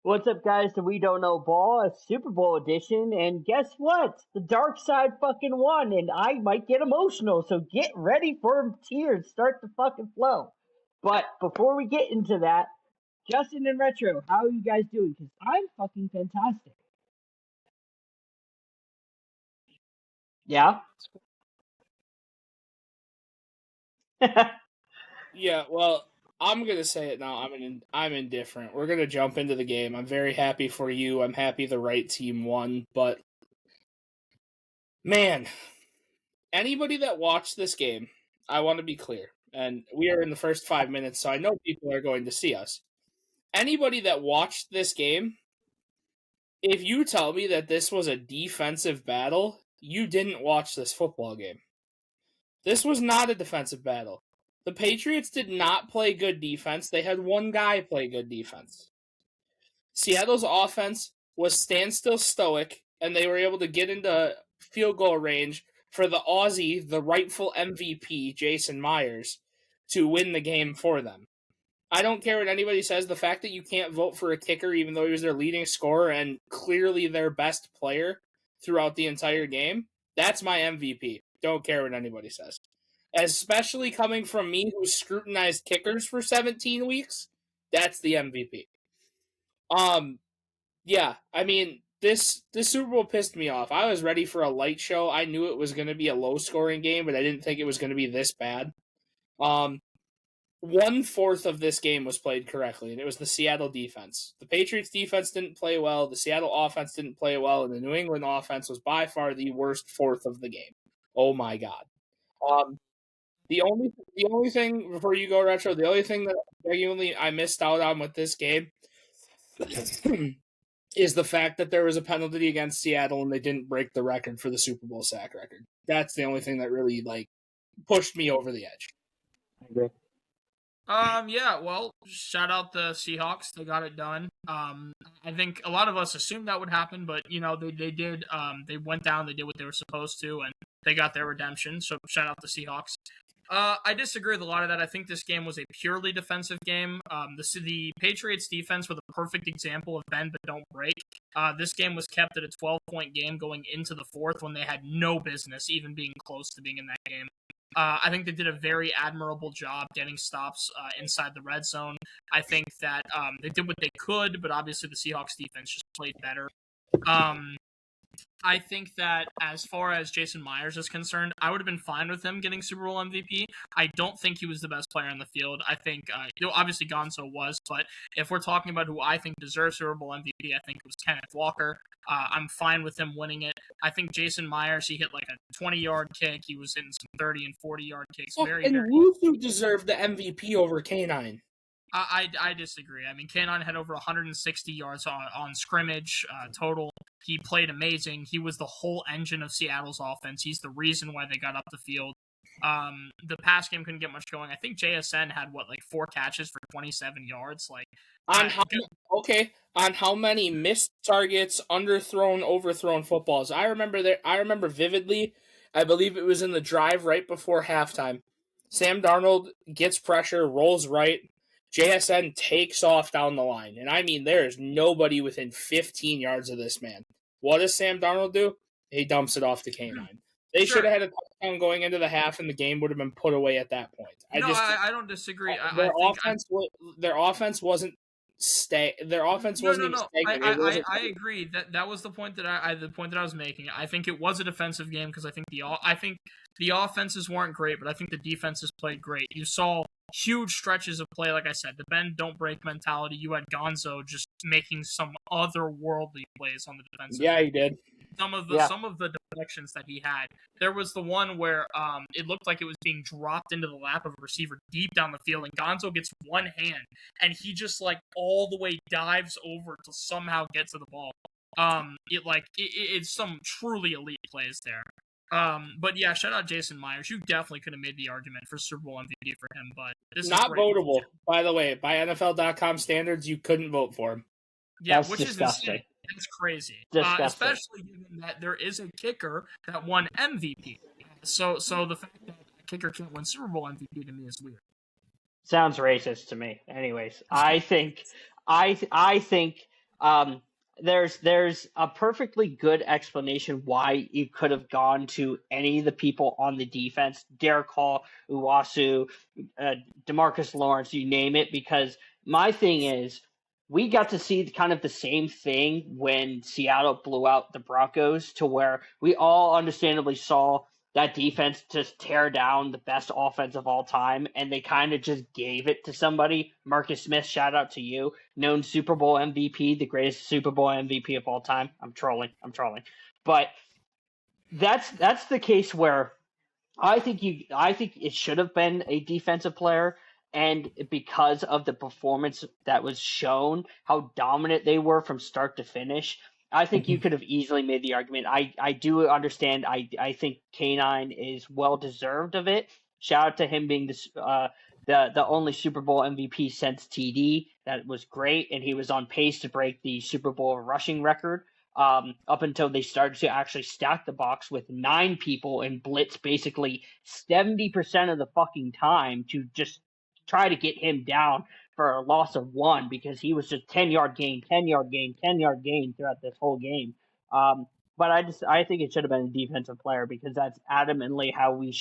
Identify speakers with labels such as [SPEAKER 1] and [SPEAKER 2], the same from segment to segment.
[SPEAKER 1] What's up, guys? The We Don't Know Ball, a Super Bowl edition, and guess what? The dark side fucking won, and I might get emotional, so get ready for tears start to fucking flow. But before we get into that, Justin and Retro, how are you guys doing? Because I'm fucking fantastic. Yeah?
[SPEAKER 2] Yeah, well, I'm gonna say it now. I'm indifferent. We're gonna jump into the game. I'm very happy for you. I'm happy the right team won, but man, anybody that watched this game, I want to be clear. And we are in the first 5 minutes, so I know people are going to see us. Anybody that watched this game, if you tell me that this was a defensive battle, you didn't watch this football game. This was not a defensive battle. The Patriots did not play good defense. They had one guy play good defense. Seattle's offense was standstill stoic, and they were able to get into field goal range for the Aussie, the rightful MVP, Jason Myers, to win the game for them. I don't care what anybody says. The fact that you can't vote for a kicker, even though he was their leading scorer and clearly their best player throughout the entire game, that's my MVP. Don't care what anybody says. Especially coming from me who scrutinized kickers for 17 weeks, that's the MVP. Yeah, I mean, this Super Bowl pissed me off. I was ready for a light show. I knew it was going to be a low scoring game, but I didn't think it was going to be this bad. 1/4 of this game was played correctly, and it was the Seattle defense. The Patriots defense didn't play well, the Seattle offense didn't play well, and the New England offense was by far the worst fourth of the game. Oh my god. The only thing before you go retro, the only thing that genuinely I missed out on with this game is the fact that there was a penalty against Seattle and they didn't break the record for the Super Bowl sack record. That's the only thing that really pushed me over the edge.
[SPEAKER 1] I agree.
[SPEAKER 3] Yeah, well, shout out the Seahawks. They got it done. I think a lot of us assumed that would happen, but, they did. They went down, they did what they were supposed to, and they got their redemption, so shout out the Seahawks. I disagree with a lot of that. I think this game was a purely defensive game. The Patriots defense were the perfect example of bend but don't break. This game was kept at a 12-point game going into the fourth when they had no business even being close to being in that game. I think they did a very admirable job getting stops inside the red zone. I think that they did what they could, but obviously the Seahawks defense just played better. I think that as far as Jason Myers is concerned, I would have been fine with him getting Super Bowl MVP. I don't think he was the best player on the field. I think, obviously Gonzo was, but if we're talking about who I think deserves Super Bowl MVP, I think it was Kenneth Walker. I'm fine with him winning it. I think Jason Myers, he hit like a 20-yard kick. He was hitting some 30 and 40-yard kicks.
[SPEAKER 2] And Wusu deserved the MVP over K9.
[SPEAKER 3] I disagree. I mean, K9 had over 160 yards on scrimmage total. He played amazing. He was the whole engine of Seattle's offense. He's the reason why they got up the field. The pass game couldn't get much going. I think JSN had 4 catches for 27 yards.
[SPEAKER 2] On how many missed targets, underthrown, overthrown footballs? I remember vividly. I believe it was in the drive right before halftime. Sam Darnold gets pressure, rolls right. JSN takes off down the line. And I mean, there is nobody within 15 yards of this man. What does Sam Darnold do? He dumps it off to K9. They should have had a touchdown going into the half, and the game would have been put away at that point.
[SPEAKER 3] I don't disagree.
[SPEAKER 2] Their offense wasn't Their offense wasn't even stagnant.
[SPEAKER 3] I agree that was the point that I was making. I think it was a defensive game because I think the offenses weren't great, but I think the defenses played great. You saw huge stretches of play, like I said, the bend don't break mentality. You had Gonzo just making some otherworldly plays on the defensive.
[SPEAKER 2] Yeah, he did.
[SPEAKER 3] Some of the deflections that he had. There was the one where it looked like it was being dropped into the lap of a receiver deep down the field, and Gonzo gets one hand, and he just all the way dives over to somehow get to the ball. It's some truly elite plays there. But yeah, shout out Jason Myers. You definitely could have made the argument for Super Bowl MVP for him, but this
[SPEAKER 2] not
[SPEAKER 3] is not
[SPEAKER 2] votable. By the way, by NFL.com standards, you couldn't vote for him.
[SPEAKER 3] Yeah,
[SPEAKER 1] That's
[SPEAKER 3] which
[SPEAKER 1] disgusting.
[SPEAKER 3] is insane. It's crazy,
[SPEAKER 1] Especially
[SPEAKER 3] given that there is a kicker that won MVP. So the fact that a kicker can't win Super Bowl MVP to me is weird.
[SPEAKER 1] Sounds racist to me. Anyways, I think There's a perfectly good explanation why you could have gone to any of the people on the defense, Derek Hall, Uwasu, DeMarcus Lawrence, you name it, because my thing is we got to see kind of the same thing when Seattle blew out the Broncos, to where we all understandably saw that defense just tear down the best offense of all time, and they kind of just gave it to somebody. Marcus Smith, shout out to you, known Super Bowl MVP, the greatest Super Bowl MVP of all time. I'm trolling, but that's the case where I think it should have been a defensive player, and because of the performance that was shown, how dominant they were from start to finish, I think you could have easily made the argument. I do understand. I think K9 is well deserved of it. Shout out to him being the only Super Bowl MVP since TD. That was great, and he was on pace to break the Super Bowl rushing record. Up until they started to actually stack the box with 9 people and blitz basically 70% of the fucking time to just try to get him down for a loss of 1, because he was just 10-yard gain, 10-yard gain, 10-yard gain throughout this whole game. But I think it should have been a defensive player, because that's adamantly how we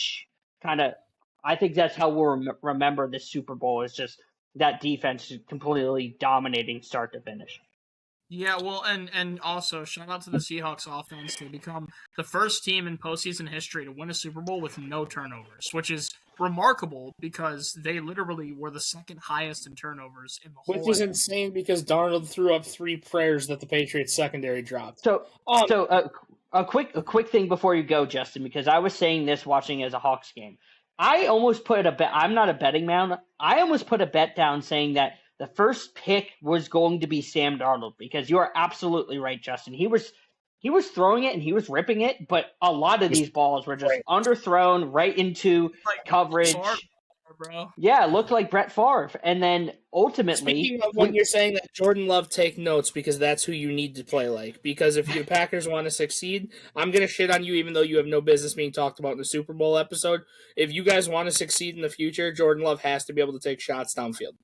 [SPEAKER 1] I think that's how we'll remember this Super Bowl, is just that defense completely dominating start to finish.
[SPEAKER 3] Yeah, well, and also shout out to the Seahawks offense. They become the first team in postseason history to win a Super Bowl with no turnovers, which is remarkable because they literally were the second highest in turnovers in the whole.
[SPEAKER 2] Which is insane because Darnold threw up 3 prayers that the Patriots secondary dropped.
[SPEAKER 1] So a quick thing before you go, Justin, because I was saying this watching as a Hawks game. I almost put a bet. I'm not a betting man. I almost put a bet down saying that the first pick was going to be Sam Darnold, because you are absolutely right, Justin. He was throwing it and he was ripping it, but a lot of these balls were just underthrown right into coverage.
[SPEAKER 3] Favre, bro.
[SPEAKER 1] Yeah, it looked like Brett Favre. And then ultimately,
[SPEAKER 2] speaking of when you're saying that, Jordan Love, take notes, because that's who you need to play like. Because if the Packers want to succeed, I'm going to shit on you even though you have no business being talked about in the Super Bowl episode. If you guys want to succeed in the future, Jordan Love has to be able to take shots downfield.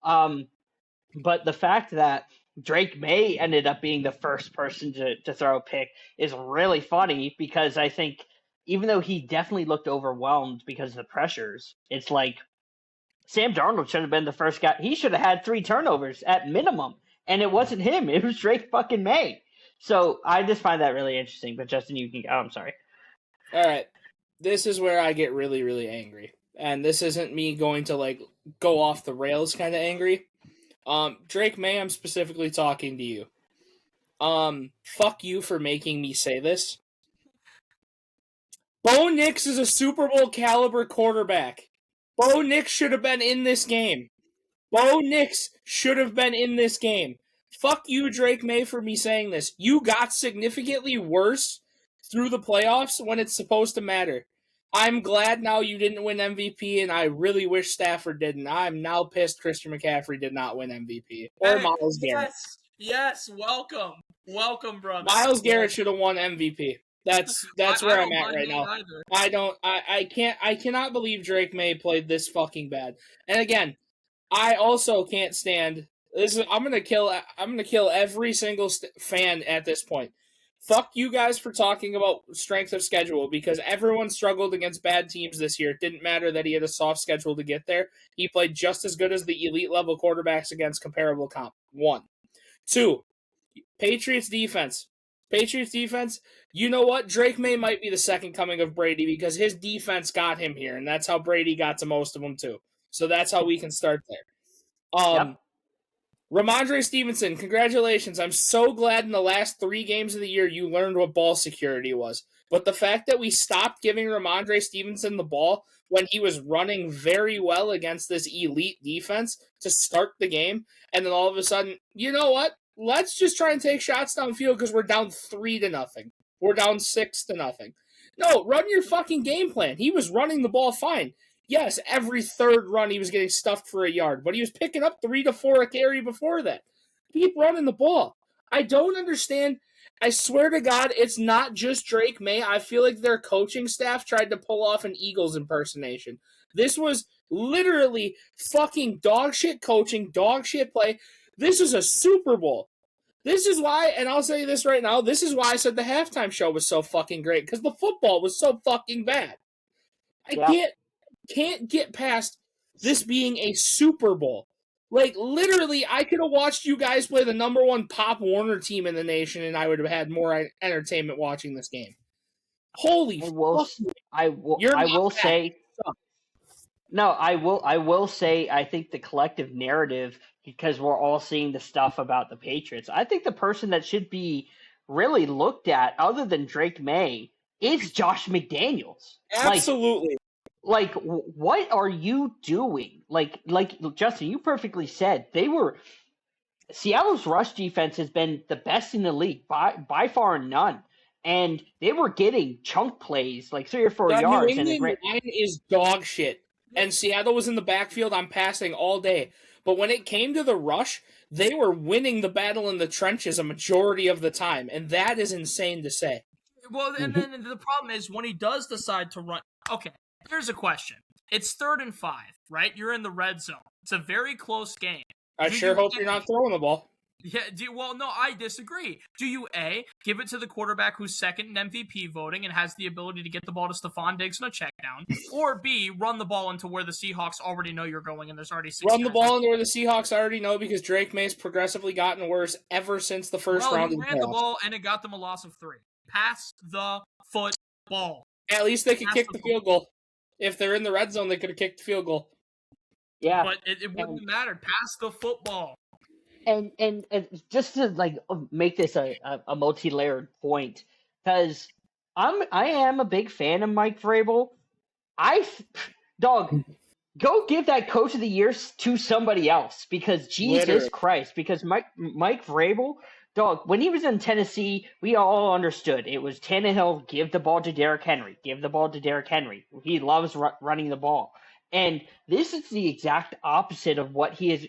[SPEAKER 1] But the fact that Drake May ended up being the first person to throw a pick is really funny, because I think even though he definitely looked overwhelmed because of the pressures, it's like Sam Darnold should have been the first guy. He should have had 3 turnovers at minimum, and it wasn't him. It was Drake fucking May. So I just find that really interesting. But Justin, you can. Oh, I'm sorry.
[SPEAKER 2] All right, this is where I get really, really angry, and this isn't me going to go off the rails kind of angry. Drake May, I'm specifically talking to you. Fuck you for making me say this. Bo Nix is a Super Bowl caliber quarterback. Bo Nix should have been in this game. Bo Nix should have been in this game. Fuck you, Drake May, for me saying this. You got significantly worse through the playoffs when it's supposed to matter. I'm glad now you didn't win MVP, and I really wish Stafford didn't. I'm now pissed Christian McCaffrey did not win MVP. Or Myles Garrett.
[SPEAKER 3] Yes, welcome. Welcome, brother.
[SPEAKER 2] Myles Garrett should have won MVP. That's where I'm at right now.
[SPEAKER 3] Either.
[SPEAKER 2] I cannot believe Drake May played this fucking bad. And again, I also can't stand this. I'm gonna kill every single fan at this point. Fuck you guys for talking about strength of schedule, because everyone struggled against bad teams this year. It didn't matter that he had a soft schedule to get there. He played just as good as the elite level quarterbacks against comparable comp. 1. 2. Patriots defense. You know what? Drake May might be the second coming of Brady, because his defense got him here, and that's how Brady got to most of them too. So that's how we can start there.
[SPEAKER 1] Yep.
[SPEAKER 2] Ramondre Stevenson, congratulations. I'm so glad in the last 3 games of the year you learned what ball security was. But the fact that we stopped giving Ramondre Stevenson the ball when he was running very well against this elite defense to start the game, and then all of a sudden, you know what? Let's just try and take shots downfield because we're down 3-0. We're down 6-0. No, run your fucking game plan. He was running the ball fine. Yes, every third run he was getting stuffed for a yard, but he was picking up 3 to 4 a carry before that. Keep running the ball. I don't understand. I swear to God, it's not just Drake May. I feel like their coaching staff tried to pull off an Eagles impersonation. This was literally fucking dog shit coaching, dog shit play. This is a Super Bowl. This is why, and I'll say this right now, this is why I said the halftime show was so fucking great, because the football was so fucking bad. I can't get past this being a Super Bowl. Like, literally, I could have watched you guys play the number one Pop Warner team in the nation, and I would have had more entertainment watching this game. Holy fuck.
[SPEAKER 1] I will say I think the collective narrative, because we're all seeing the stuff about the Patriots, I think the person that should be really looked at, other than Drake May, is Josh McDaniels.
[SPEAKER 2] Absolutely.
[SPEAKER 1] Like, what are you doing? Like Justin, you perfectly said, Seattle's rush defense has been the best in the league by far and none. And they were getting chunk plays, like 3 or 4 yards.
[SPEAKER 2] New England line is dog shit. And Seattle was in the backfield on passing all day. But when it came to the rush, they were winning the battle in the trenches a majority of the time. And that is insane to say.
[SPEAKER 3] Well, and then the problem is when he does decide to run. Okay, here's a question. It's 3rd and 5, right? You're in the red zone. It's a very close game.
[SPEAKER 2] I sure hope you're not throwing the ball.
[SPEAKER 3] Yeah, well, no, I disagree. Do you, A, give it to the quarterback who's second in MVP voting and has the ability to get the ball to Stephon Diggs in a check down, or B, run the ball into where the Seahawks already know you're going and there's already 6
[SPEAKER 2] Run the ball into where the Seahawks already know, because Drake May's progressively gotten worse ever since the first round of the playoffs.
[SPEAKER 3] Ran the ball and it got them a loss of 3. Pass the football.
[SPEAKER 2] At least they could kick the field goal. If they're in the red zone, they could have kicked the field goal.
[SPEAKER 1] Yeah.
[SPEAKER 3] But it wouldn't have mattered. Pass the football.
[SPEAKER 1] And just to make this a multi-layered point, because I am a big fan of Mike Vrabel. Go give that Coach of the Year to somebody else, because Jesus Christ, because Mike Vrabel, when he was in Tennessee, we all understood it was Tannehill, give the ball to Derrick Henry, He loves running the ball. And this is the exact opposite of what he is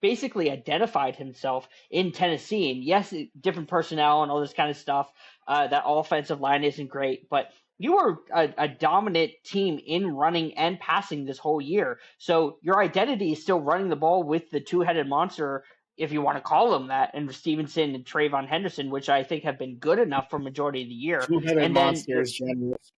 [SPEAKER 1] basically identified himself in Tennessee. And yes, different personnel and all this kind of stuff. That offensive line isn't great, but you were a dominant team in running and passing this whole year. So your identity is still running the ball with the two-headed monster, if you want to call them that, and Stevenson and Trayvon Henderson, which I think have been good enough for majority of the year.
[SPEAKER 2] Two-headed monster is generous.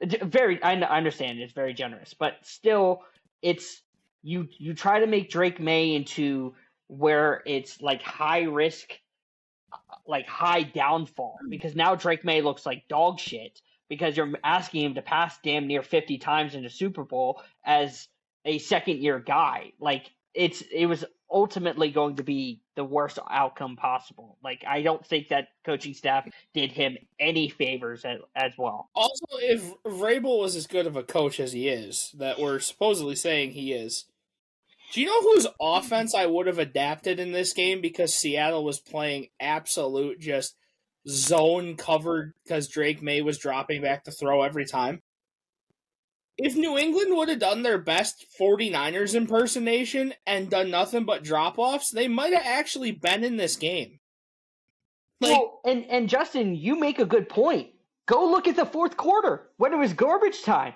[SPEAKER 1] I understand it's very generous, but still, it's you try to make Drake May into where it's like high risk, like high downfall, because now Drake May looks like dog shit because you're asking him to pass damn near 50 times in a Super Bowl as a second year guy. Like it was ultimately going to be the worst outcome possible. Like, I don't think that coaching staff did him any favors as well.
[SPEAKER 2] Also, if Vrabel was as good of a coach as he is, that we're supposedly saying he is, do you know whose offense I would have adapted in this game, because Seattle was playing absolute just zone covered because Drake May was dropping back to throw every time? If New England would have done their best 49ers impersonation and done nothing but drop-offs, they might have actually been in this game.
[SPEAKER 1] Well, and Justin, you make a good point. Go look at the fourth quarter when it was garbage time.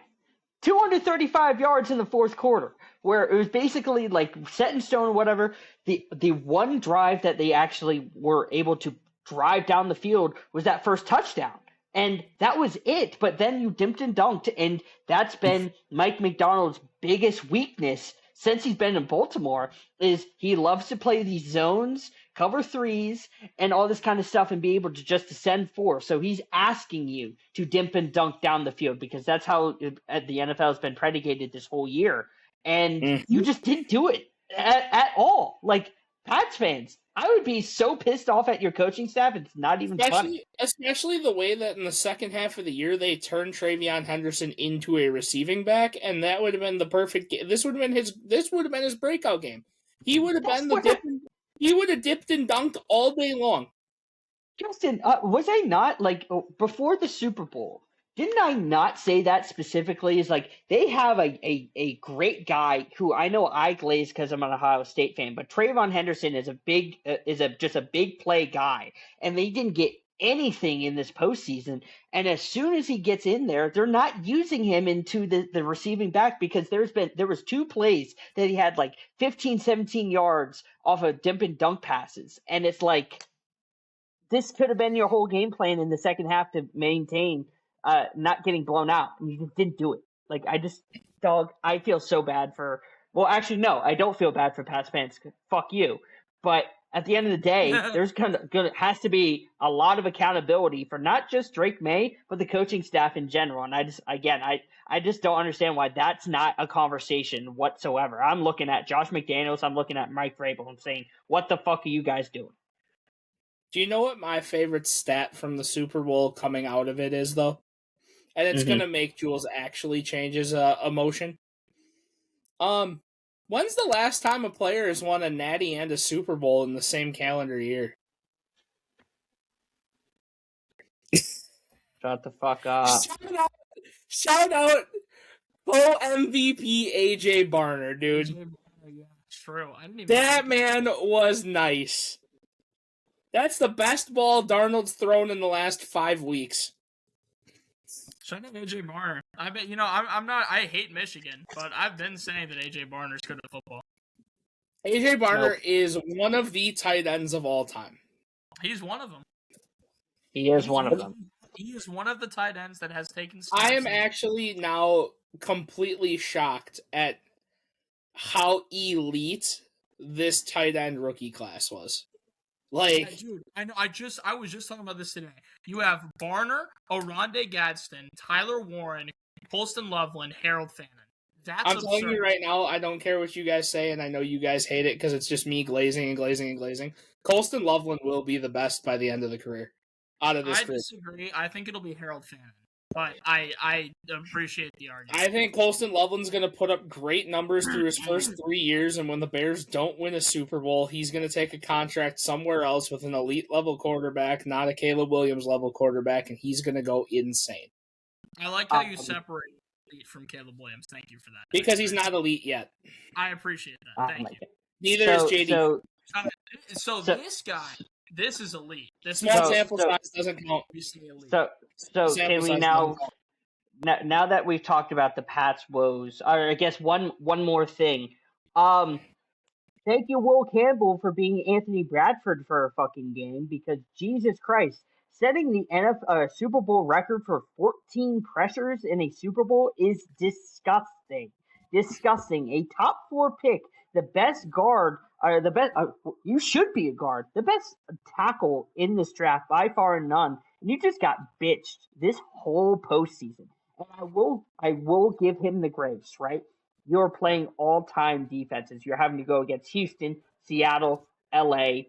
[SPEAKER 1] 235 yards in the fourth quarter, where it was basically like set in stone or whatever. The one drive that they actually were able to drive down the field was that first touchdown. And that was it. But then you dipped and dunked, and that's been Mike Macdonald's biggest weakness since he's been in Baltimore, is he loves to play these zones, cover threes, and all this kind of stuff, and be able to just descend four. So he's asking you to dip and dunk down the field, because that's how the NFL has been predicated this whole year. And you just didn't do it at all. Like, Pats fans, I would be so pissed off at your coaching staff, it's not even funny.
[SPEAKER 2] Especially the way that in the second half of the year they turned Trayvon Henderson into a receiving back, and that would have been the perfect game. This would have been his breakout game. He would have been he would have dipped and dunked all day long.
[SPEAKER 1] Justin, was I not, like, before the Super Bowl, didn't I not say that specifically? Is like, they have a great guy who I know I glaze because I'm an Ohio State fan, but Trayvon Henderson is just a big play guy, and they didn't get anything in this postseason. And as soon as he gets in there, they're not using him into the receiving back because there was 2 plays that he had like 15, 17 yards off of dip and dunk passes. And it's like, this could have been your whole game plan in the second half to maintain not getting blown out. And you just didn't do it. Like, I feel so bad for, well, actually, no, I don't feel bad for Pats fans. Fuck you. But at the end of the day, there's has to be a lot of accountability for not just Drake May, but the coaching staff in general. And I just don't understand why that's not a conversation whatsoever. I'm looking at Josh McDaniels, I'm looking at Mike Vrabel and saying, what the fuck are you guys doing?
[SPEAKER 2] Do you know what my favorite stat from the Super Bowl coming out of it is, though? And it's going to make Jules actually change his emotion. When's the last time a player has won a Natty and a Super Bowl in the same calendar year?
[SPEAKER 1] Shut the fuck up.
[SPEAKER 2] Shout out co-MVP AJ Barner, dude.
[SPEAKER 3] Yeah, true.
[SPEAKER 2] That man was nice. That's the best ball Darnold's thrown in the last 5 weeks.
[SPEAKER 3] Shout out AJ Barner. I bet I hate Michigan, but I've been saying that AJ Barner's good at football.
[SPEAKER 2] AJ Barner is one of the tight ends of all time.
[SPEAKER 3] He's one of them.
[SPEAKER 1] He is one of them.
[SPEAKER 3] He is one of the tight ends that has taken steps.
[SPEAKER 2] I am actually now completely shocked at how elite this tight end rookie class was. Like,
[SPEAKER 3] yeah, dude, I know. I was just talking about this today. You have Barner, Oronde Gadsden, Tyler Warren, Colston Loveland, Harold Fannin. That's
[SPEAKER 2] I'm
[SPEAKER 3] absurd.
[SPEAKER 2] telling you right now, I don't care what you guys say, and I know you guys hate it because it's just me glazing and glazing and glazing. Colston Loveland will be the best by the end of the career. Out of this group.
[SPEAKER 3] I disagree. I think it'll be Harold Fannin. But I appreciate the argument.
[SPEAKER 2] I think Colston Loveland's going to put up great numbers through his first 3 years, and when the Bears don't win a Super Bowl, he's going to take a contract somewhere else with an elite-level quarterback, not a Caleb Williams-level quarterback, and he's going to go insane.
[SPEAKER 3] I like how you separate elite from Caleb Williams. Thank you for that.
[SPEAKER 2] Because he's not elite yet.
[SPEAKER 3] I appreciate that. Thank you.
[SPEAKER 2] Neither is JD.
[SPEAKER 3] So this guy... This is elite. This
[SPEAKER 2] small sample size doesn't count.
[SPEAKER 1] So can we now that we've talked about the Pats' woes, or I guess one more thing. Thank you, Will Campbell, for being Anthony Bradford for a fucking game, because Jesus Christ, setting the Super Bowl record for 14 pressures in a Super Bowl is disgusting. Disgusting. A top 4 pick, the best guard. The best. You should be a guard. The best tackle in this draft by far and none. And you just got bitched this whole postseason. And I will give him the grace, right? You're playing all-time defenses. You're having to go against Houston, Seattle, LA.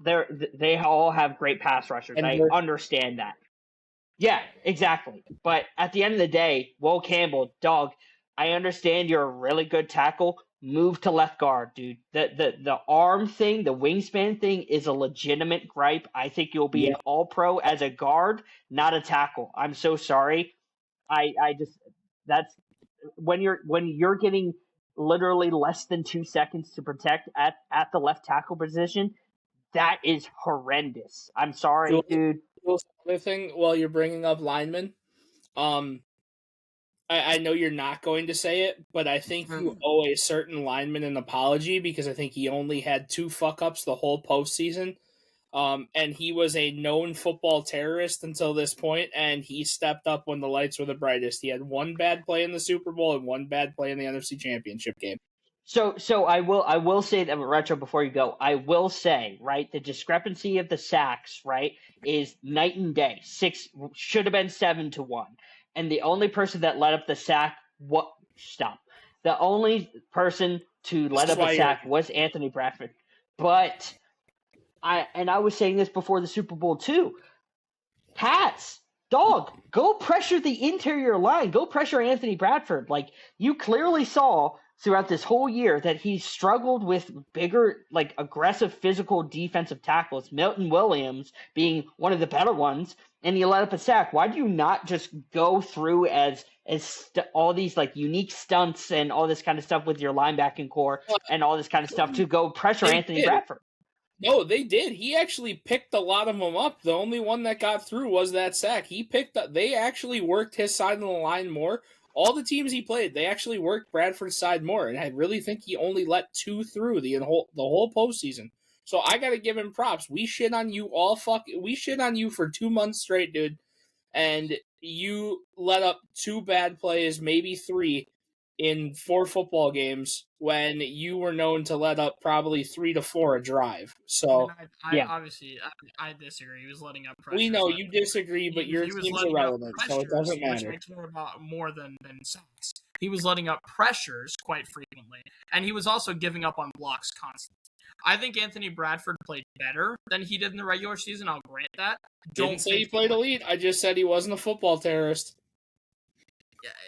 [SPEAKER 1] They all have great pass rushers. I understand that. Yeah, exactly. But at the end of the day, Will Campbell, dog, I understand you're a really good tackle. Move to left guard, dude. The arm thing, the wingspan thing is a legitimate gripe. I think you'll be an all-pro as a guard, not a tackle. I'm so sorry. That's when you're getting literally less than 2 seconds to protect at the left tackle position. That is horrendous. I'm sorry, dude.
[SPEAKER 2] Other thing, while you're bringing up linemen, I know you're not going to say it, but I think you owe a certain lineman an apology because I think he only had 2 fuck-ups the whole postseason. And he was a known football terrorist until this point, and he stepped up when the lights were the brightest. He had 1 bad play in the Super Bowl and 1 bad play in the NFC Championship game.
[SPEAKER 1] So I will say that, Retro, before you go, I will say, right, the discrepancy of the sacks, right, is night and day. 6 should have been 7-1. And the only person that let up the sack, the only person to let up a sack was Anthony Bradford. But I was saying this before the Super Bowl too. Pats, dog, go pressure the interior line. Go pressure Anthony Bradford. Like, you clearly saw throughout this whole year that he struggled with bigger, like, aggressive physical defensive tackles, Milton Williams being one of the better ones, and you let up a sack. Why do you not just go through as all these, like, unique stunts and all this kind of stuff with your linebacking core and all this kind of stuff to go pressure Anthony Bradford?
[SPEAKER 2] No, they did. He actually picked a lot of them up. The only one that got through was that sack. He picked up. They actually worked his side of the line more. All the teams he played, they actually worked Bradford's side more, and I really think he only let 2 through the whole postseason. So I got to give him props. We shit on you We shit on you for 2 months straight, dude, and you let up 2 bad plays, maybe 3, in 4 football games when you were known to let up probably 3 to 4 a drive. So
[SPEAKER 3] I obviously I disagree. He was letting up pressures.
[SPEAKER 2] we know you disagree, but your team's irrelevant, so it doesn't matter.
[SPEAKER 3] Which I care about more than sacks. He was letting up pressures quite frequently, and he was also giving up on blocks constantly. I think Anthony Bradford played better than he did in the regular season. I'll grant that.
[SPEAKER 2] Didn't say he played elite. I just said he wasn't a football terrorist.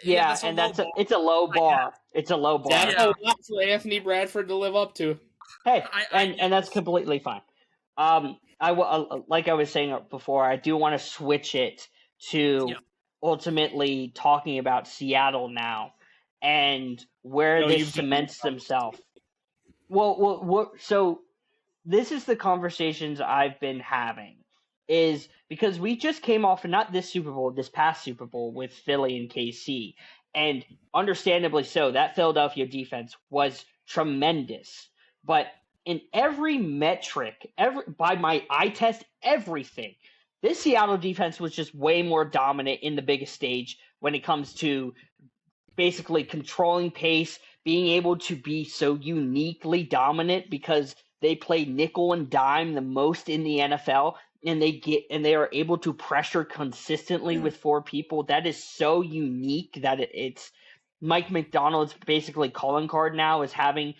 [SPEAKER 1] Yeah, and it's a low bar. It's a low bar.
[SPEAKER 2] That's a lot for Anthony Bradford to live up to.
[SPEAKER 1] Hey, and that's completely fine. Like I was saying before, I do want to switch it to ultimately talking about Seattle now and where this cements themselves. Well, so this is the conversations I've been having, is because we just came off, not this Super Bowl, this past Super Bowl with Philly and KC, and understandably so, that Philadelphia defense was tremendous. But in every metric, by my eye test, everything, this Seattle defense was just way more dominant in the biggest stage when it comes to basically controlling pace, being able to be so uniquely dominant because they play nickel and dime the most in the NFL, and they are able to pressure consistently with 4 people. That is so unique that it's Mike McDonald's basically calling card now is having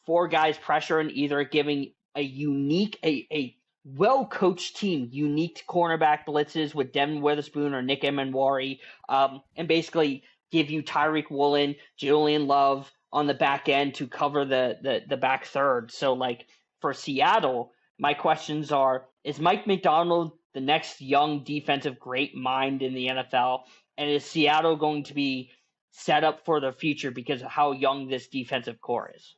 [SPEAKER 1] 4 guys pressure and either giving a well-coached team unique cornerback blitzes with Devin Witherspoon or Nick Emenwari, and basically give you Tyreek Woolen, Julian Love on the back end to cover the back third. So, like, for Seattle, my questions are, is Mike McDonald the next young defensive great mind in the NFL? And is Seattle going to be set up for the future because of how young this defensive core is?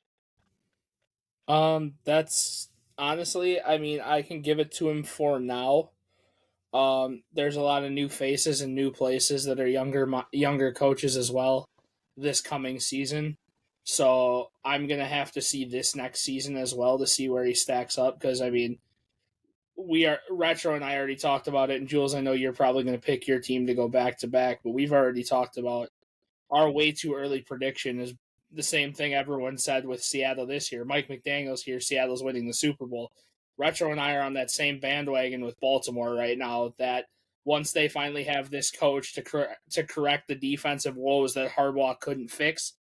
[SPEAKER 2] That's honestly, I mean, I can give it to him for now. There's a lot of new faces and new places that are younger coaches as well this coming season. So I'm going to have to see this next season as well to see where he stacks up. Because, I mean, Retro and I already talked about it. And Jules, I know you're probably going to pick your team to go back to back. But we've already talked about our way too early prediction is the same thing everyone said with Seattle this year. Mike McDaniel's here. Seattle's winning the Super Bowl. Retro and I are on that same bandwagon with Baltimore right now that once they finally have this coach to correct the defensive woes that Harbaugh couldn't fix,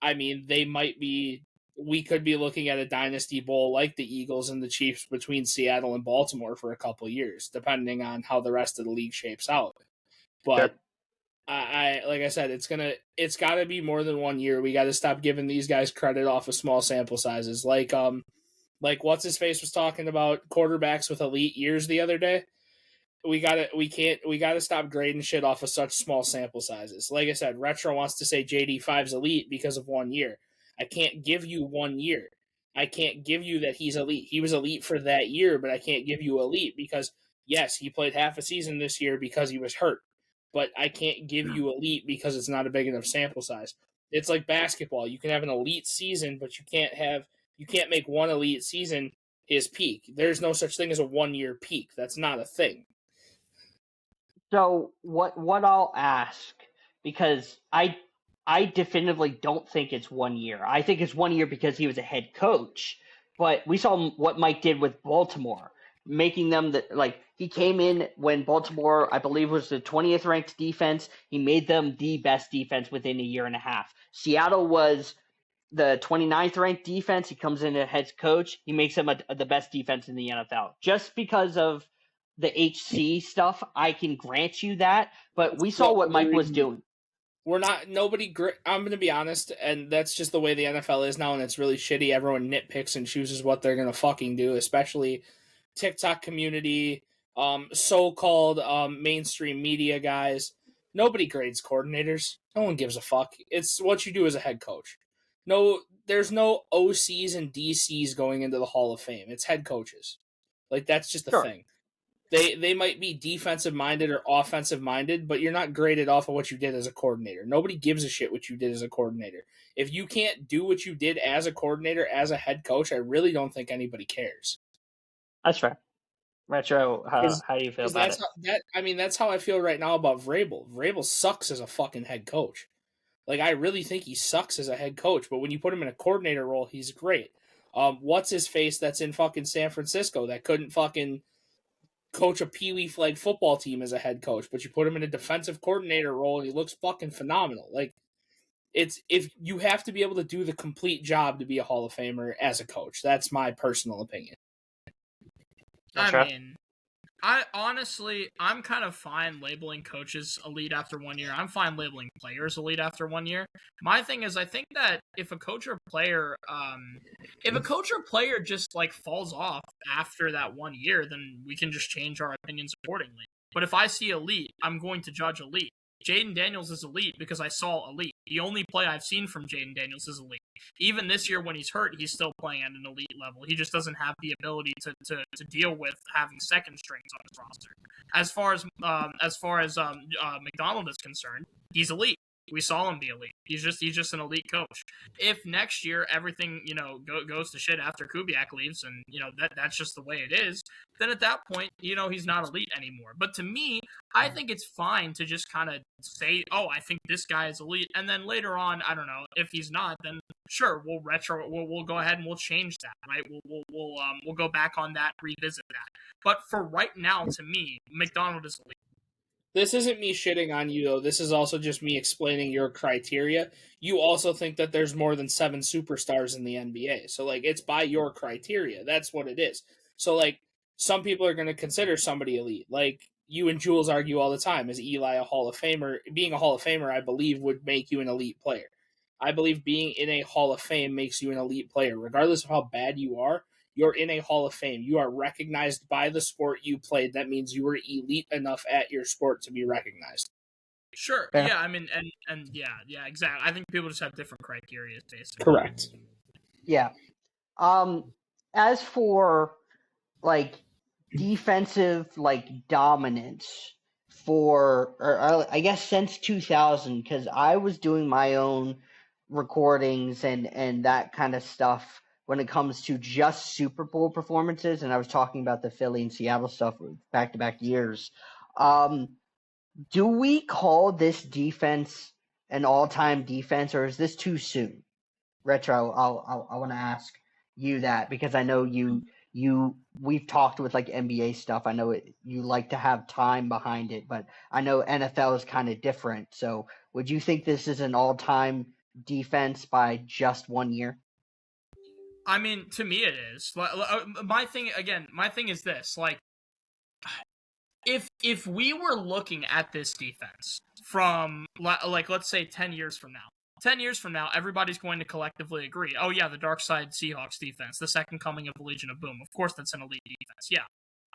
[SPEAKER 2] I mean, we could be looking at a dynasty bowl like the Eagles and the Chiefs between Seattle and Baltimore for a couple of years, depending on how the rest of the league shapes out. But sure. I like I said, it's got to be more than 1 year. We got to stop giving these guys credit off of small sample sizes. Like what's his face was talking about quarterbacks with elite years the other day. We gotta stop grading shit off of such small sample sizes. Like I said, Retro wants to say JD5's elite because of 1 year. I can't give you 1 year. I can't give you that he's elite. He was elite for that year, but I can't give you elite because, yes, he played half a season this year because he was hurt. But I can't give you elite because it's not a big enough sample size. It's like basketball. You can have an elite season, but you can't make one elite season his peak. There's no such thing as a 1 year peak. That's not a thing.
[SPEAKER 1] So what I'll ask, because I definitively don't think it's 1 year. I think it's 1 year because he was a head coach. But we saw what Mike did with Baltimore, making them he came in when Baltimore, I believe, was the 20th ranked defense. He made them the best defense within a year and a half. Seattle was the 29th ranked defense. He comes in as head coach. He makes them the best defense in the NFL. Just because of the HC stuff, I can grant you that. But we saw what Mike was doing.
[SPEAKER 2] I'm going to be honest, and that's just the way the NFL is now, and it's really shitty. Everyone nitpicks and chooses what they're going to fucking do, especially TikTok community, so-called mainstream media guys. Nobody grades coordinators. No one gives a fuck. It's what you do as a head coach. No, there's no OCs and DCs going into the Hall of Fame. It's head coaches. Like, that's just the
[SPEAKER 1] Sure.
[SPEAKER 2] thing. They might be defensive minded or offensive minded, but you're not graded off of what you did as a coordinator. Nobody gives a shit what you did as a coordinator. If you can't do what you did as a coordinator, as a head coach, I really don't think anybody cares.
[SPEAKER 1] That's fair. Retro, how do you feel about it?
[SPEAKER 2] That's how I feel right now about Vrabel. Vrabel sucks as a fucking head coach. Like, I really think he sucks as a head coach, but when you put him in a coordinator role, he's great. What's his face that's in fucking San Francisco that couldn't fucking coach a Pee Wee flag football team as a head coach, but you put him in a defensive coordinator role and he looks fucking phenomenal. Like, if you have to be able to do the complete job to be a Hall of Famer as a coach. That's my personal opinion.
[SPEAKER 3] I mean, I'm kind of fine labeling coaches elite after 1 year. I'm fine labeling players elite after 1 year. My thing is, I think that if a coach or player just like falls off after that 1 year, then we can just change our opinions accordingly. But if I see elite, I'm going to judge elite. Jaden Daniels is elite because I saw elite. The only play I've seen from Jaden Daniels is elite. Even this year when he's hurt, he's still playing at an elite level. He just doesn't have the ability to deal with having second strings on his roster. As far as McDonald is concerned, he's elite. We saw him be elite. He's just an elite coach. If next year everything goes to shit after Kubiak leaves, and that's just the way it is, then at that point he's not elite anymore. But to me, I think it's fine to just kind of say, oh, I think this guy is elite, and then later on, I don't know, if he's not, then sure, we'll go ahead and we'll change that, right? We'll go back on that, revisit that. But for right now, to me, McDonald is elite.
[SPEAKER 2] This isn't me shitting on you, though. This is also just me explaining your criteria. You also think that there's more than 7 superstars in the NBA. So, like, it's by your criteria. That's what it is. So, like, some people are going to consider somebody elite. Like, you and Jules argue all the time. Is Eli a Hall of Famer? Being a Hall of Famer, I believe, would make you an elite player. I believe being in a Hall of Fame makes you an elite player. Regardless of how bad you are, you're in a Hall of Fame. You are recognized by the sport you played. That means you were elite enough at your sport to be recognized.
[SPEAKER 3] Sure. Yeah, I mean, and yeah, exactly. I think people just have different criteria, basically.
[SPEAKER 2] Correct.
[SPEAKER 1] Yeah. As for, like, defensive, like, dominance I guess since 2000, because I was doing my own recordings and that kind of stuff when it comes to just Super Bowl performances, and I was talking about the Philly and Seattle stuff back-to-back years. Do we call this defense an all-time defense, or is this too soon? Retro, I want to ask you that because I know we've talked with like NBA stuff. I know you like to have time behind it, but I know NFL is kind of different. So would you think this is an all-time defense by just 1 year?
[SPEAKER 3] I mean, to me it is. My thing is this, like, if we were looking at this defense from, like, let's say 10 years from now, 10 years from now, everybody's going to collectively agree, oh yeah, the Dark Side Seahawks defense, the second coming of the Legion of Boom, of course that's an elite defense, yeah.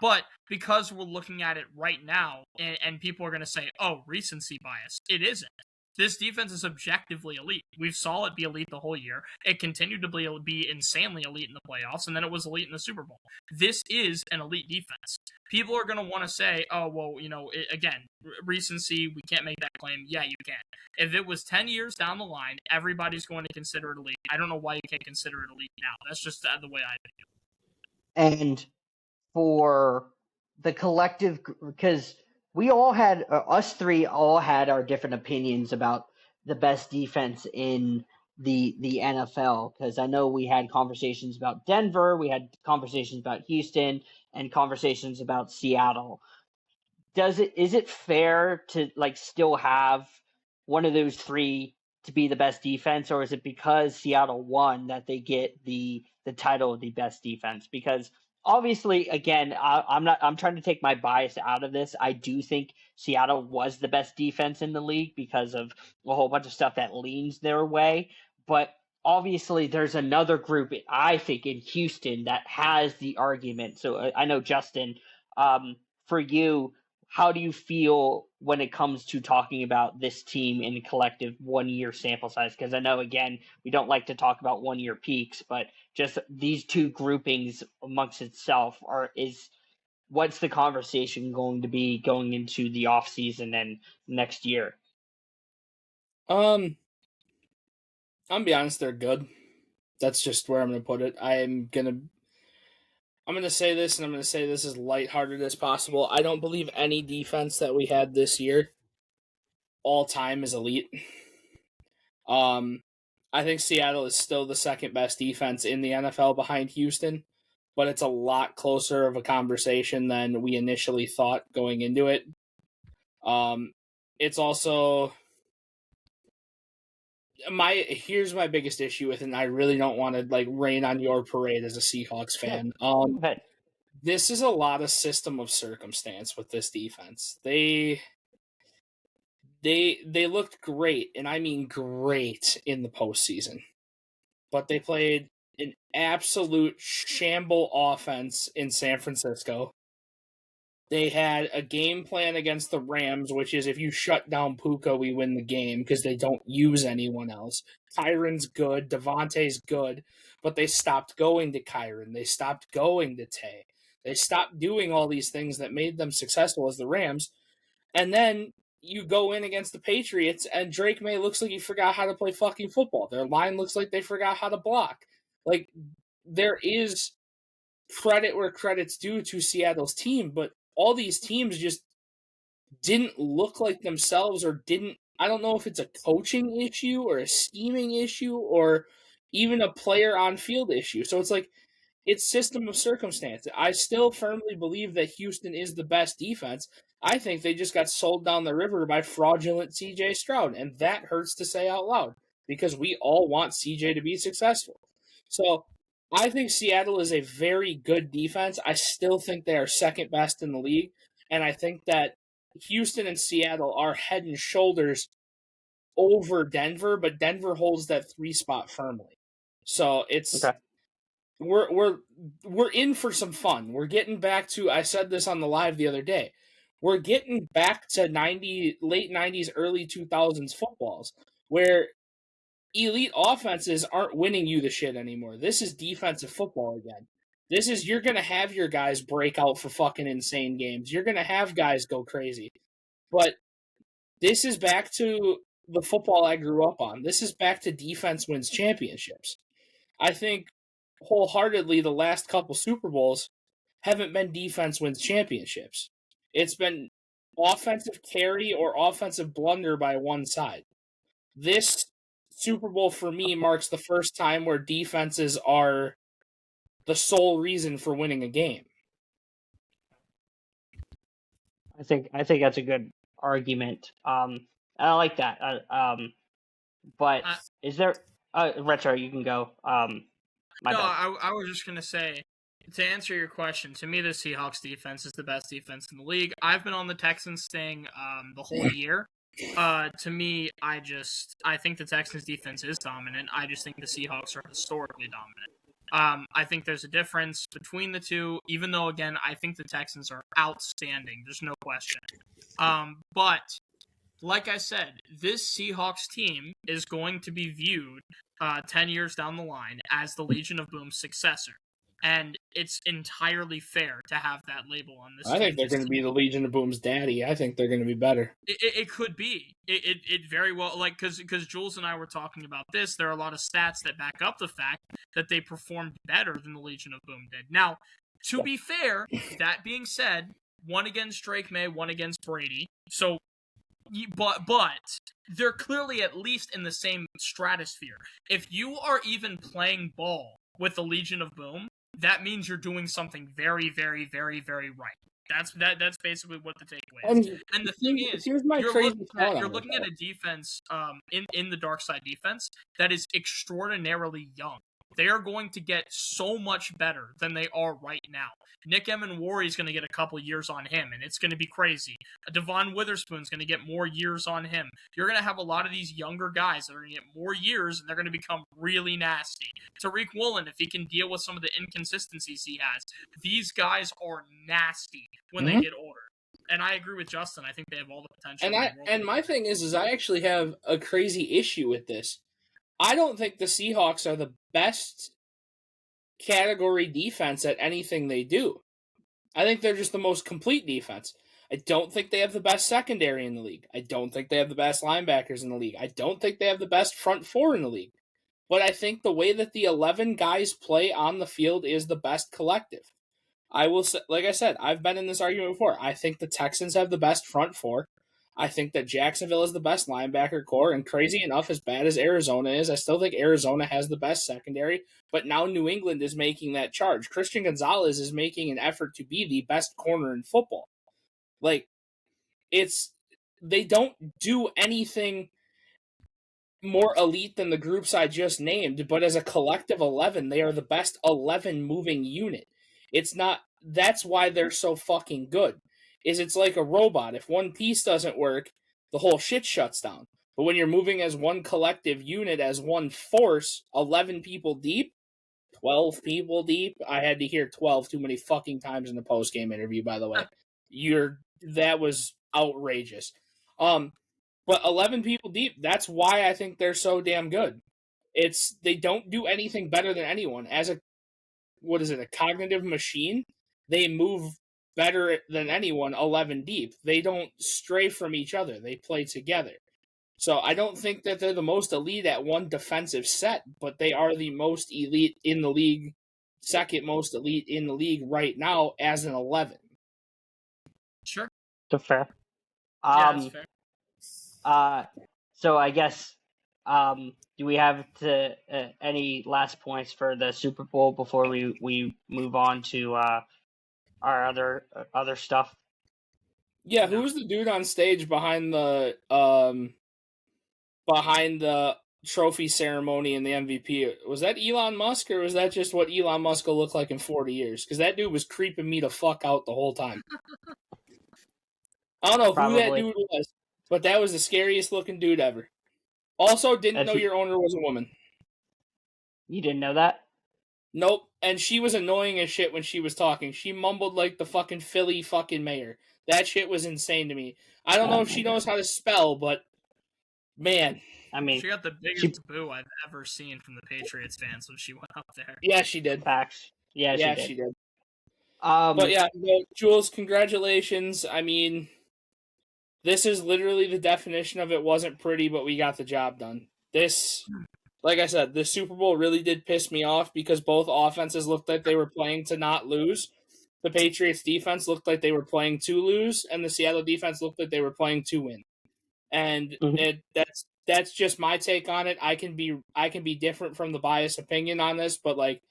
[SPEAKER 3] But because we're looking at it right now, and people are going to say, oh, recency bias, it isn't. This defense is objectively elite. We saw it be elite the whole year. It continued to be insanely elite in the playoffs, and then it was elite in the Super Bowl. This is an elite defense. People are going to want to say, oh, well, again, recency, we can't make that claim. Yeah, you can. If it was 10 years down the line, everybody's going to consider it elite. I don't know why you can't consider it elite now. That's just the way I view
[SPEAKER 1] it. And for the collective, because we all had, us three all had our different opinions about the best defense in the NFL, because I know we had conversations about Denver, we had conversations about Houston, and conversations about Seattle. Is it fair to like still have one of those three to be the best defense, or is it because Seattle won that they get the title of the best defense? Because obviously, again, I'm trying to take my bias out of this. I do think Seattle was the best defense in the league because of a whole bunch of stuff that leans their way. But obviously, there's another group, I think, in Houston that has the argument. So I know, Justin, for you, how do you feel when it comes to talking about this team in a collective 1-year sample size? Because I know, again, we don't like to talk about 1-year peaks, but just these two groupings amongst itself is what's the conversation going to be going into the off season and next year?
[SPEAKER 2] I'm gonna be honest, they're good. That's just where I'm gonna put it. I'm gonna say this, and I'm gonna say this as lighthearted as possible. I don't believe any defense that we had this year all time is elite. I think Seattle is still the second best defense in the NFL behind Houston, but it's a lot closer of a conversation than we initially thought going into it. It's also here's my biggest issue with it, and I really don't want to rain on your parade as a Seahawks fan. This is a lot of system of circumstance with this defense. They looked great, and I mean great, in the postseason. But they played an absolute shamble offense in San Francisco. They had a game plan against the Rams, which is if you shut down Puka, we win the game because they don't use anyone else. Kyron's good, Devontae's good, but they stopped going to Kyron. They stopped going to Tay. They stopped doing all these things that made them successful as the Rams. And then you go in against the Patriots, and Drake May looks like he forgot how to play fucking football. Their line looks like they forgot how to block. There is credit where credit's due to Seattle's team, but all these teams just didn't look like themselves, or didn't. I don't know if it's a coaching issue or a scheming issue or even a player on field issue. So it's system of circumstance. I still firmly believe that Houston is the best defense. I think they just got sold down the river by fraudulent CJ Stroud, and that hurts to say out loud because we all want CJ to be successful. So I think Seattle is a very good defense. I still think they are second best in the league, and I think that Houston and Seattle are head and shoulders over Denver, but Denver holds that 3 spot firmly. So it's
[SPEAKER 1] Okay.
[SPEAKER 2] we're in for some fun. We're getting back to, I said this on the live the other day, we're getting back to late 90s, early 2000s footballs where elite offenses aren't winning you the shit anymore. This is defensive football again. This is, you're going to have your guys break out for fucking insane games. You're going to have guys go crazy. But this is back to the football I grew up on. This is back to defense wins championships. I think wholeheartedly the last couple Super Bowls haven't been defense wins championships. It's been offensive carry or offensive blunder by one side. This Super Bowl for me marks the first time where defenses are the sole reason for winning a game.
[SPEAKER 1] I think that's a good argument. I like that. But is there Retro, you can go. My bad.
[SPEAKER 3] I was just gonna say, to answer your question, to me the Seahawks defense is the best defense in the league. I've been on the Texans thing the whole year. To me, I think the Texans defense is dominant. I just think the Seahawks are historically dominant. I think there's a difference between the two, even though, again, I think the Texans are outstanding. There's no question. But like I said, this Seahawks team is going to be viewed 10 years down the line as the Legion of Boom's successor. And it's entirely fair to have that label on this team.
[SPEAKER 2] I think they're going to be the Legion of Boom's daddy. I think they're going to be better.
[SPEAKER 3] It could be. It very well, because Jules and I were talking about this, there are a lot of stats that back up the fact that they performed better than the Legion of Boom did. Now, to be fair, that being said, one against Drake May, one against Brady. So, but they're clearly at least in the same stratosphere. If you are even playing ball with the Legion of Boom, that means you're doing something very, very, very, very right. That's basically what the takeaway is. And the thing is,
[SPEAKER 2] you're
[SPEAKER 3] looking at a defense, in the dark side defense, that is extraordinarily young. They are going to get so much better than they are right now. Nick Emenwari is going to get a couple years on him, and it's going to be crazy. Devon Witherspoon's going to get more years on him. You're going to have a lot of these younger guys that are going to get more years, and they're going to become really nasty. Tariq Woolen, if he can deal with some of the inconsistencies he has, these guys are nasty when they get older. And I agree with Justin. I think they have all the potential.
[SPEAKER 2] And my thing is I actually have a crazy issue with this. I don't think the Seahawks are the best category defense at anything they do. I think they're just the most complete defense. I don't think they have the best secondary in the league. I don't think they have the best linebackers in the league. I don't think they have the best front four in the league. But I think the way that the 11 guys play on the field is the best collective. I will say, like I said, I've been in this argument before. I think the Texans have the best front four. I think that Jacksonville is the best linebacker core, and crazy enough, as bad as Arizona is, I still think Arizona has the best secondary, but now New England is making that charge. Christian Gonzalez is making an effort to be the best corner in football. Like, they don't do anything more elite than the groups I just named, but as a collective 11, they are the best 11 moving unit. That's why they're so fucking good. It's like a robot. If one piece doesn't work, the whole shit shuts down. But when you're moving as one collective unit, as one force, 11 people deep, 12 people deep, I had to hear 12 too many fucking times in the post-game interview, by the way. That was outrageous. But 11 people deep, that's why I think they're so damn good. They don't do anything better than anyone. As a cognitive machine, they move better than anyone 11 deep. They don't stray from each other. They play together. So I don't think that they're the most elite at one defensive set, but they are the most elite in the league, second most elite in the league right now as an 11.
[SPEAKER 3] Sure.
[SPEAKER 1] That's fair.
[SPEAKER 3] That's fair.
[SPEAKER 1] So I guess, do we have any last points for the Super Bowl before we move on to our other stuff?
[SPEAKER 2] Yeah, no. Who's the dude on stage behind the trophy ceremony and the MVP? Was that Elon Musk, or was that just what Elon Musk will look like in 40 years? Because that dude was creeping me the fuck out the whole time. I don't know who that dude was, but that was the scariest looking dude ever. Also, didn't know your owner was a woman.
[SPEAKER 1] You didn't know that?
[SPEAKER 2] Nope. And she was annoying as shit when she was talking. She mumbled like the fucking Philly fucking mayor. That shit was insane to me. I don't know if she knows how to spell, but man.
[SPEAKER 1] I mean,
[SPEAKER 3] she got the biggest boo I've ever seen from the Patriots fans when she went up there.
[SPEAKER 2] Yeah, she did.
[SPEAKER 1] Facts. Yeah,
[SPEAKER 2] she did. But yeah, Jules, congratulations. I mean, this is literally the definition of it wasn't pretty, but we got the job done. Like I said, the Super Bowl really did piss me off because both offenses looked like they were playing to not lose. The Patriots defense looked like they were playing to lose, and the Seattle defense looked like they were playing to win. And that's just my take on it. I can be different from the biased opinion on this, but like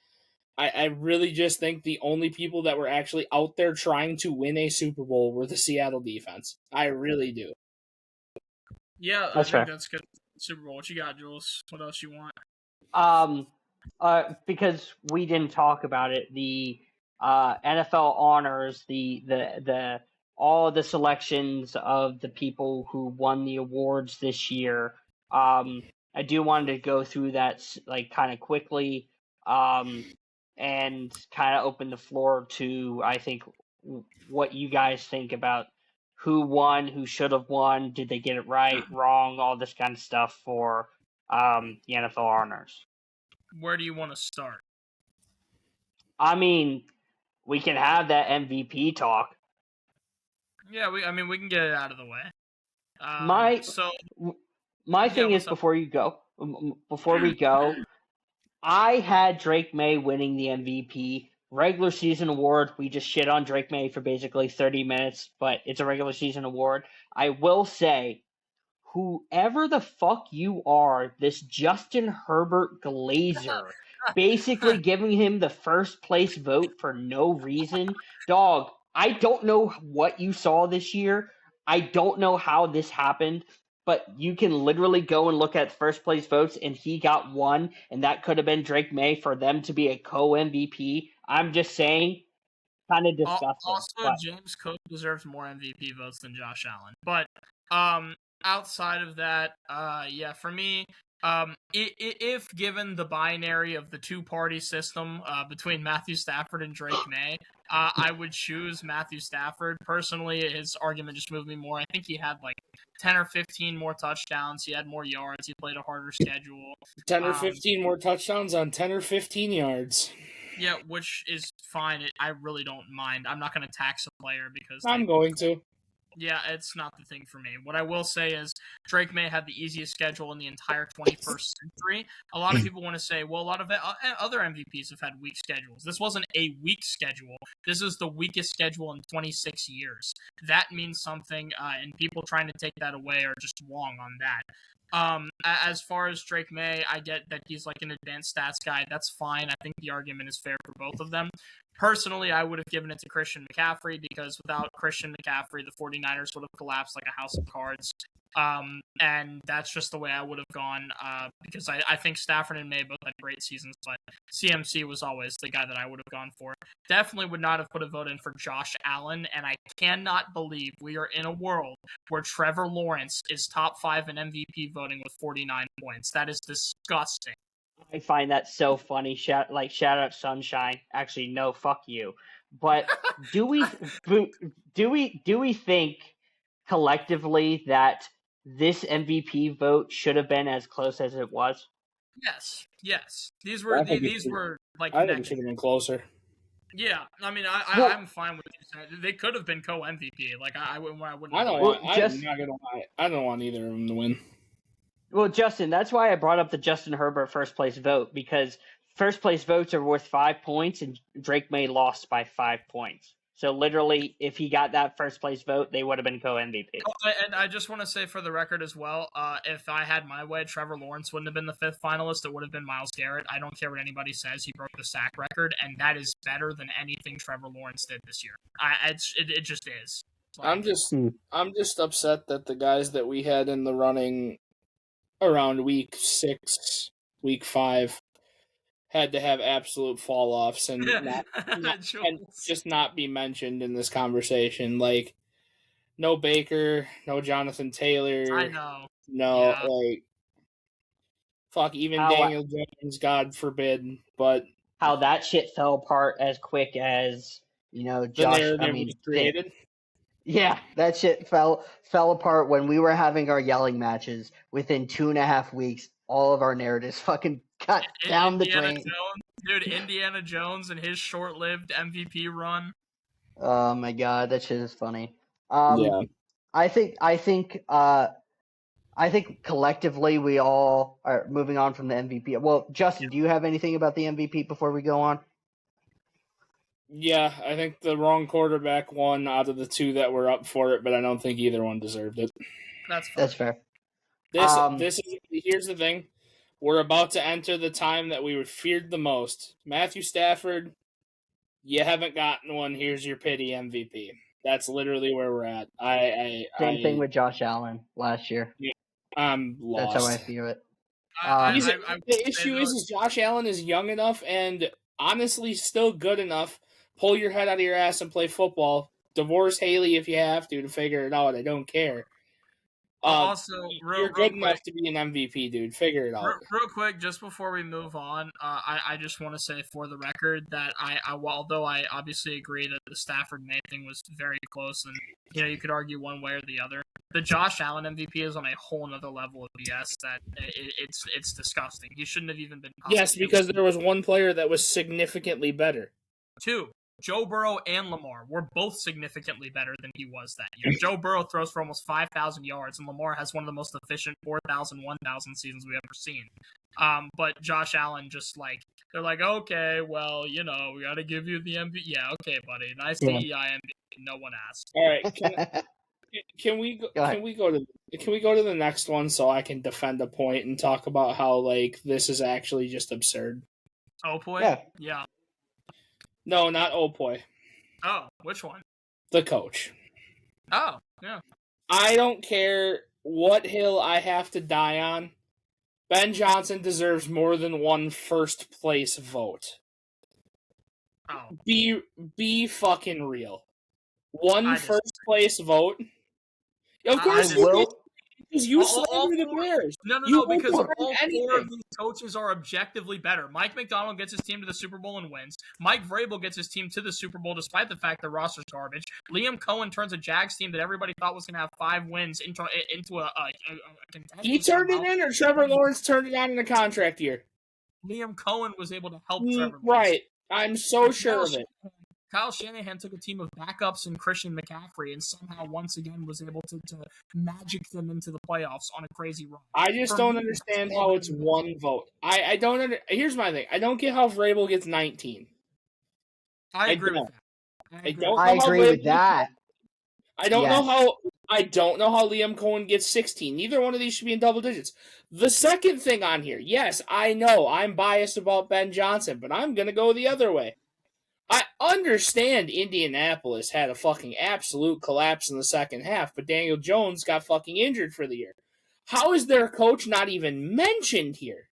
[SPEAKER 2] I really just think the only people that were actually out there trying to win a Super Bowl were the Seattle defense. I really do.
[SPEAKER 3] Yeah, I think that's good. Super Bowl. What you got, Jules? What else you want?
[SPEAKER 1] Because we didn't talk about it, the NFL honors, the all the selections of the people who won the awards this year. I do want to go through that like kind of quickly, and kind of open the floor to, I think, what you guys think about who won, who should have won, did they get it right, wrong, all this kind of stuff for the NFL honors.
[SPEAKER 3] Where do you want to start?
[SPEAKER 1] I mean, we can have that MVP talk.
[SPEAKER 3] Yeah, we can get it out of the way.
[SPEAKER 1] My thing is, before we go, I had Drake May winning the MVP. Regular season award, we just shit on Drake May for basically 30 minutes, but it's a regular season award. I will say, whoever the fuck you are, this Justin Herbert Glazer, basically giving him the first place vote for no reason. Dog, I don't know what you saw this year. I don't know how this happened, but you can literally go and look at first place votes, and he got one, and that could have been Drake May for them to be a co-MVP. I'm just saying, kind of disgusting.
[SPEAKER 3] Also, James Cook deserves more MVP votes than Josh Allen. But outside of that, for me, If given the binary of the two-party system between Matthew Stafford and Drake May, I would choose Matthew Stafford. Personally, his argument just moved me more. I think he had like 10 or 15 more touchdowns. He had more yards. He played a harder schedule.
[SPEAKER 2] 10 or 15 more touchdowns on 10 or 15 yards.
[SPEAKER 3] Yeah, which is fine. I really don't mind. I'm not going to tax a player because
[SPEAKER 2] I'm going to.
[SPEAKER 3] Yeah, it's not the thing for me. What I will say is Drake May had the easiest schedule in the entire 21st century. A lot of people want to say, well, a lot of other MVPs have had weak schedules. This wasn't a weak schedule. This is the weakest schedule in 26 years. That means something, and people trying to take that away are just wrong on that. As far as Drake May, I get that he's like an advanced stats guy. That's fine. I think the argument is fair for both of them. Personally, I would have given it to Christian McCaffrey because without Christian McCaffrey, the 49ers would have collapsed like a house of cards. And that's just the way I would have gone because I think Stafford and May both had great seasons, but CMC was always the guy that I would have gone for. Definitely would not have put a vote in for Josh Allen, and I cannot believe we are in a world where Trevor Lawrence is top 5 in MVP voting with 49 points. That is disgusting.
[SPEAKER 1] I find that so funny. Shout out Sunshine. Actually, no, fuck you. But do we think collectively that this MVP vote should have been as close as it was?
[SPEAKER 3] Yes. These were like
[SPEAKER 2] I think it should have been closer.
[SPEAKER 3] Yeah, I mean, I'm fine with you. They could have been co-MVP. Like I wouldn't.
[SPEAKER 2] I'm not gonna lie. I don't want either of them to win.
[SPEAKER 1] Well, Justin, that's why I brought up the Justin Herbert first place vote, because first place votes are worth 5 points and Drake May lost by 5 points. So literally, if he got that first place vote, they would have been co-MVP.
[SPEAKER 3] And I just want to say for the record as well, if I had my way, Trevor Lawrence wouldn't have been the 5th finalist. It would have been Myles Garrett. I don't care what anybody says. He broke the sack record, and that is better than anything Trevor Lawrence did this year. It just is.
[SPEAKER 2] Like, I'm just upset that the guys that we had in the running around week 6, week 5 had to have absolute fall offs and, and just not be mentioned in this conversation. Like, no Baker, no Jonathan Taylor.
[SPEAKER 3] I know.
[SPEAKER 2] No, like, fuck, even Daniel Jones, God forbid. But
[SPEAKER 1] how that shit fell apart as quick as, Josh.
[SPEAKER 2] Created.
[SPEAKER 1] Yeah, that shit fell apart when we were having our yelling matches. Within 2.5 weeks, all of our narratives fucking cut down the drain.
[SPEAKER 3] Dude, Indiana Jones and his short-lived MVP run.
[SPEAKER 1] Oh my god, that shit is funny.
[SPEAKER 2] Yeah.
[SPEAKER 1] I think collectively we all are moving on from the MVP. Well, Justin, do you have anything about the MVP before we go on?
[SPEAKER 2] Yeah, I think the wrong quarterback won out of the two that were up for it, but I don't think either one deserved it.
[SPEAKER 1] That's fair.
[SPEAKER 2] Here's the thing. We're about to enter the time that we feared the most. Matthew Stafford, you haven't gotten one. Here's your pity MVP. That's literally where we're at.
[SPEAKER 1] Same thing with Josh Allen last year.
[SPEAKER 2] I'm lost.
[SPEAKER 1] That's how I feel it.
[SPEAKER 2] The issue is Josh Allen is young enough and honestly still good enough. Pull your head out of your ass and play football. Divorce Haley if you have to figure it out. I don't care. You're good enough to be an MVP, dude. Figure it out.
[SPEAKER 3] Real quick, just before we move on, I just want to say for the record that although I obviously agree that the Stafford May thing was very close, and you could argue one way or the other, the Josh Allen MVP is on a whole nother level of BS that it's disgusting. He shouldn't have even been.
[SPEAKER 2] Yes, because there was one player that was significantly better.
[SPEAKER 3] 2. Joe Burrow and Lamar were both significantly better than he was that year. Joe Burrow throws for almost 5,000 yards, and Lamar has one of the most efficient 4,000, 1,000 seasons we've ever seen. But Josh Allen they're like, okay, well, we got to give you the MVP. Yeah, okay, buddy. Nice to MVP. No one asked.
[SPEAKER 2] All right. Can we go to the next one so I can defend a point and talk about how this is actually just absurd?
[SPEAKER 3] Oh boy. Yeah.
[SPEAKER 2] No, not Opoy.
[SPEAKER 3] Oh, which one?
[SPEAKER 2] The coach.
[SPEAKER 3] Oh, yeah.
[SPEAKER 2] I don't care what hill I have to die on. Ben Johnson deserves more than one first place vote.
[SPEAKER 3] Oh.
[SPEAKER 2] Be fucking real. One first place vote. Of course, Because you slander the Bears.
[SPEAKER 3] No, because all
[SPEAKER 2] anything.
[SPEAKER 3] 4 of these coaches are objectively better. Mike McDonald gets his team to the Super Bowl and wins. Mike Vrabel gets his team to the Super Bowl despite the fact the roster's garbage. Liam Cohen turns a Jags team that everybody thought was going to have 5 wins into a contender.
[SPEAKER 2] He turned it in, or Trevor Lawrence turned it on in a contract year?
[SPEAKER 3] Liam Cohen was able to help Trevor Lawrence.
[SPEAKER 2] Right. I'm so sure of it.
[SPEAKER 3] Kyle Shanahan took a team of backups and Christian McCaffrey and somehow once again was able to magic them into the playoffs on a crazy run.
[SPEAKER 2] I just don't understand how it's one vote. I don't Here's my thing. I don't get how Vrabel gets 19.
[SPEAKER 3] I agree with that.
[SPEAKER 1] I agree with that.
[SPEAKER 2] I don't know how Liam Cohen gets 16. Neither one of these should be in double digits. The second thing on here, yes, I know I'm biased about Ben Johnson, but I'm going to go the other way. I understand Indianapolis had a fucking absolute collapse in the second half, but Daniel Jones got fucking injured for the year. How is their coach not even mentioned here?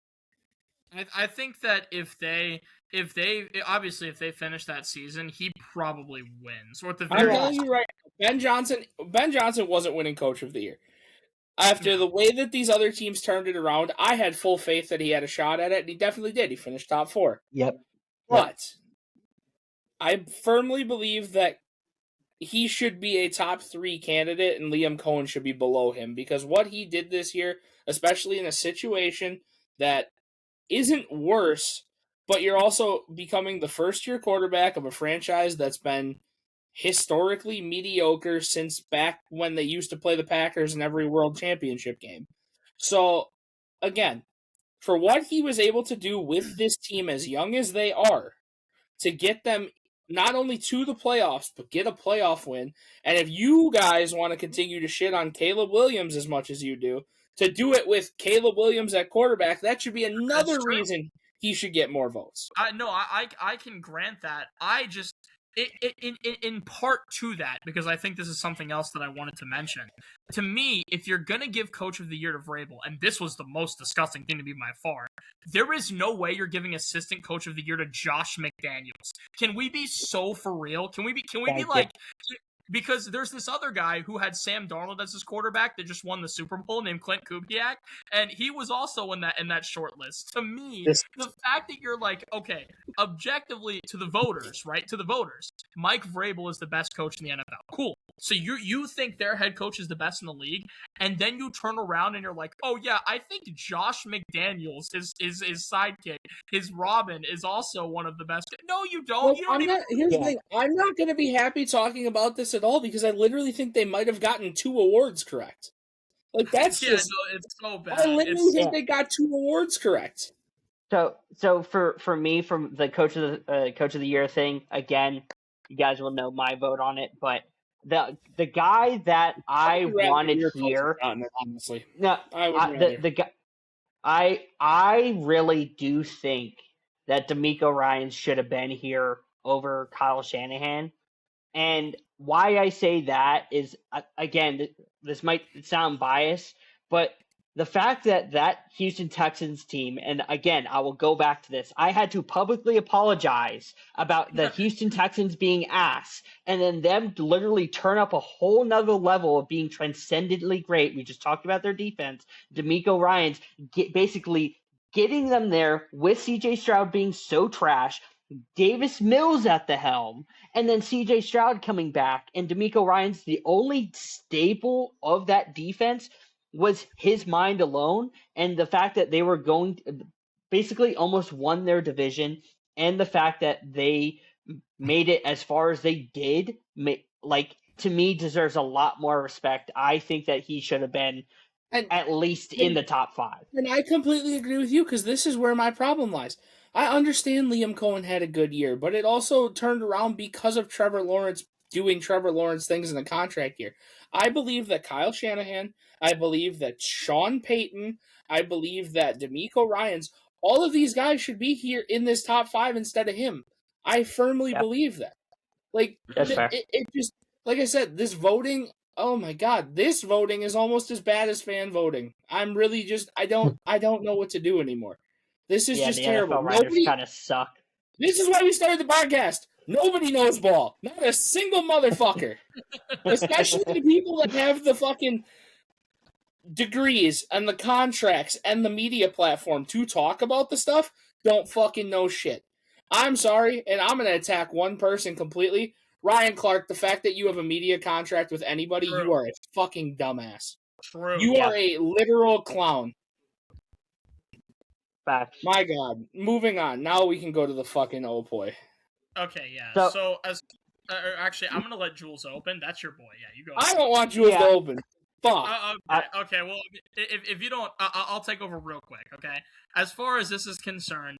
[SPEAKER 3] I think that if they finish that season, he probably wins. Or at the very
[SPEAKER 2] I'm telling you right now, Ben Johnson wasn't winning coach of the year. After the way that these other teams turned it around, I had full faith that he had a shot at it, and he definitely did. He finished top 4.
[SPEAKER 1] Yep.
[SPEAKER 2] But I firmly believe that he should be a top 3 candidate, and Liam Cohen should be below him, because what he did this year, especially in a situation that isn't worse, but you're also becoming the first-year quarterback of a franchise that's been historically mediocre since back when they used to play the Packers in every World Championship game. So, again, for what he was able to do with this team as young as they are, to get them not only to the playoffs, but get a playoff win, and if you guys want to continue to shit on Caleb Williams as much as you do, to do it with Caleb Williams at quarterback, that should be another reason he should get more votes.
[SPEAKER 3] I can grant that. I just in part to that, because I think this is something else that I wanted to mention. To me, if you're going to give Coach of the Year to Vrabel, and this was the most disgusting thing to me by far, there is no way you're giving Assistant Coach of the Year to Josh McDaniels. Can we be so for real? Can we be like... Because there's this other guy who had Sam Darnold as his quarterback that just won the Super Bowl named Clint Kubiak, and he was also in that short list. To me, the fact that you're like, okay, objectively to the voters, right? To the voters, Mike Vrabel is the best coach in the NFL. Cool. So you think their head coach is the best in the league, and then you turn around and you're like, oh yeah, I think Josh McDaniels, his sidekick, his Robin, is also one of the best. No, you don't.
[SPEAKER 2] Well, here's the thing. I'm not going to be happy talking about this at all, because I literally think they might have gotten 2 awards correct. Like, that's just...
[SPEAKER 3] No, it's so bad.
[SPEAKER 2] I literally think they got 2 awards correct.
[SPEAKER 1] So for me, from the coach of the year thing, again, you guys will know my vote on it, but the guy that I wanted here,
[SPEAKER 2] honestly,
[SPEAKER 1] no, I really do think that DeMeco Ryans should have been here over Kyle Shanahan, and why I say that is, again, this might sound biased, but the fact that Houston Texans team, and again, I will go back to this, I had to publicly apologize about the Houston Texans being ass, and then them literally turn up a whole nother level of being transcendently great. We just talked about their defense. DeMeco Ryans basically getting them there with CJ Stroud being so trash, Davis Mills at the helm, and then CJ Stroud coming back, and DeMeco Ryans, the only staple of that defense was his mind alone, and the fact that they were going basically almost won their division, and the fact that they made it as far as they did, to me, deserves a lot more respect. I think that he should have been at least in the top 5.
[SPEAKER 2] And I completely agree with you, because this is where my problem lies. I understand Liam Cohen had a good year, but it also turned around because of Trevor Lawrence doing Trevor Lawrence things in the contract year. I believe that Kyle Shanahan, I believe that Sean Payton, I believe that DeMeco Ryans, all of these guys should be here in this top 5 instead of him. I firmly believe that. Like, it just, like I said, this voting, oh my God, this voting is almost as bad as fan voting. I'm really just, I don't know what to do anymore. This is just terrible.
[SPEAKER 1] NFL writers kind of suck.
[SPEAKER 2] This is why we started the podcast. Nobody knows ball. Not a single motherfucker. Especially the people that have the fucking degrees and the contracts and the media platform to talk about the stuff don't fucking know shit. I'm sorry, and I'm going to attack one person completely. Ryan Clark, the fact that you have a media contract with anybody,
[SPEAKER 3] True.
[SPEAKER 2] you are a fucking dumbass.
[SPEAKER 3] True.
[SPEAKER 2] You are a literal clown.
[SPEAKER 1] Facts.
[SPEAKER 2] My God. Moving on. Now we can go to the fucking boy.
[SPEAKER 3] Okay, yeah.
[SPEAKER 1] So-
[SPEAKER 3] So as actually, I'm gonna let Jules open. That's your boy. Yeah, you go.
[SPEAKER 2] I don't want Jules to open. Fuck.
[SPEAKER 3] Okay. Well, if you don't, I'll take over real quick. Okay. As far as this is concerned,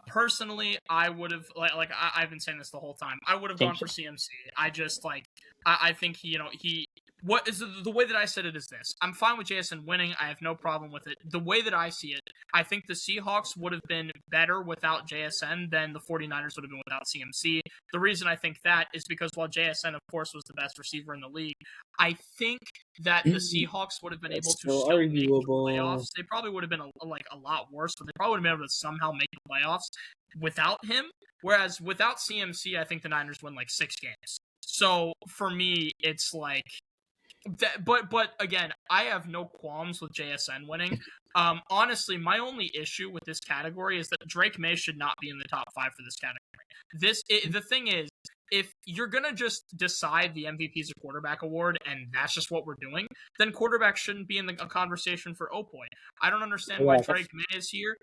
[SPEAKER 3] personally, I would have I've been saying this the whole time. I would have gone for CMC. I just I think he. What is the way that I said it is this? I'm fine with JSN winning. I have no problem with it. The way that I see it, I think the Seahawks would have been better without JSN than the 49ers would have been without CMC. The reason I think that is because while JSN, of course, was the best receiver in the league, I think that the Seahawks would have been able to still make the playoffs. They probably would have been a lot worse, but they probably would have been able to somehow make the playoffs without him. Whereas without CMC, I think the Niners win 6 games. So for me, it's but again, I have no qualms with JSN winning. Honestly, my only issue with this category is that Drake May should not be in the top 5 for this category. The thing is, if you're gonna just decide the MVP is a quarterback award and that's just what we're doing, then quarterback shouldn't be in a conversation for Opoy. I don't understand why Drake May is here.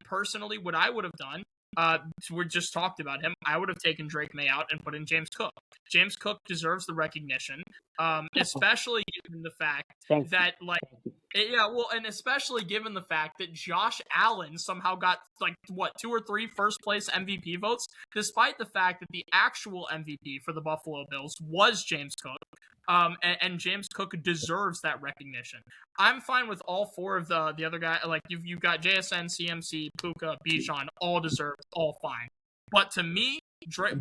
[SPEAKER 3] Personally, what I would have done, we just talked about him. I would have taken Drake May out and put in James Cook. James Cook deserves the recognition, especially given the fact that and especially given the fact that Josh Allen somehow got 2 or 3 first place MVP votes, despite the fact that the actual MVP for the Buffalo Bills was James Cook. And James Cook deserves that recognition. I'm fine with all 4 of the other guys. You've got JSN, CMC, Puka, Bijan, all deserved, all fine. But to me,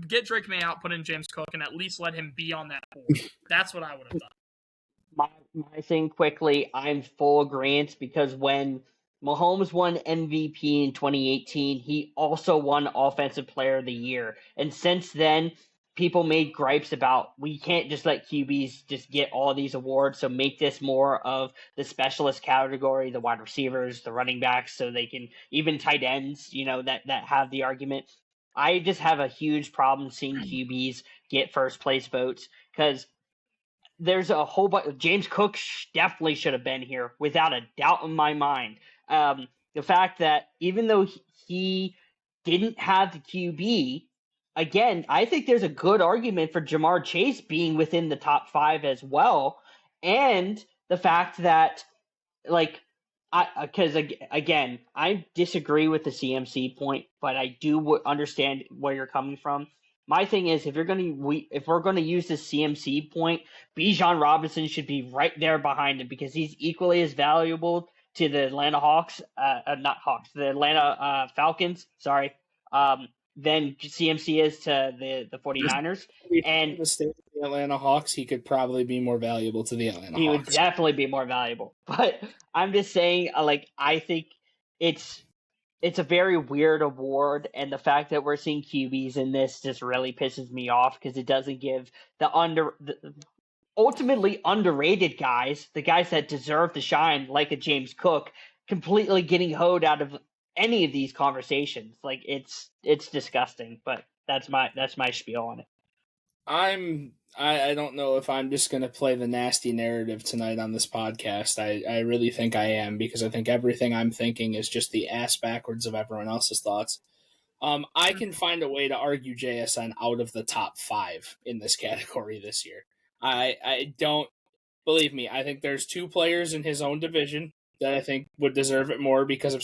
[SPEAKER 3] get Drake May out, put in James Cook, and at least let him be on that board. That's what I would have done.
[SPEAKER 1] My thing quickly, I'm full agreement because when Mahomes won MVP in 2018, he also won Offensive Player of the Year. And since then, people made gripes about we can't just let QBs just get all these awards, so make this more of the specialist category, the wide receivers, the running backs, so they can even tight ends, that have the argument. I just have a huge problem seeing QBs get first place votes because there's a whole bunch. James Cook definitely should have been here without a doubt in my mind. The fact that even though he didn't have the QB, again, I think there's a good argument for Jamar Chase being within the top 5 as well. And the fact that, because again, I disagree with the CMC point, but I do understand where you're coming from. My thing is, if we're going to use this CMC point, Bijan Robinson should be right there behind him because he's equally as valuable to the Atlanta the Atlanta Falcons. Sorry, than CMC is to the 49ers. And
[SPEAKER 2] the state of the Atlanta Hawks, he could probably be more valuable to the Atlanta Hawks.
[SPEAKER 1] He would definitely be more valuable. But I'm just saying, I think it's a very weird award, and the fact that we're seeing QBs in this just really pisses me off because it doesn't give the ultimately underrated guys, the guys that deserve to shine, like a James Cook, completely getting hoed out of any of these conversations. It's disgusting, but that's my spiel on it.
[SPEAKER 2] I don't know if I'm just going to play the nasty narrative tonight on this podcast. I really think I am, because I think everything I'm thinking is just the ass backwards of everyone else's thoughts. I can find a way to argue JSN out of the top 5 in this category this year. I don't, believe me, I think there's 2 players in his own division that I think would deserve it more because of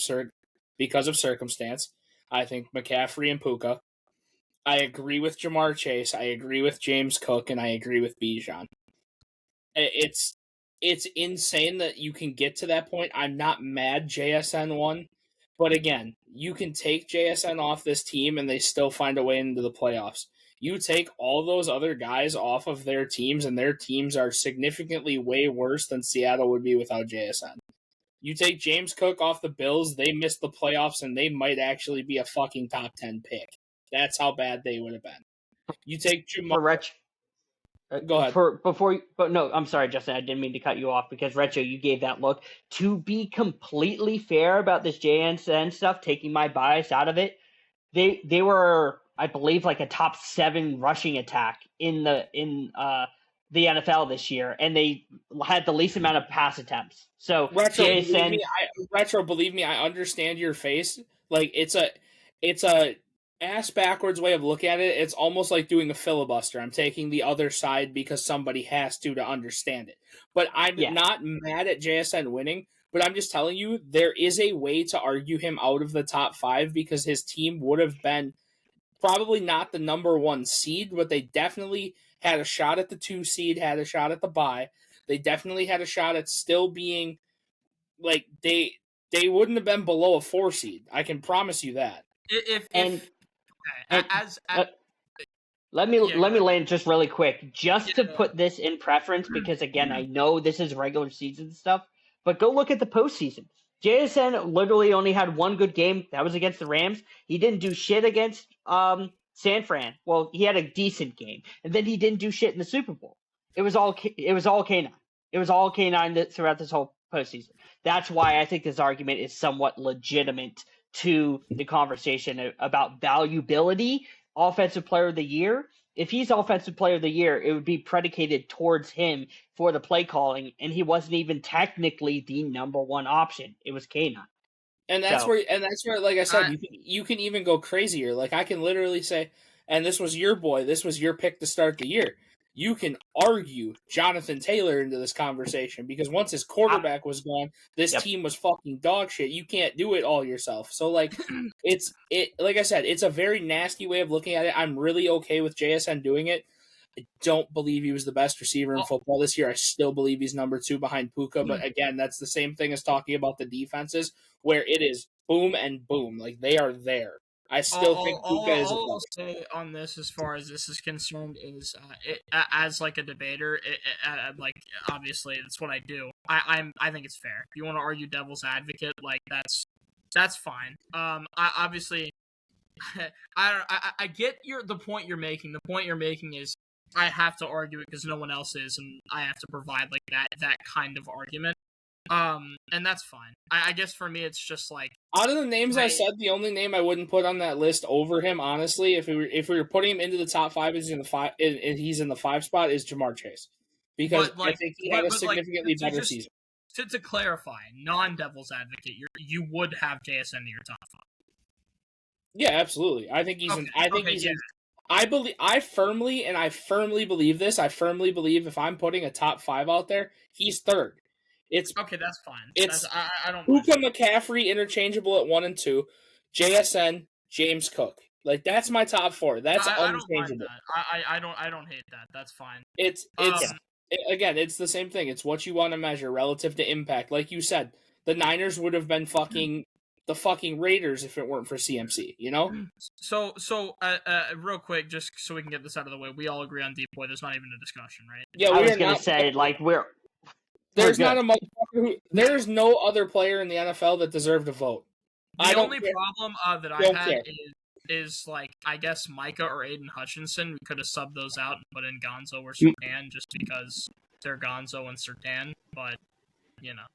[SPEAKER 2] circumstance. I think McCaffrey and Puka. I agree with Jamar Chase. I agree with James Cook, and I agree with Bijan. It's insane that you can get to that point. I'm not mad JSN won, but again, you can take JSN off this team and they still find a way into the playoffs. You take all those other guys off of their teams, and their teams are significantly way worse than Seattle would be without JSN. You take James Cook off the Bills, they missed the playoffs, and they might actually be a fucking top 10 pick. That's how bad they would have been. You take Jamar. Go ahead.
[SPEAKER 1] I'm sorry, Justin. I didn't mean to cut you off because Retro, you gave that look. To be completely fair about this JSN stuff, taking my bias out of it, they were, I believe, like a top 7 rushing attack in the NFL this year, and they had the least amount of pass attempts. So
[SPEAKER 2] Retro, believe me, I understand your face. Like it's a ass backwards way of looking at it. It's almost like doing a filibuster. I'm taking the other side because somebody has to understand it. But I'm not mad at JSN winning. But I'm just telling you, there is a way to argue him out of the top 5 because his team would have been probably not the number 1 seed, but they definitely had a shot at the 2 seed, had a shot at the bye. They definitely had a shot at still being like they wouldn't have been below a 4 seed. I can promise you that.
[SPEAKER 1] Let me land just really quick, just to put this in preference, because again, I know this is regular season stuff, but go look at the postseason. JSN literally only had 1 good game. That was against the Rams. He didn't do shit against San Fran. Well, he had a decent game, and then he didn't do shit in the Super Bowl. It was all K9. It was all K9 throughout this whole postseason. That's why I think this argument is somewhat legitimate to the conversation about valuability. Offensive Player of the Year. If he's Offensive Player of the Year, it would be predicated towards him for the play calling, and he wasn't even technically the number 1 option. It was K9.
[SPEAKER 2] And that's where, like I said, you can even go crazier. Like I can literally say, and this was your boy, this was your pick to start the year. You can argue Jonathan Taylor into this conversation because once his quarterback was gone, this team was fucking dog shit. You can't do it all yourself. So like like I said, it's a very nasty way of looking at it. I'm really okay with JSN doing it. I don't believe he was the best receiver in football this year. I still believe he's number 2 behind Puka, but again, that's the same thing as talking about the defenses where it is boom and boom. Like they are there. I still think Puka is.
[SPEAKER 3] All I'll say on this, as far as this is concerned, is as like a debater, like obviously that's what I do. I think it's fair. If you want to argue devil's advocate, like that's fine. I obviously, I get the point you're making. The point you're making is I have to argue it because no one else is, and I have to provide like that kind of argument. And that's fine. I guess for me, it's just like
[SPEAKER 2] out of the names I said, the only name I wouldn't put on that list over him, honestly, if we were putting him into the top 5, he's in the 5 spot, is Jamar Chase, because I think he had a significantly better season.
[SPEAKER 3] To clarify, non-devil's advocate, you would have JSN in your top 5.
[SPEAKER 2] Yeah, absolutely. I think he's I firmly believe this. I firmly believe if I'm putting a top 5 out there, he's 3rd. It's
[SPEAKER 3] okay. That's fine. I don't.
[SPEAKER 2] Puka McCaffrey interchangeable at 1 and 2, JSN, James Cook. Like that's my top 4. That's unchangeable.
[SPEAKER 3] I don't hate that. That's fine.
[SPEAKER 2] It's again, it's the same thing. It's what you want to measure relative to impact. Like you said, the Niners would have been the fucking Raiders if it weren't for CMC. You know.
[SPEAKER 3] So real quick, just so we can get this out of the way, we all agree on Depoy. There's not even a discussion, right?
[SPEAKER 1] Yeah, I was gonna say like we're.
[SPEAKER 2] There's not a motherfucker there's no other player in the NFL that deserved a vote.
[SPEAKER 3] The only problem that I had is like I guess Micah or Aiden Hutchinson. We could have subbed those out and put in Gonzo or Sertan just because they're Gonzo and Sertan, but you know.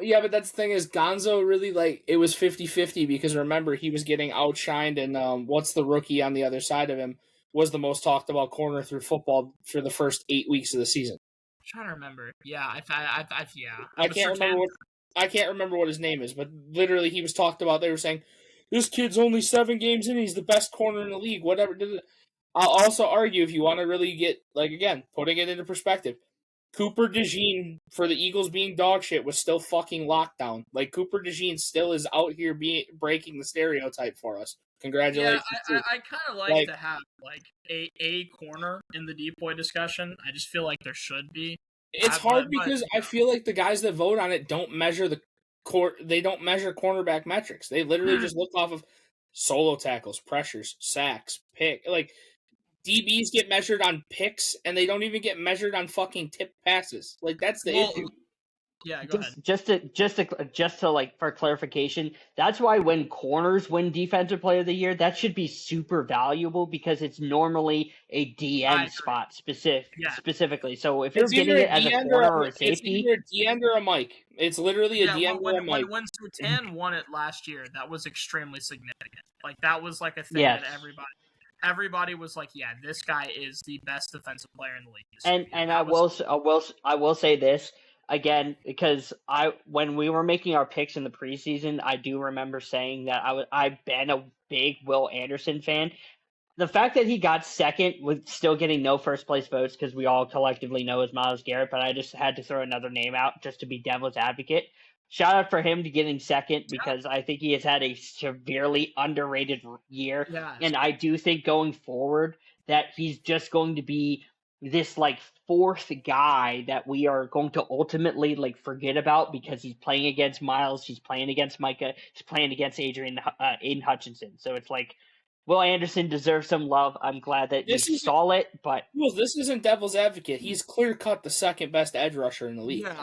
[SPEAKER 2] Yeah, but that's the thing is Gonzo really like it was 50-50 because remember he was getting outshined and what's the rookie on the other side of him was the most talked about corner through football for the first 8 weeks of the season.
[SPEAKER 3] I'm trying to remember. Yeah,
[SPEAKER 2] I can't remember what his name is, but literally he was talked about. They were saying this kid's only 7 games in. He's the best corner in the league. Whatever. I'll also argue if you want to really get like again putting it into perspective. Cooper DeJean for the Eagles being dog shit was still fucking lockdown. Like Cooper DeJean still is out here breaking the stereotype for us. Congratulations.
[SPEAKER 3] Yeah, I kind of like to have like a corner in the Depoy discussion. I just feel like there should be.
[SPEAKER 2] It's hard because I feel like the guys that vote on it don't measure they don't measure cornerback metrics. They literally just look off of solo tackles, pressures, sacks, like DBs get measured on picks and they don't even get measured on fucking tip passes. Like that's the issue.
[SPEAKER 3] Yeah, go ahead.
[SPEAKER 1] Just to like for clarification, that's why when corners win Defensive Player of the Year, that should be super valuable because it's normally a
[SPEAKER 3] I
[SPEAKER 1] DN
[SPEAKER 3] agree.
[SPEAKER 1] spot
[SPEAKER 3] Yeah.
[SPEAKER 1] specifically. So if you're
[SPEAKER 2] It's either
[SPEAKER 1] getting
[SPEAKER 2] a
[SPEAKER 1] it as a
[SPEAKER 2] DN
[SPEAKER 1] corner or a
[SPEAKER 2] it's
[SPEAKER 1] safety,
[SPEAKER 2] either a DN or a Mike. It's literally a
[SPEAKER 3] Yeah,
[SPEAKER 2] DN or a Mike.
[SPEAKER 3] when Sutan won it last year, that was extremely significant. Like that was like a thing
[SPEAKER 1] yes.
[SPEAKER 3] that everybody was like, yeah, this guy is the best defensive player in the league.
[SPEAKER 1] And I will say this again because when we were making our picks in the preseason, I do remember saying that I've been a big Will Anderson fan. The fact that he got second with still getting no first place votes because we all collectively know is Myles Garrett, but I just had to throw another name out just to be devil's advocate. Shout out for him to getting second because I think he has had a severely underrated year.
[SPEAKER 3] Yes.
[SPEAKER 1] And I do think going forward that he's just going to be this like fourth guy that we are going to ultimately like forget about because he's playing against Miles, he's playing against Micah, he's playing against Aiden Hutchinson. So it's like Will Anderson deserves some love. I'm glad that you saw it, but
[SPEAKER 2] this isn't devil's advocate. He's clear cut the second best edge rusher in the league.
[SPEAKER 3] Yeah,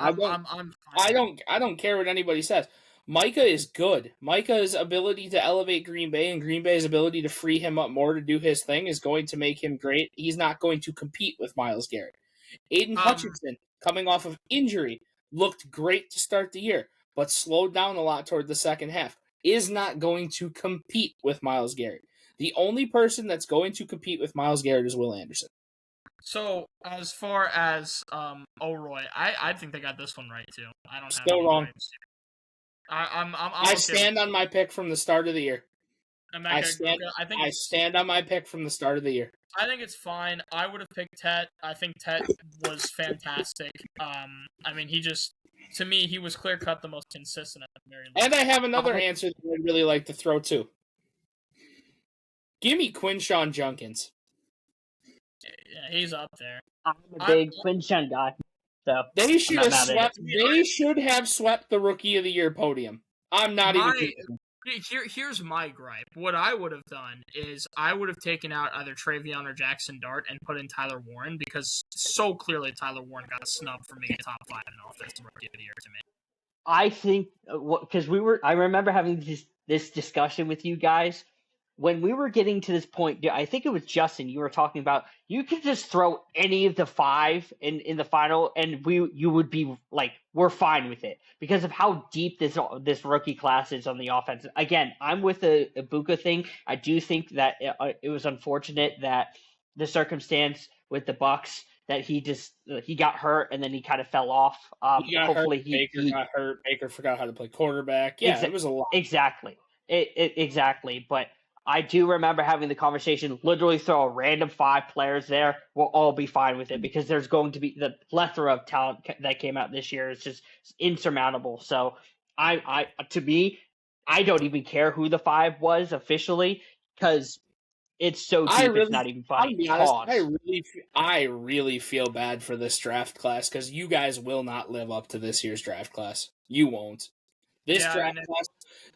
[SPEAKER 2] I don't care what anybody says. Micah is good. Micah's ability to elevate Green Bay and Green Bay's ability to free him up more to do his thing is going to make him great. He's not going to compete with Myles Garrett. Aiden Hutchinson, coming off of injury, looked great to start the year, but slowed down a lot toward the second half. Is not going to compete with Myles Garrett. The only person that's going to compete with Myles Garrett is Will Anderson.
[SPEAKER 3] So as far as O'Roy, I think they got this one right too. I don't
[SPEAKER 2] Still
[SPEAKER 3] have
[SPEAKER 2] wrong.
[SPEAKER 3] I
[SPEAKER 2] stand on my pick from the start of the year.
[SPEAKER 3] I
[SPEAKER 2] stand on my pick from the start of the year.
[SPEAKER 3] I think it's fine. I would have picked Tet. I think Tet was fantastic. I mean, to me, he was clear cut the most consistent at the very least.
[SPEAKER 2] And I have another answer that I'd really like to throw too. Give me Quinshawn Junkins.
[SPEAKER 3] Yeah, he's up there.
[SPEAKER 1] I'm a big Quinshawn guy. So
[SPEAKER 2] they should have swept the Rookie of the Year podium. I'm not even.
[SPEAKER 3] Here's my gripe. What I would have done is I would have taken out either Travion or Jackson Dart and put in Tyler Warren because so clearly Tyler Warren got snubbed from being a top 5 in offensive Rookie of the Year to me.
[SPEAKER 1] I think because I remember having this discussion with you guys when we were getting to this point. I think it was Justin. You were talking about you could just throw any of the 5 in the final, and you would be like, we're fine with it because of how deep this rookie class is on the offense. Again, I'm with the Ibuka thing. I do think that it was unfortunate that the circumstance with the Bucks that he got hurt and then he kind of fell off.
[SPEAKER 2] He got hurt. Baker got hurt. Baker forgot how to play quarterback. Yeah, it was a lot.
[SPEAKER 1] Exactly. Exactly. But I do remember having the conversation, literally throw a random 5 players there. We'll all be fine with it because there's going to be the plethora of talent that came out this year. It's just insurmountable. So to me, I don't even care who the 5 was officially because it's so deep, it's not even funny.
[SPEAKER 2] I really feel bad for this draft class because you guys will not live up to this year's draft class. You won't.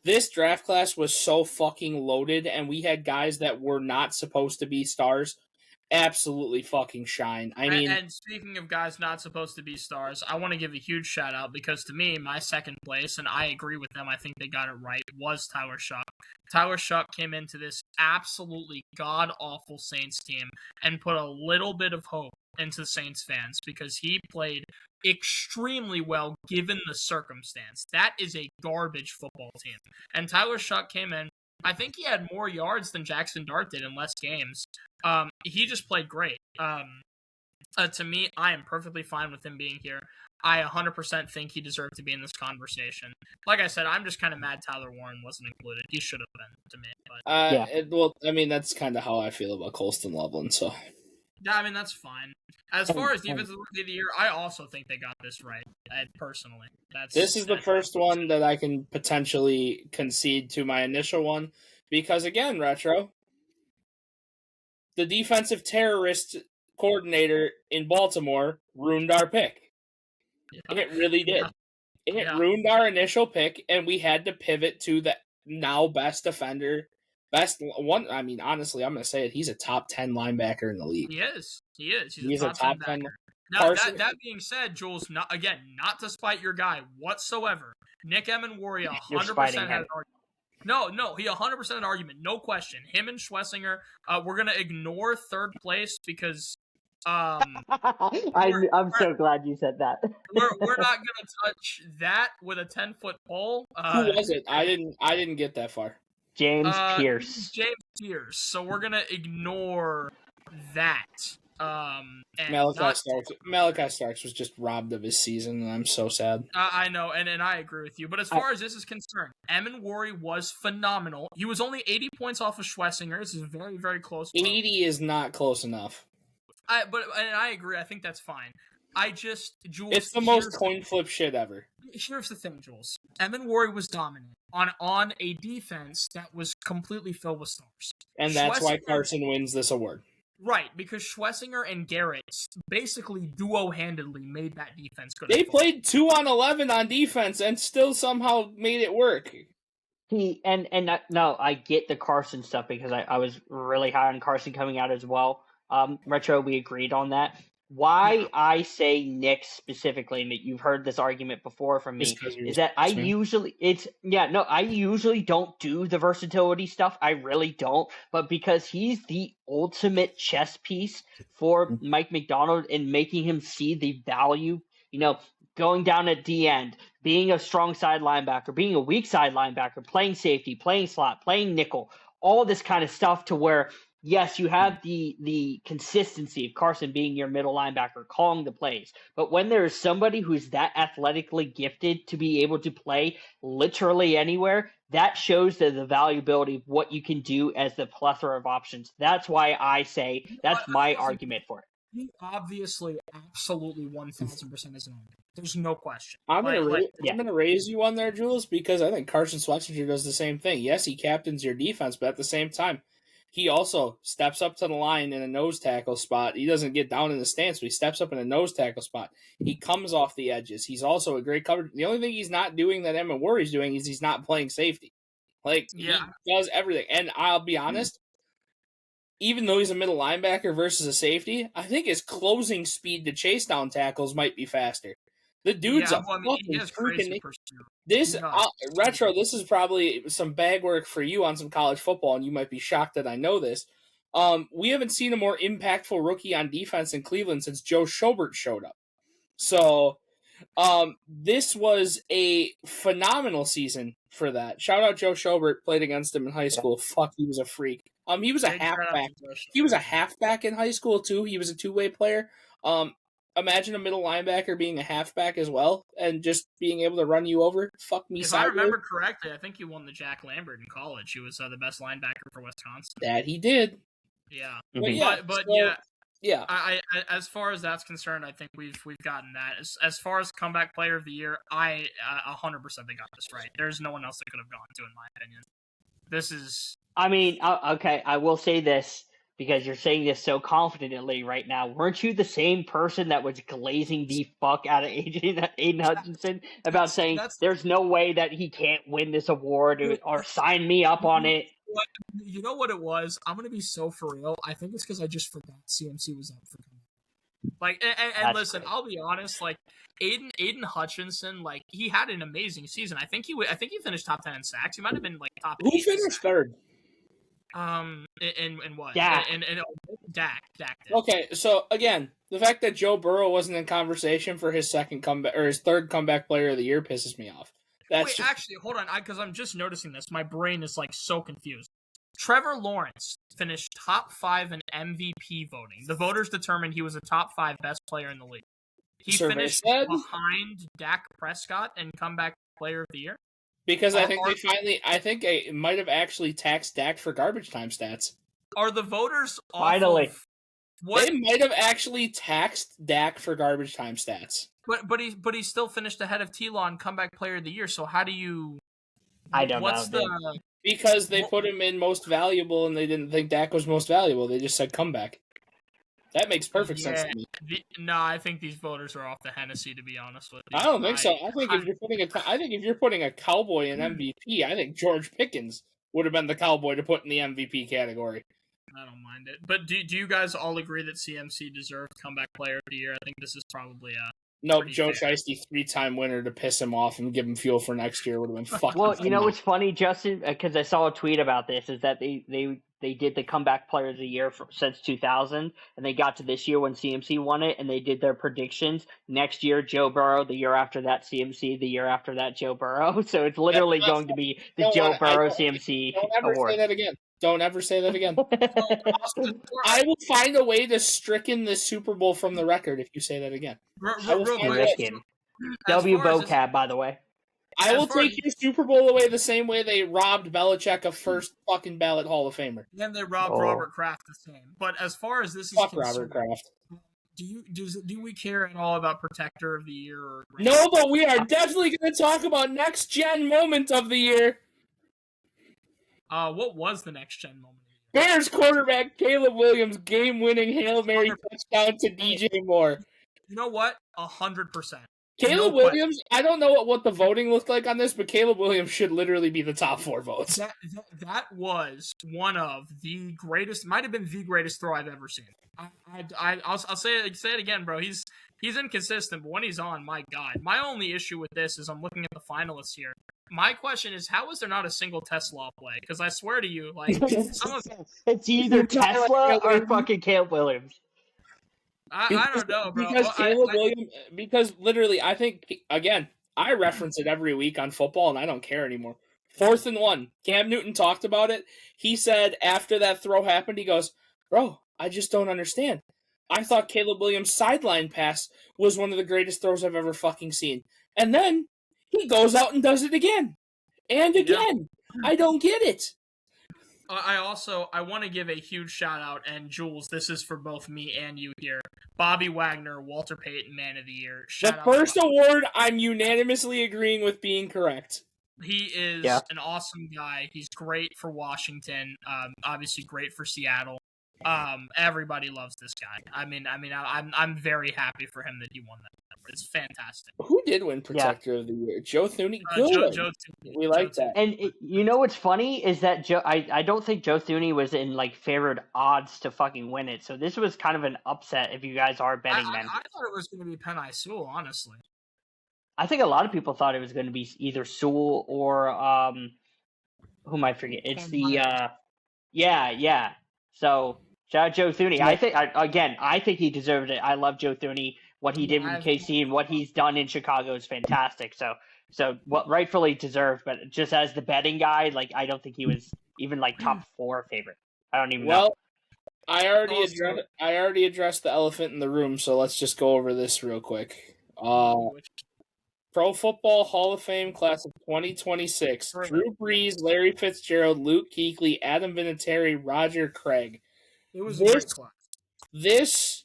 [SPEAKER 2] This draft class was so fucking loaded, and we had guys that were not supposed to be stars absolutely fucking shine.
[SPEAKER 3] And speaking of guys not supposed to be stars, I want to give a huge shout out because to me, my second place, and I agree with them, I think they got it right, was Tyler Shuck. Tyler Shuck came into this absolutely god-awful Saints team and put a little bit of hope into the Saints fans because he played extremely well given the circumstance. That is a garbage football team. And Tyler Shuck came in. I think he had more yards than Jackson Dart did in less games. He just played great. To me, I am perfectly fine with him being here. I 100% think he deserved to be in this conversation. Like I said, I'm just kind of mad Tyler Warren wasn't included. He should have been, to me. But.
[SPEAKER 2] That's kind of how I feel about Colston Loveland, so...
[SPEAKER 3] Yeah, I mean, that's fine. As far as Defensive Rookie of the Year, I also think they got this right, personally.
[SPEAKER 2] This is the first one that I can potentially concede to my initial one, because again, Retro, the defensive terrorist coordinator in Baltimore ruined our pick. Yeah. It really did. Yeah. It ruined our initial pick, and we had to pivot to the now best defender. Best one. I mean, honestly, I'm going to say it. He's a top 10 linebacker in the league.
[SPEAKER 3] He is. He's a top 10. Now, that being said, Jules, not to spite your guy whatsoever. Nick Emenwari 100% had an argument. No, he 100% an argument, no question. Him and Schlesinger, we're gonna ignore third place because
[SPEAKER 1] I'm so glad you said that.
[SPEAKER 3] we're not gonna touch that with a 10-foot pole.
[SPEAKER 2] Who was it? I didn't get that far.
[SPEAKER 1] James Pierce.
[SPEAKER 3] James Pierce. So we're gonna ignore that. And
[SPEAKER 2] Malachi Starks was just robbed of his season, and I'm so sad.
[SPEAKER 3] I know, and I agree with you. But as far as this is concerned, Emenwari was phenomenal. He was only 80 points off of Schlesinger. This is very, very close.
[SPEAKER 2] 80 is not close enough.
[SPEAKER 3] I agree. I think that's fine. Jules,
[SPEAKER 2] it's the most coin flip shit ever.
[SPEAKER 3] Here's the thing, Jules. Emenwari was dominant on a defense that was completely filled with stars.
[SPEAKER 2] And that's why Carson wins this award.
[SPEAKER 3] Right, because Schlesinger and Garrett basically duo-handedly made that defense good.
[SPEAKER 2] They played 2 on 11 on defense and still somehow made it work.
[SPEAKER 1] No, I get the Carson stuff because I was really high on Carson coming out as well. Retro, we agreed on that. Why I say Nick specifically, and you've heard this argument before from me, is that I usually don't do the versatility stuff. I really don't. But because he's the ultimate chess piece for Mike Macdonald and making him see the value, going down at D end, being a strong side linebacker, being a weak side linebacker, playing safety, playing slot, playing nickel, all this kind of stuff to where yes, you have the consistency of Carson being your middle linebacker, calling the plays. But when there is somebody who's that athletically gifted to be able to play literally anywhere, that shows the valuability of what you can do as the plethora of options. That's why I say that's my argument for it.
[SPEAKER 3] He obviously absolutely 1,000% is an argument. There's no question.
[SPEAKER 2] I'm gonna raise you on there, Jules, because I think Carson Schlesinger does the same thing. Yes, he captains your defense, but at the same time, he also steps up to the line in a nose tackle spot. He doesn't get down in the stance, but he steps up in a nose tackle spot. He comes off the edges. He's also a great cover. The only thing he's not doing that Emenwari's doing is he's not playing safety. He does everything. And I'll be honest, even though he's a middle linebacker versus a safety, I think his closing speed to chase down tackles might be faster. The dude's
[SPEAKER 3] he has crazy
[SPEAKER 2] Retro, this is probably some bag work for you on some college football, and you might be shocked that I know this. We haven't seen a more impactful rookie on defense in Cleveland since Joe Schobert showed up. So this was a phenomenal season for that. Shout out Joe Schobert, played against him in high school. Fuck, he was a freak. He was a halfback. He was a halfback in high school, too. He was a two-way player. Imagine a middle linebacker being a halfback as well and just being able to run you over. Fuck me sideways.
[SPEAKER 3] If I remember correctly, I think he won the Jack Lambert in college. He was the best linebacker for Wisconsin.
[SPEAKER 2] That he did.
[SPEAKER 3] Yeah.
[SPEAKER 2] Yeah.
[SPEAKER 3] I as far as that's concerned, I think we've gotten that. As far as comeback player of the year, I 100% they got this right. There's no one else that could have gone to, in my opinion. This is...
[SPEAKER 1] I mean, okay, I will say this, because you're saying this so confidently right now. Weren't you the same person that was glazing the fuck out of Aiden Hutchinson about saying there's no way that he can't win this award or sign me up on it?
[SPEAKER 3] You know what it was? I'm going to be so for real. I think it's because I just forgot CMC was up for coming. And listen, great. I'll be honest, Aiden Hutchinson, he had an amazing season. I think he finished top 10 in sacks. He might have been top 8.
[SPEAKER 2] Who finished third?
[SPEAKER 3] In what?
[SPEAKER 1] Dak.
[SPEAKER 3] Dak did.
[SPEAKER 2] Okay, so again, the fact that Joe Burrow wasn't in conversation for his second comeback or his third comeback player of the year pisses me off.
[SPEAKER 3] Actually, hold on, because I'm just noticing this. My brain is so confused. Trevor Lawrence finished top 5 in MVP voting. The voters determined he was a top 5 best player in the league. He finished behind Dak Prescott and comeback player of the year.
[SPEAKER 2] Because I think they might have actually taxed Dak for garbage time stats.
[SPEAKER 3] Are the voters
[SPEAKER 1] finally?
[SPEAKER 2] They might have actually taxed Dak for garbage time stats.
[SPEAKER 3] But he still finished ahead of T-Law in comeback player of the year. So how do you?
[SPEAKER 1] I don't know.
[SPEAKER 2] Because they put him in most valuable, and they didn't think Dak was most valuable. They just said comeback. That makes perfect sense to me.
[SPEAKER 3] I think these voters are off the Hennessy, to be honest with you.
[SPEAKER 2] I don't think so. I think if you're putting a Cowboy in MVP, I think George Pickens would have been the Cowboy to put in the MVP category.
[SPEAKER 3] I don't mind it. But do you guys all agree that CMC deserved comeback player of the year? I think this is probably
[SPEAKER 2] Nope, Joe
[SPEAKER 3] fair.
[SPEAKER 2] Shiesty, 3-time winner to piss him off and give him fuel for next year would have been fucking.
[SPEAKER 1] Well, you know what's funny, Justin? Because I saw a tweet about this, is that they did the comeback player of the year since 2000, and they got to this year when CMC won it, and they did their predictions. Next year, Joe Burrow. The year after that, CMC. The year after that, Joe Burrow. So it's literally going to be the Joe Burrow CMC
[SPEAKER 2] Don't ever
[SPEAKER 1] award.
[SPEAKER 2] say that again. Don't ever say that again. I will find a way to stricken the Super Bowl from the record if you say that again.
[SPEAKER 1] Wdkb, by the way.
[SPEAKER 2] I will take your Super Bowl away the same way they robbed Belichick of first fucking ballot Hall of Famer.
[SPEAKER 3] Then they robbed Robert Kraft the same. But as far as this is
[SPEAKER 2] concerned, Robert Kraft.
[SPEAKER 3] Do we care at all about Protector of the Year? Or
[SPEAKER 2] no, but we are definitely going to talk about next gen moment of the year.
[SPEAKER 3] What was the next gen moment?
[SPEAKER 2] Bears quarterback Caleb Williams game-winning Hail Mary touchdown to DJ Moore.
[SPEAKER 3] You know what? 100%.
[SPEAKER 2] Caleb Williams, I don't know what the voting looked like on this, but Caleb Williams should literally be the top 4 votes.
[SPEAKER 3] That was one of the greatest, might have been the greatest throw I've ever seen. I'll say it again, bro. He's inconsistent, but when he's on, my God. My only issue with this is I'm looking at the finalists here. My question is, how is there not a single Tesla play? Because I swear to you, like,
[SPEAKER 1] it's either Tesla or fucking Caleb Williams.
[SPEAKER 3] I don't know, bro.
[SPEAKER 2] Because Caleb Williams, because literally, I think, again, I reference it every week on football, and I don't care anymore. 4th and 1. Cam Newton talked about it. He said after that throw happened, he goes, bro, I just don't understand. I thought Caleb Williams' sideline pass was one of the greatest throws I've ever fucking seen. And then he goes out and does it again. And again. Yeah. I don't get it.
[SPEAKER 3] I want to give a huge shout out, and Jules, this is for both me and you here. Bobby Wagner, Walter Payton, Man of the Year.
[SPEAKER 2] The first award, I'm unanimously agreeing with being correct.
[SPEAKER 3] He is an awesome guy. He's great for Washington. Obviously great for Seattle. Everybody loves this guy. I'm very happy for him that he won that. It's fantastic.
[SPEAKER 2] Who did win Protector of the Year? Joe Thuney. Joe we like that.
[SPEAKER 1] And you know what's funny is that I don't think Joe Thuney was in like favored odds to fucking win it. So this was kind of an upset if you guys are betting men.
[SPEAKER 3] I thought it was going to be Penei Sewell, honestly.
[SPEAKER 1] I think a lot of people thought it was going to be either Sewell or whom I forget. It's the yeah. So shout out Joe Thuney. I think he deserved it. I love Joe Thuney. What he did with KC and what he's done in Chicago is fantastic. So what rightfully deserved, but just as the betting guy, like I don't think he was even like top 4 favorite. I don't even know.
[SPEAKER 2] I already addressed the elephant in the room, so let's just go over this real quick. Pro Football Hall of Fame class of 2026. Drew Brees, Larry Fitzgerald, Luke Kuechly, Adam Vinatieri, Roger Craig.
[SPEAKER 3] It was a great class.
[SPEAKER 2] This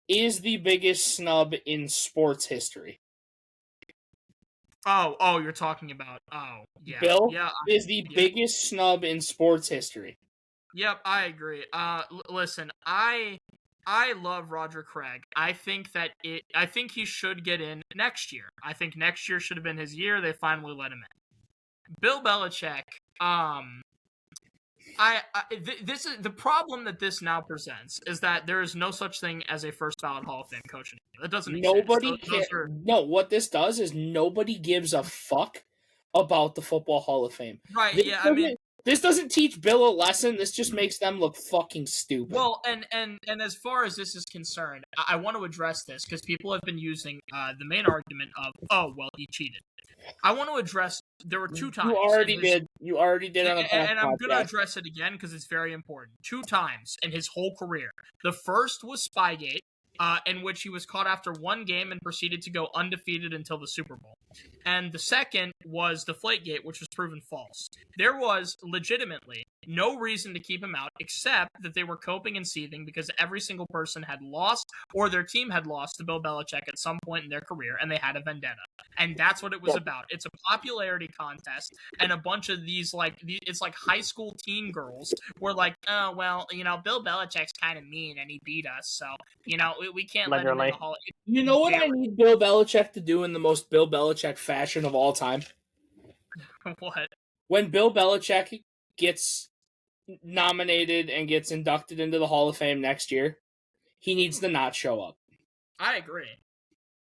[SPEAKER 2] is the biggest snub in sports history.
[SPEAKER 3] Oh, you're talking about,
[SPEAKER 2] Bill is the biggest snub in sports history.
[SPEAKER 3] Yep, I agree. Listen, I love Roger Craig. I think he should get in next year. I think next year should have been his year. They finally let him in. Bill Belichick, this is the problem that this now presents is that there is no such thing as a first ballot Hall of Fame coach anymore. That doesn't exist.
[SPEAKER 2] No, what this does is nobody gives a fuck about the Football Hall of Fame.
[SPEAKER 3] Right,
[SPEAKER 2] this doesn't teach Bill a lesson. This just makes them look fucking stupid.
[SPEAKER 3] Well, and as far as this is concerned, I want to address this because people have been using the main argument of, he cheated. I want to address, there were 2 times.
[SPEAKER 2] You already did on a podcast.
[SPEAKER 3] And I'm going to address it again because it's very important. 2 times in his whole career. The first was Spygate, in which he was caught after 1 game and proceeded to go undefeated until the Super Bowl. And the second was Deflategate, which was proven false. There was legitimately no reason to keep him out except that they were coping and seething because every single person had lost or their team had lost to Bill Belichick at some point in their career and they had a vendetta. And that's what it was about. It's a popularity contest and a bunch of it's like high school teen girls were like, oh, well, Bill Belichick's kind of mean and he beat us. So, we can't let him in the Hall.
[SPEAKER 2] You know what I need Bill Belichick to do in the most Bill Belichick fashion of all time?
[SPEAKER 3] What?
[SPEAKER 2] When Bill Belichick gets nominated and gets inducted into the Hall of Fame next year, he needs to not show up.
[SPEAKER 3] I agree.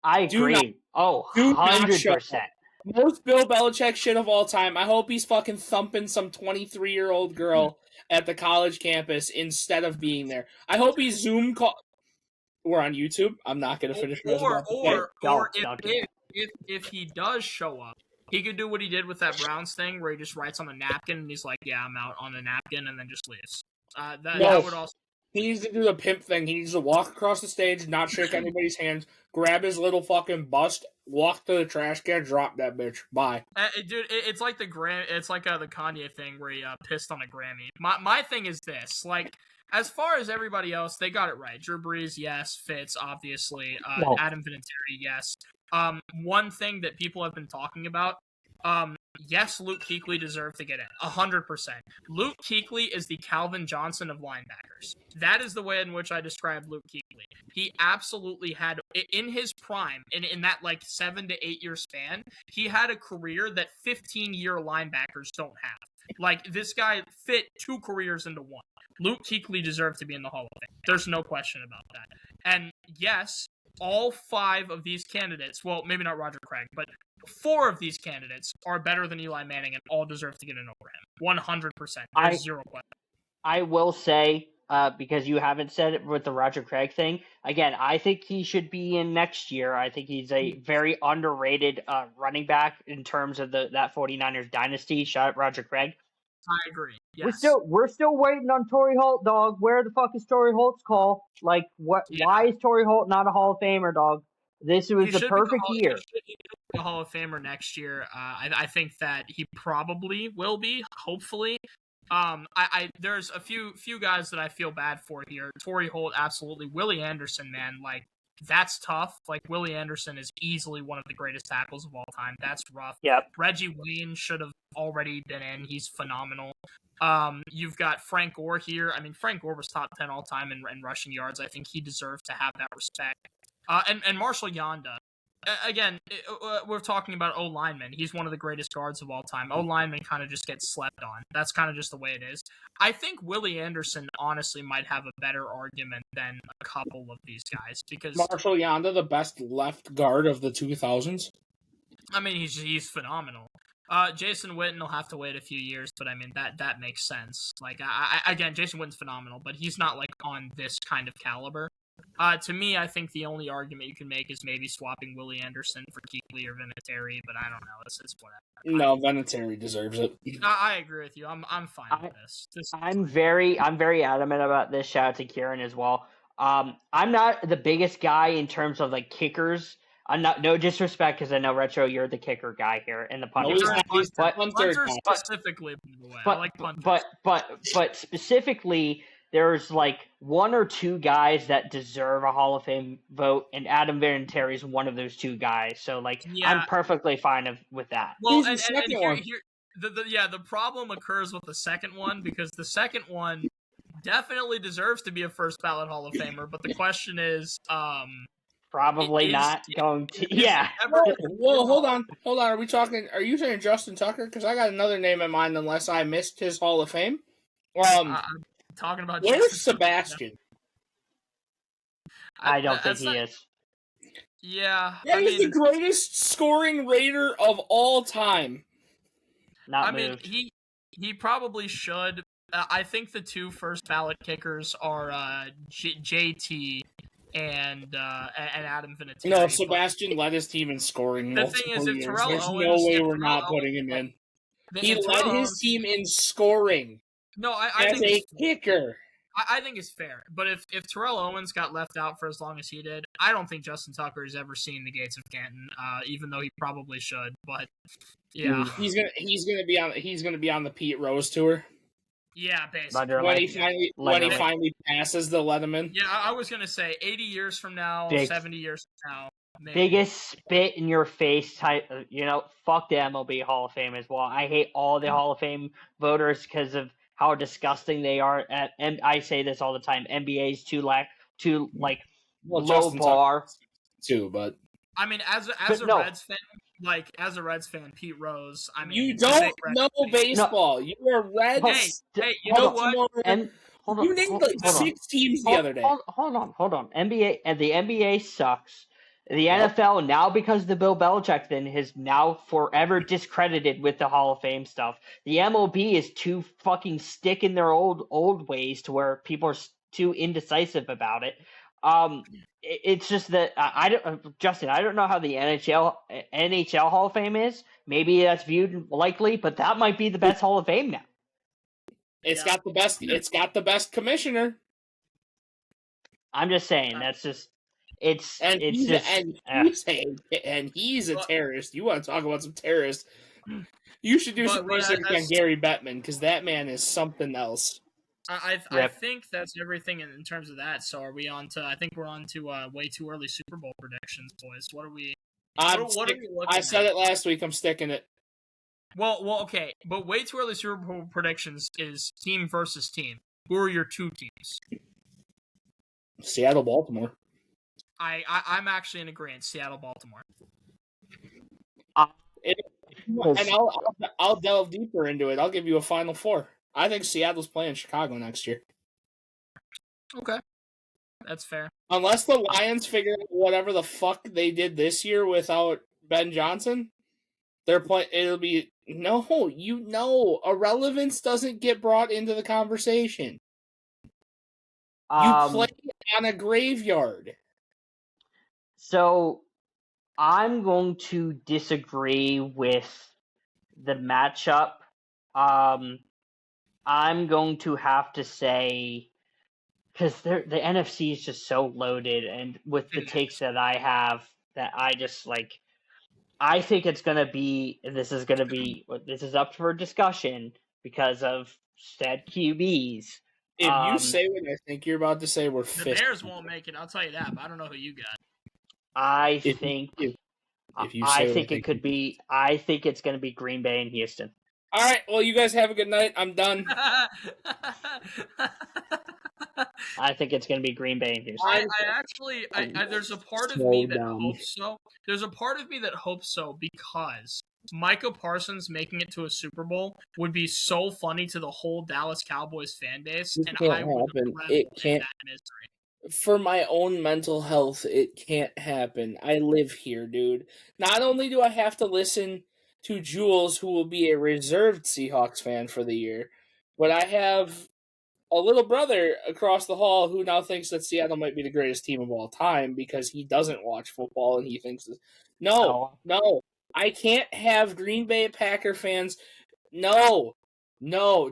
[SPEAKER 1] I
[SPEAKER 2] Do
[SPEAKER 1] agree.
[SPEAKER 2] not- do not show
[SPEAKER 1] 100%.
[SPEAKER 2] Most Bill Belichick shit of all time. I hope he's fucking thumping some 23-year-old girl at the college campus instead of being there. I hope he's Zoom call. We're on YouTube. I'm not going to finish what I was about to say.
[SPEAKER 3] Or
[SPEAKER 1] Don't do
[SPEAKER 3] if he does show up, he could do what he did with that Browns thing, where he just writes on a napkin and he's like, "Yeah, I'm out," on a napkin, and then just leaves. That would also.
[SPEAKER 2] He needs to do the pimp thing. He needs to walk across the stage, not shake anybody's hands, grab his little fucking bust, walk to the trash can, drop that bitch. Bye.
[SPEAKER 3] Dude, it's like the Kanye thing where he pissed on a Grammy. My thing is this, like, as far as everybody else, they got it right. Drew Brees, yes. Fitz, obviously. Adam Vinatieri, yes. One thing that people have been talking about, yes, Luke Kuechly deserved to get in, 100%. Luke Kuechly is the Calvin Johnson of linebackers. That is the way in which I describe Luke Kuechly. He absolutely had, in his prime, in that like 7 to 8 year span, he had a career that 15-year linebackers don't have. Like, this guy fit 2 careers into one. Luke Kuechly deserved to be in the Hall of Fame. There's no question about that. And yes, all 5 of these candidates, well, maybe not Roger Craig, but 4 of these candidates are better than Eli Manning and all deserve to get in over him. 100%. There's zero question.
[SPEAKER 1] I will say, because you haven't said it with the Roger Craig thing, again, I think he should be in next year. I think he's a very underrated running back in terms of that 49ers dynasty. Shout out Roger Craig.
[SPEAKER 3] I agree. Yes.
[SPEAKER 1] We're still waiting on Torrey Holt, dog. Where the fuck is Torrey Holt's call? Like, what? Yeah. Why is Torrey Holt not a Hall of Famer, dog? This was the perfect year.
[SPEAKER 3] He should be a Hall of Famer next year. I think that he probably will be. Hopefully. There's a few guys that I feel bad for here. Torrey Holt, absolutely. Willie Anderson, man, like, that's tough. Like, Willie Anderson is easily one of the greatest tackles of all time. That's rough.
[SPEAKER 1] Yep.
[SPEAKER 3] Reggie Wayne should have already been in. He's phenomenal. You've got Frank Gore here. I mean, Frank Gore was top 10 all time in rushing yards. I think he deserved to have that respect. And Marshall Yanda. Again, we're talking about O-lineman. He's one of the greatest guards of all time. O-lineman kind of just gets slept on. That's kind of just the way it is. I think Willie Anderson honestly might have a better argument than a couple of these guys because
[SPEAKER 2] Marshall Yanda, the best left guard of the 2000s.
[SPEAKER 3] I mean, he's phenomenal. Jason Witten will have to wait a few years, but I mean that makes sense. Like, again, Jason Witten's phenomenal, but he's not like on this kind of caliber. To me, I think the only argument you can make is maybe swapping Willie Anderson for Kuechly or Vinatieri, but I don't know. It's whatever.
[SPEAKER 2] No, Vinatieri deserves it.
[SPEAKER 3] I agree with you. I'm fine with this.
[SPEAKER 1] I'm very adamant about this. Shout out to Kieran as well. I'm not the biggest guy in terms of like kickers. I'm not, no disrespect, because I know Retro, you're the kicker guy here in the punter.
[SPEAKER 3] Punter specifically, by the way. I like punters.
[SPEAKER 1] But specifically, there's like 1 or 2 guys that deserve a Hall of Fame vote, and Adam Vinatieri is one of those 2 guys. So like, yeah. I'm perfectly fine with that.
[SPEAKER 3] Well, and here, the problem occurs with the second one, because the second one definitely deserves to be a first ballot Hall of Famer, but the question is,
[SPEAKER 1] probably not going to. Yeah.
[SPEAKER 2] Well, hold on. Are you saying Justin Tucker? Because I got another name in mind, unless I missed his Hall of Fame.
[SPEAKER 3] I'm talking about.
[SPEAKER 2] Where's Sebastian?
[SPEAKER 1] I don't think he is.
[SPEAKER 3] Yeah.
[SPEAKER 2] He's the greatest scoring raider of all time.
[SPEAKER 3] He probably should. I think the 2 first ballot kickers are JT and Adam Vinatieri.
[SPEAKER 2] No, Sebastian led his team in scoring.
[SPEAKER 3] The thing is, if Terrell
[SPEAKER 2] There's
[SPEAKER 3] Owens,
[SPEAKER 2] no way we're not putting him in. He led his team in scoring.
[SPEAKER 3] No, I
[SPEAKER 2] as
[SPEAKER 3] think
[SPEAKER 2] a kicker.
[SPEAKER 3] I think it's fair, but if Terrell Owens got left out for as long as he did, I don't think Justin Tucker has ever seen the gates of Canton, even though he probably should. But yeah,
[SPEAKER 2] he's gonna be on the Pete Rose tour.
[SPEAKER 3] Yeah, basically.
[SPEAKER 2] When he finally passes the Letterman.
[SPEAKER 3] Yeah, I was gonna say 80 years from now, 70 years from now. Maybe.
[SPEAKER 1] Biggest spit in your face type. Fuck the MLB Hall of Fame as well. I hate all the Hall of Fame voters because of how disgusting they are. And I say this all the time. NBA's too low bar.
[SPEAKER 2] Too, but
[SPEAKER 3] I mean, as a Reds fan, like as a Reds fan, Pete Rose. I mean,
[SPEAKER 2] You don't know
[SPEAKER 3] Reds
[SPEAKER 2] baseball. You are Reds.
[SPEAKER 3] Hey, you know what?
[SPEAKER 2] You named like 6 teams the other day.
[SPEAKER 1] Hold on. The NBA sucks. The
[SPEAKER 2] Yep.
[SPEAKER 1] NFL now, because the Bill Belichick thing, is now forever discredited with the Hall of Fame stuff. The MLB is too fucking stick in their old ways to where people are too indecisive about it. It's just that I don't, Justin. I don't know how the NHL Hall of Fame is. Maybe that's viewed likely, but that might be the best Hall of Fame now.
[SPEAKER 2] It's got the best. It's got the best commissioner.
[SPEAKER 1] I'm just saying. That's just. He's
[SPEAKER 2] a terrorist. You want to talk about some terrorists? You should do some research on Gary Bettman, because that man is something else.
[SPEAKER 3] I think that's everything in terms of that. So are we on to? I think we're on to way too early Super Bowl predictions, boys. What are we? What are we looking
[SPEAKER 2] I said it last week. I'm sticking it.
[SPEAKER 3] Well, okay, but way too early Super Bowl predictions is team versus team. Who are your two teams?
[SPEAKER 2] Seattle, Baltimore.
[SPEAKER 3] I'm actually in agreement. Seattle, Baltimore.
[SPEAKER 2] And I'll delve deeper into it. I'll give you a Final Four. I think Seattle's playing Chicago next year.
[SPEAKER 3] Okay, that's fair.
[SPEAKER 2] Unless the Lions figure out whatever the fuck they did this year without Ben Johnson, they're playing. It'll be irrelevance doesn't get brought into the conversation. You play on a graveyard.
[SPEAKER 1] So, I'm going to disagree with the matchup. I'm going to have to say, because the NFC is just so loaded, and with the takes that I have, that I just like, I think it's going to be, this is up for discussion because of said QBs.
[SPEAKER 2] If you say what I think you're about to say, we're
[SPEAKER 3] the Bears won't make it. I'll tell you that, but I don't know who you got.
[SPEAKER 1] I think it's going to be Green Bay and Houston.
[SPEAKER 2] All right. Well, you guys have a good night. I'm done.
[SPEAKER 1] I think it's going to be Green Bay and Houston.
[SPEAKER 3] There's a part of me that hopes so. There's a part of me that hopes so because Micah Parsons making it to a Super Bowl would be so funny to the whole Dallas Cowboys fan base, and I would
[SPEAKER 2] it can't. That misery. For my own mental health, it can't happen. I live here, dude. Not only do I have to listen to Jules, who will be a reserved Seahawks fan for the year, but I have a little brother across the hall who now thinks that Seattle might be the greatest team of all time because he doesn't watch football and he thinks no, I can't have Green Bay Packer fans. No. I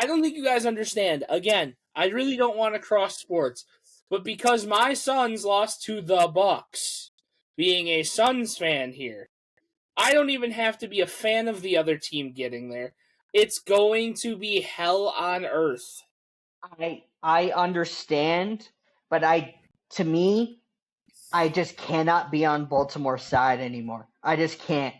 [SPEAKER 2] don't think you guys understand. Again, I really don't want to cross sports. But because my Suns lost to the Bucks, being a Suns fan here, I don't even have to be a fan of the other team getting there. It's going to be hell on earth.
[SPEAKER 1] I understand, but to me, I just cannot be on Baltimore's side anymore. I just can't.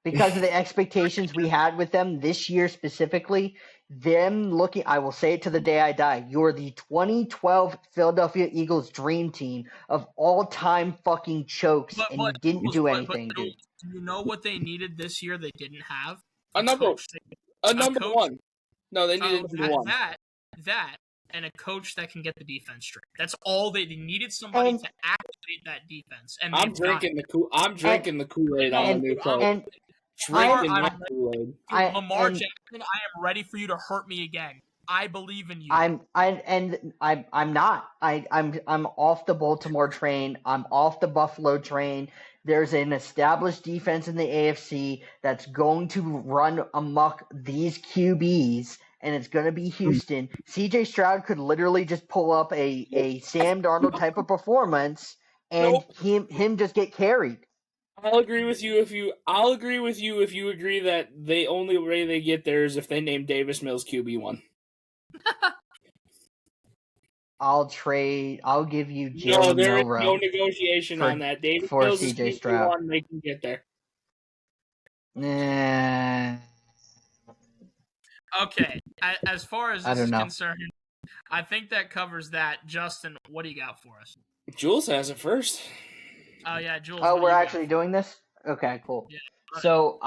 [SPEAKER 1] Because of the expectations we had with them this year specifically, I will say it to the day I die, you're the 2012 Philadelphia Eagles dream team of all-time fucking chokes, and you didn't do anything, dude.
[SPEAKER 3] Do you know what they needed this year they didn't have?
[SPEAKER 2] A number one. No, they needed one.
[SPEAKER 3] That, and a coach that can get the defense straight. That's all they needed. Somebody to activate that defense. And
[SPEAKER 2] I'm drinking the Kool-Aid on the new coach.
[SPEAKER 3] Lamar Jackson, I am ready for you to hurt me again. I believe in you.
[SPEAKER 1] I'm not. I'm off the Baltimore train. I'm off the Buffalo train. There's an established defense in the AFC that's going to run amok these QBs, and it's going to be Houston. CJ Stroud could literally just pull up a Sam Darnold type of performance, and him just get carried.
[SPEAKER 2] I'll agree with you if you agree that the only way they get there is if they name Davis Mills QB1.
[SPEAKER 1] I'll give you Jalen
[SPEAKER 2] there is
[SPEAKER 1] Milroe
[SPEAKER 2] no negotiation on that. Davis Mills is
[SPEAKER 1] CJ Stroud.
[SPEAKER 2] They can get there.
[SPEAKER 3] Okay, as far as this is concerned, I think that covers that. Justin, what do you got for us?
[SPEAKER 2] Jules has it first.
[SPEAKER 3] Oh, yeah, Jules.
[SPEAKER 1] Oh, we're actually doing this? Okay, cool.
[SPEAKER 3] Yeah.
[SPEAKER 1] So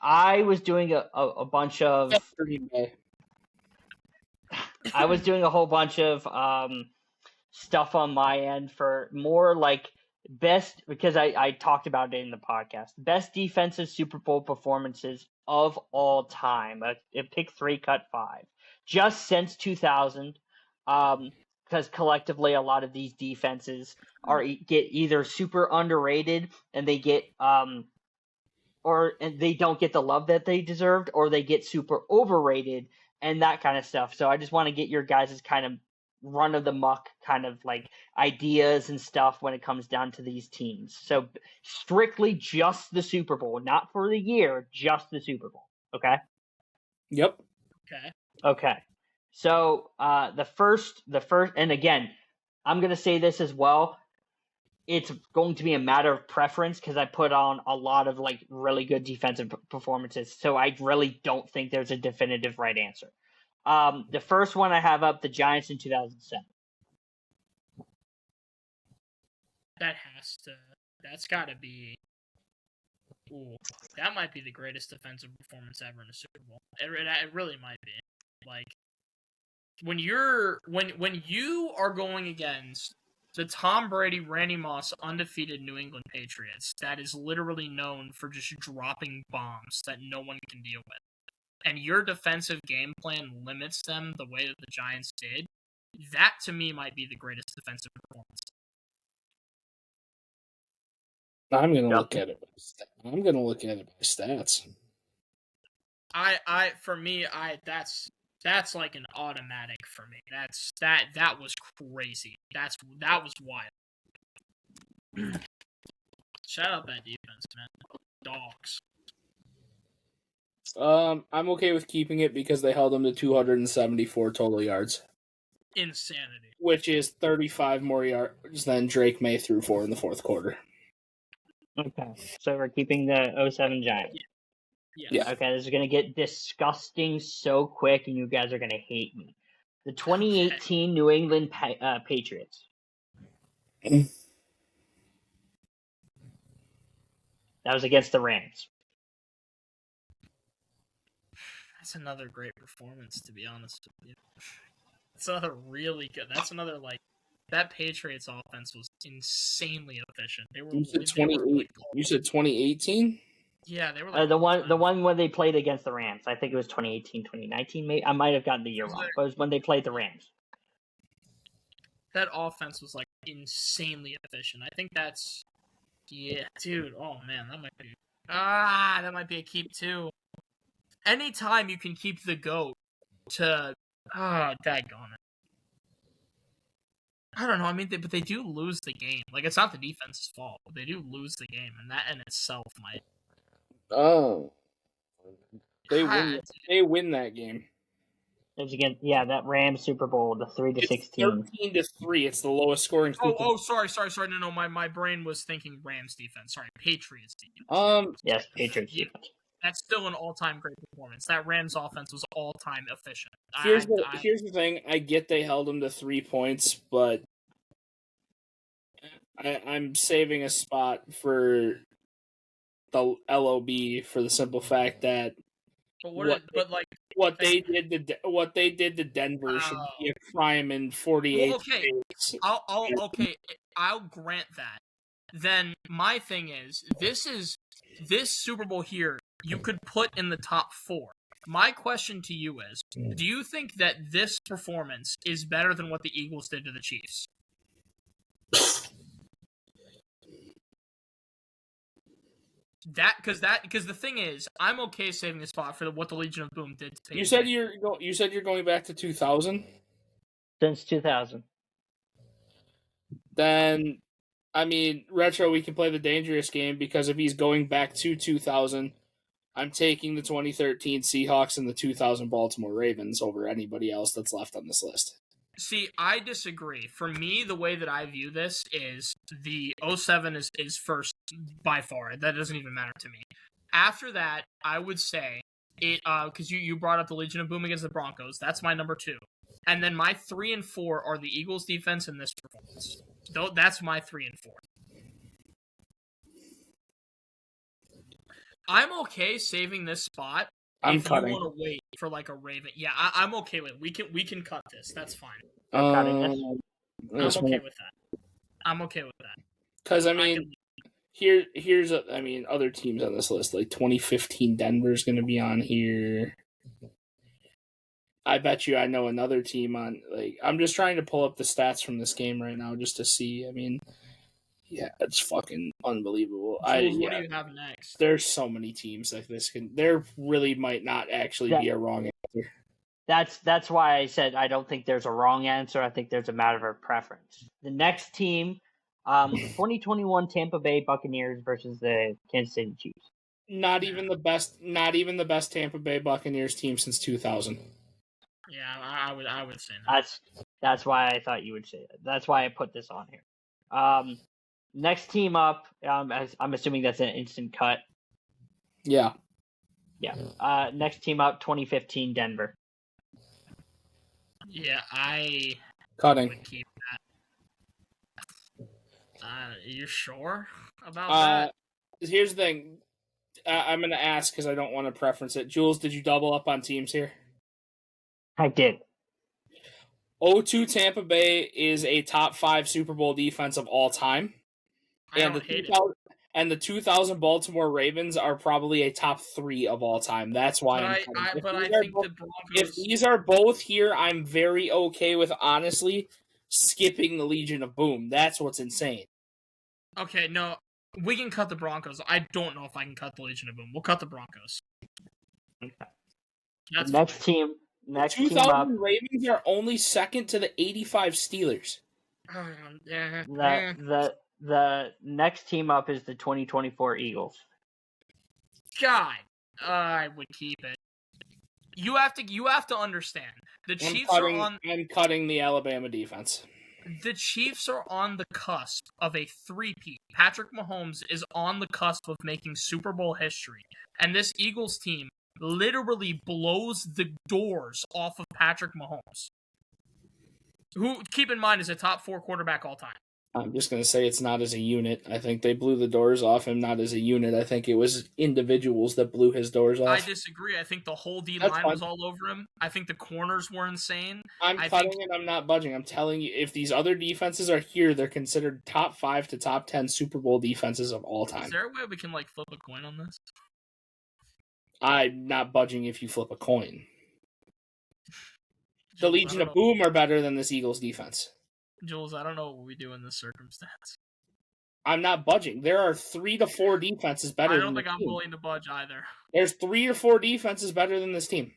[SPEAKER 1] I was doing a bunch of
[SPEAKER 2] Green Bay.
[SPEAKER 1] I was doing a whole bunch of stuff on my end for more like best, because I talked about it in the podcast, best defensive Super Bowl performances of all time. A pick 3, cut 5, just since 2000. Because collectively a lot of these defenses get either super underrated and they get and they don't get the love that they deserved, or they get super overrated and that kind of stuff. So I just want to get your guys' kind of run of the muck kind of like ideas and stuff when it comes down to these teams. So strictly just the Super Bowl, not for the year, just the Super Bowl. Okay?
[SPEAKER 2] Yep.
[SPEAKER 1] Okay. So the first, and again, I'm gonna say this as well. It's going to be a matter of preference because I put on a lot of like really good defensive performances. So I really don't think there's a definitive right answer. The first one I have up, the Giants in 2007.
[SPEAKER 3] That's got to be. Ooh, that might be the greatest defensive performance ever in a Super Bowl. It really might be. Like when you are going against the Tom Brady, Randy Moss undefeated New England Patriots that is literally known for just dropping bombs that no one can deal with, and your defensive game plan limits them the way that the Giants did, that to me might be the greatest defensive performance.
[SPEAKER 2] I'm gonna look at it. I'm gonna look at it by stats.
[SPEAKER 3] For me, that's like an automatic for me. That was crazy. That was wild. Shout out that defense, man. Dogs.
[SPEAKER 2] I'm okay with keeping it because they held them to 274 total yards.
[SPEAKER 3] Insanity.
[SPEAKER 2] Which is 35 more yards than Drake May threw for in the fourth quarter.
[SPEAKER 1] Okay. So we're keeping the 07 Giants.
[SPEAKER 3] Yeah.
[SPEAKER 1] Okay, this is going to get disgusting so quick, and you guys are going to hate me. The 2018 New England Patriots. That was against the Rams.
[SPEAKER 3] That's another great performance, to be honest with you. It's another really good. That's another like that Patriots offense was insanely efficient.
[SPEAKER 2] You said 2018.
[SPEAKER 3] Yeah, they were like
[SPEAKER 1] the one when they played against the Rams. I think it was 2018, 2019. Maybe I might have gotten the year wrong, but it was when they played the Rams.
[SPEAKER 3] That offense was like insanely efficient. I think that's dude. Oh man, that might be a keep too. Anytime you can keep the GOAT to daggone it. I don't know. I mean, but they do lose the game. Like, it's not the defense's fault. They do lose the game, and that in itself might.
[SPEAKER 2] Oh, they win that game.
[SPEAKER 1] It was against that Rams Super Bowl, the 3-16.
[SPEAKER 2] 13-3. It's the lowest scoring.
[SPEAKER 3] Sorry. No, my brain was thinking Rams defense. Sorry, Patriots defense.
[SPEAKER 1] Yes, Patriots defense.
[SPEAKER 3] That's still an all-time great performance. That Rams offense was all-time efficient.
[SPEAKER 2] Here's the thing. I get they held them to 3 points, but I'm saving a spot for the LOB for the simple fact that what they did to Denver should be a crime in 48 states.
[SPEAKER 3] I'll grant that. Then my thing is this Super Bowl here you could put in the top 4. My question to you is, do you think that this performance is better than what the Eagles did to the Chiefs? Because the thing is, I'm okay saving a spot for what the Legion of Boom did to
[SPEAKER 2] You said you're going back to 2000?
[SPEAKER 1] Since 2000.
[SPEAKER 2] Then, I mean, Retro, we can play the dangerous game because if he's going back to 2000, I'm taking the 2013 Seahawks and the 2000 Baltimore Ravens over anybody else that's left on this list.
[SPEAKER 3] See, I disagree. For me, the way that I view this is the 07 is first by far. That doesn't even matter to me. After that, I would say it because you brought up the Legion of Boom against the Broncos. That's my number 2. And then my 3 and 4 are the Eagles defense and this performance. That's my 3 and 4. I'm okay saving this spot.
[SPEAKER 2] I'm
[SPEAKER 3] if
[SPEAKER 2] cutting.
[SPEAKER 3] you want to wait for like a Raven, yeah, I'm okay with it. We can cut this. That's fine.
[SPEAKER 1] We're cutting this.
[SPEAKER 3] I'm okay with that. I'm okay with that.
[SPEAKER 2] Because I mean, here's other teams on this list, like 2015 Denver's going to be on here. I bet you I know another team on, like, I'm just trying to pull up the stats from this game right now just to see. I mean, yeah, it's fucking unbelievable.
[SPEAKER 3] Jules, what do you have next?
[SPEAKER 2] There's so many teams like this. There really might not actually be a wrong answer.
[SPEAKER 1] That's why I said I don't think there's a wrong answer. I think there's a matter of preference. The next team, 2021 Tampa Bay Buccaneers versus the Kansas City Chiefs.
[SPEAKER 2] Not even the best Tampa Bay Buccaneers team since 2000.
[SPEAKER 3] Yeah, I would say that.
[SPEAKER 1] That's why I thought you would say that. That's why I put this on here. Next team up, I'm assuming that's an instant cut.
[SPEAKER 2] Yeah.
[SPEAKER 1] Yeah. Next team up, 2015 Denver.
[SPEAKER 3] Yeah, I
[SPEAKER 2] Cutting.
[SPEAKER 3] would keep that. You sure about that?
[SPEAKER 2] Here's the thing. I'm going to ask because I don't want to preference it. Jules, did you double up on teams here?
[SPEAKER 1] I did.
[SPEAKER 2] 0-2 Tampa Bay is a top 5 Super Bowl defense of all time. And the 2000 Baltimore Ravens are probably a top 3 of all time. That's why
[SPEAKER 3] the Broncos...
[SPEAKER 2] If these are both here, I'm very okay with, honestly, skipping the Legion of Boom. That's what's insane.
[SPEAKER 3] Okay, no, we can cut the Broncos. I don't know if I can cut the Legion of Boom. We'll cut the Broncos.
[SPEAKER 1] Okay.
[SPEAKER 3] That's
[SPEAKER 1] next team up.
[SPEAKER 2] Ravens are only second to the 85 Steelers.
[SPEAKER 1] The next team up is the 2024 Eagles.
[SPEAKER 3] God, I would keep it. You have to understand. The Chiefs are on.
[SPEAKER 2] I'm cutting the Alabama defense.
[SPEAKER 3] The Chiefs are on the cusp of a three-peat. Patrick Mahomes is on the cusp of making Super Bowl history, and this Eagles team literally blows the doors off of Patrick Mahomes, who, keep in mind, is a top 4 quarterback all time.
[SPEAKER 2] I'm just going to say it's not as a unit. I think they blew the doors off him, not as a unit. I think it was individuals that blew his doors off.
[SPEAKER 3] I disagree. I think the whole D-line was all over him. I think the corners were insane.
[SPEAKER 2] I'm cutting and I'm not budging. I'm telling you, if these other defenses are here, they're considered top 5 to top 10 Super Bowl defenses of all time.
[SPEAKER 3] Is there a way we can, flip a coin on this?
[SPEAKER 2] I'm not budging if you flip a coin. The Legion of Boom are better than this Eagles defense.
[SPEAKER 3] Jules, I don't know what we do in this circumstance.
[SPEAKER 2] I'm not budging. There are 3 to 4 defenses better than this team. I don't think
[SPEAKER 3] I'm willing to budge either.
[SPEAKER 2] There's 3 or 4 defenses better than this team.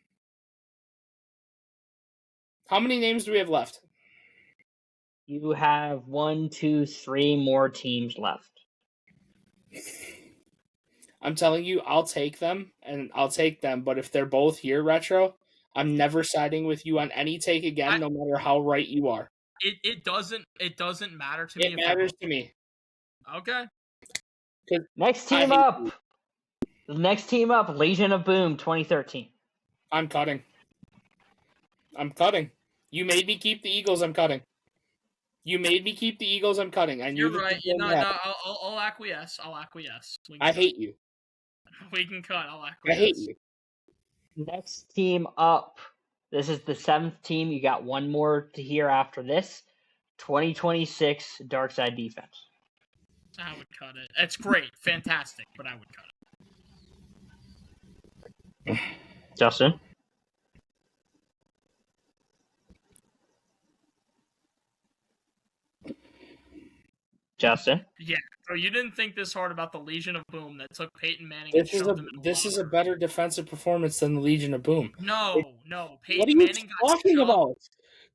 [SPEAKER 2] How many names do we have left?
[SPEAKER 1] You have 1, 2, 3 more teams left.
[SPEAKER 2] I'm telling you, I'll take them, but if they're both here, Retro, I'm never siding with you on any take again, no matter how right you are.
[SPEAKER 3] It doesn't matter to me.
[SPEAKER 2] It matters to me.
[SPEAKER 3] Okay.
[SPEAKER 1] Next team up. The next team up, Legion of Boom 2013.
[SPEAKER 2] I'm cutting. You made me keep the Eagles, I'm cutting. I knew
[SPEAKER 3] you're right. I'll acquiesce.
[SPEAKER 2] I hate you.
[SPEAKER 3] We can cut. I'll acquiesce.
[SPEAKER 2] I hate you.
[SPEAKER 1] Next team up. This is the 7th team. You got one more to hear after this. 2026 Dark Side Defense.
[SPEAKER 3] I would cut it. It's great. Fantastic. But I would cut it.
[SPEAKER 1] Justin?
[SPEAKER 3] Yeah. So you didn't think this hard about the Legion of Boom that took Peyton Manning
[SPEAKER 2] This is a better defensive performance than the Legion of Boom.
[SPEAKER 3] No.
[SPEAKER 2] Peyton what are you Manning talking about?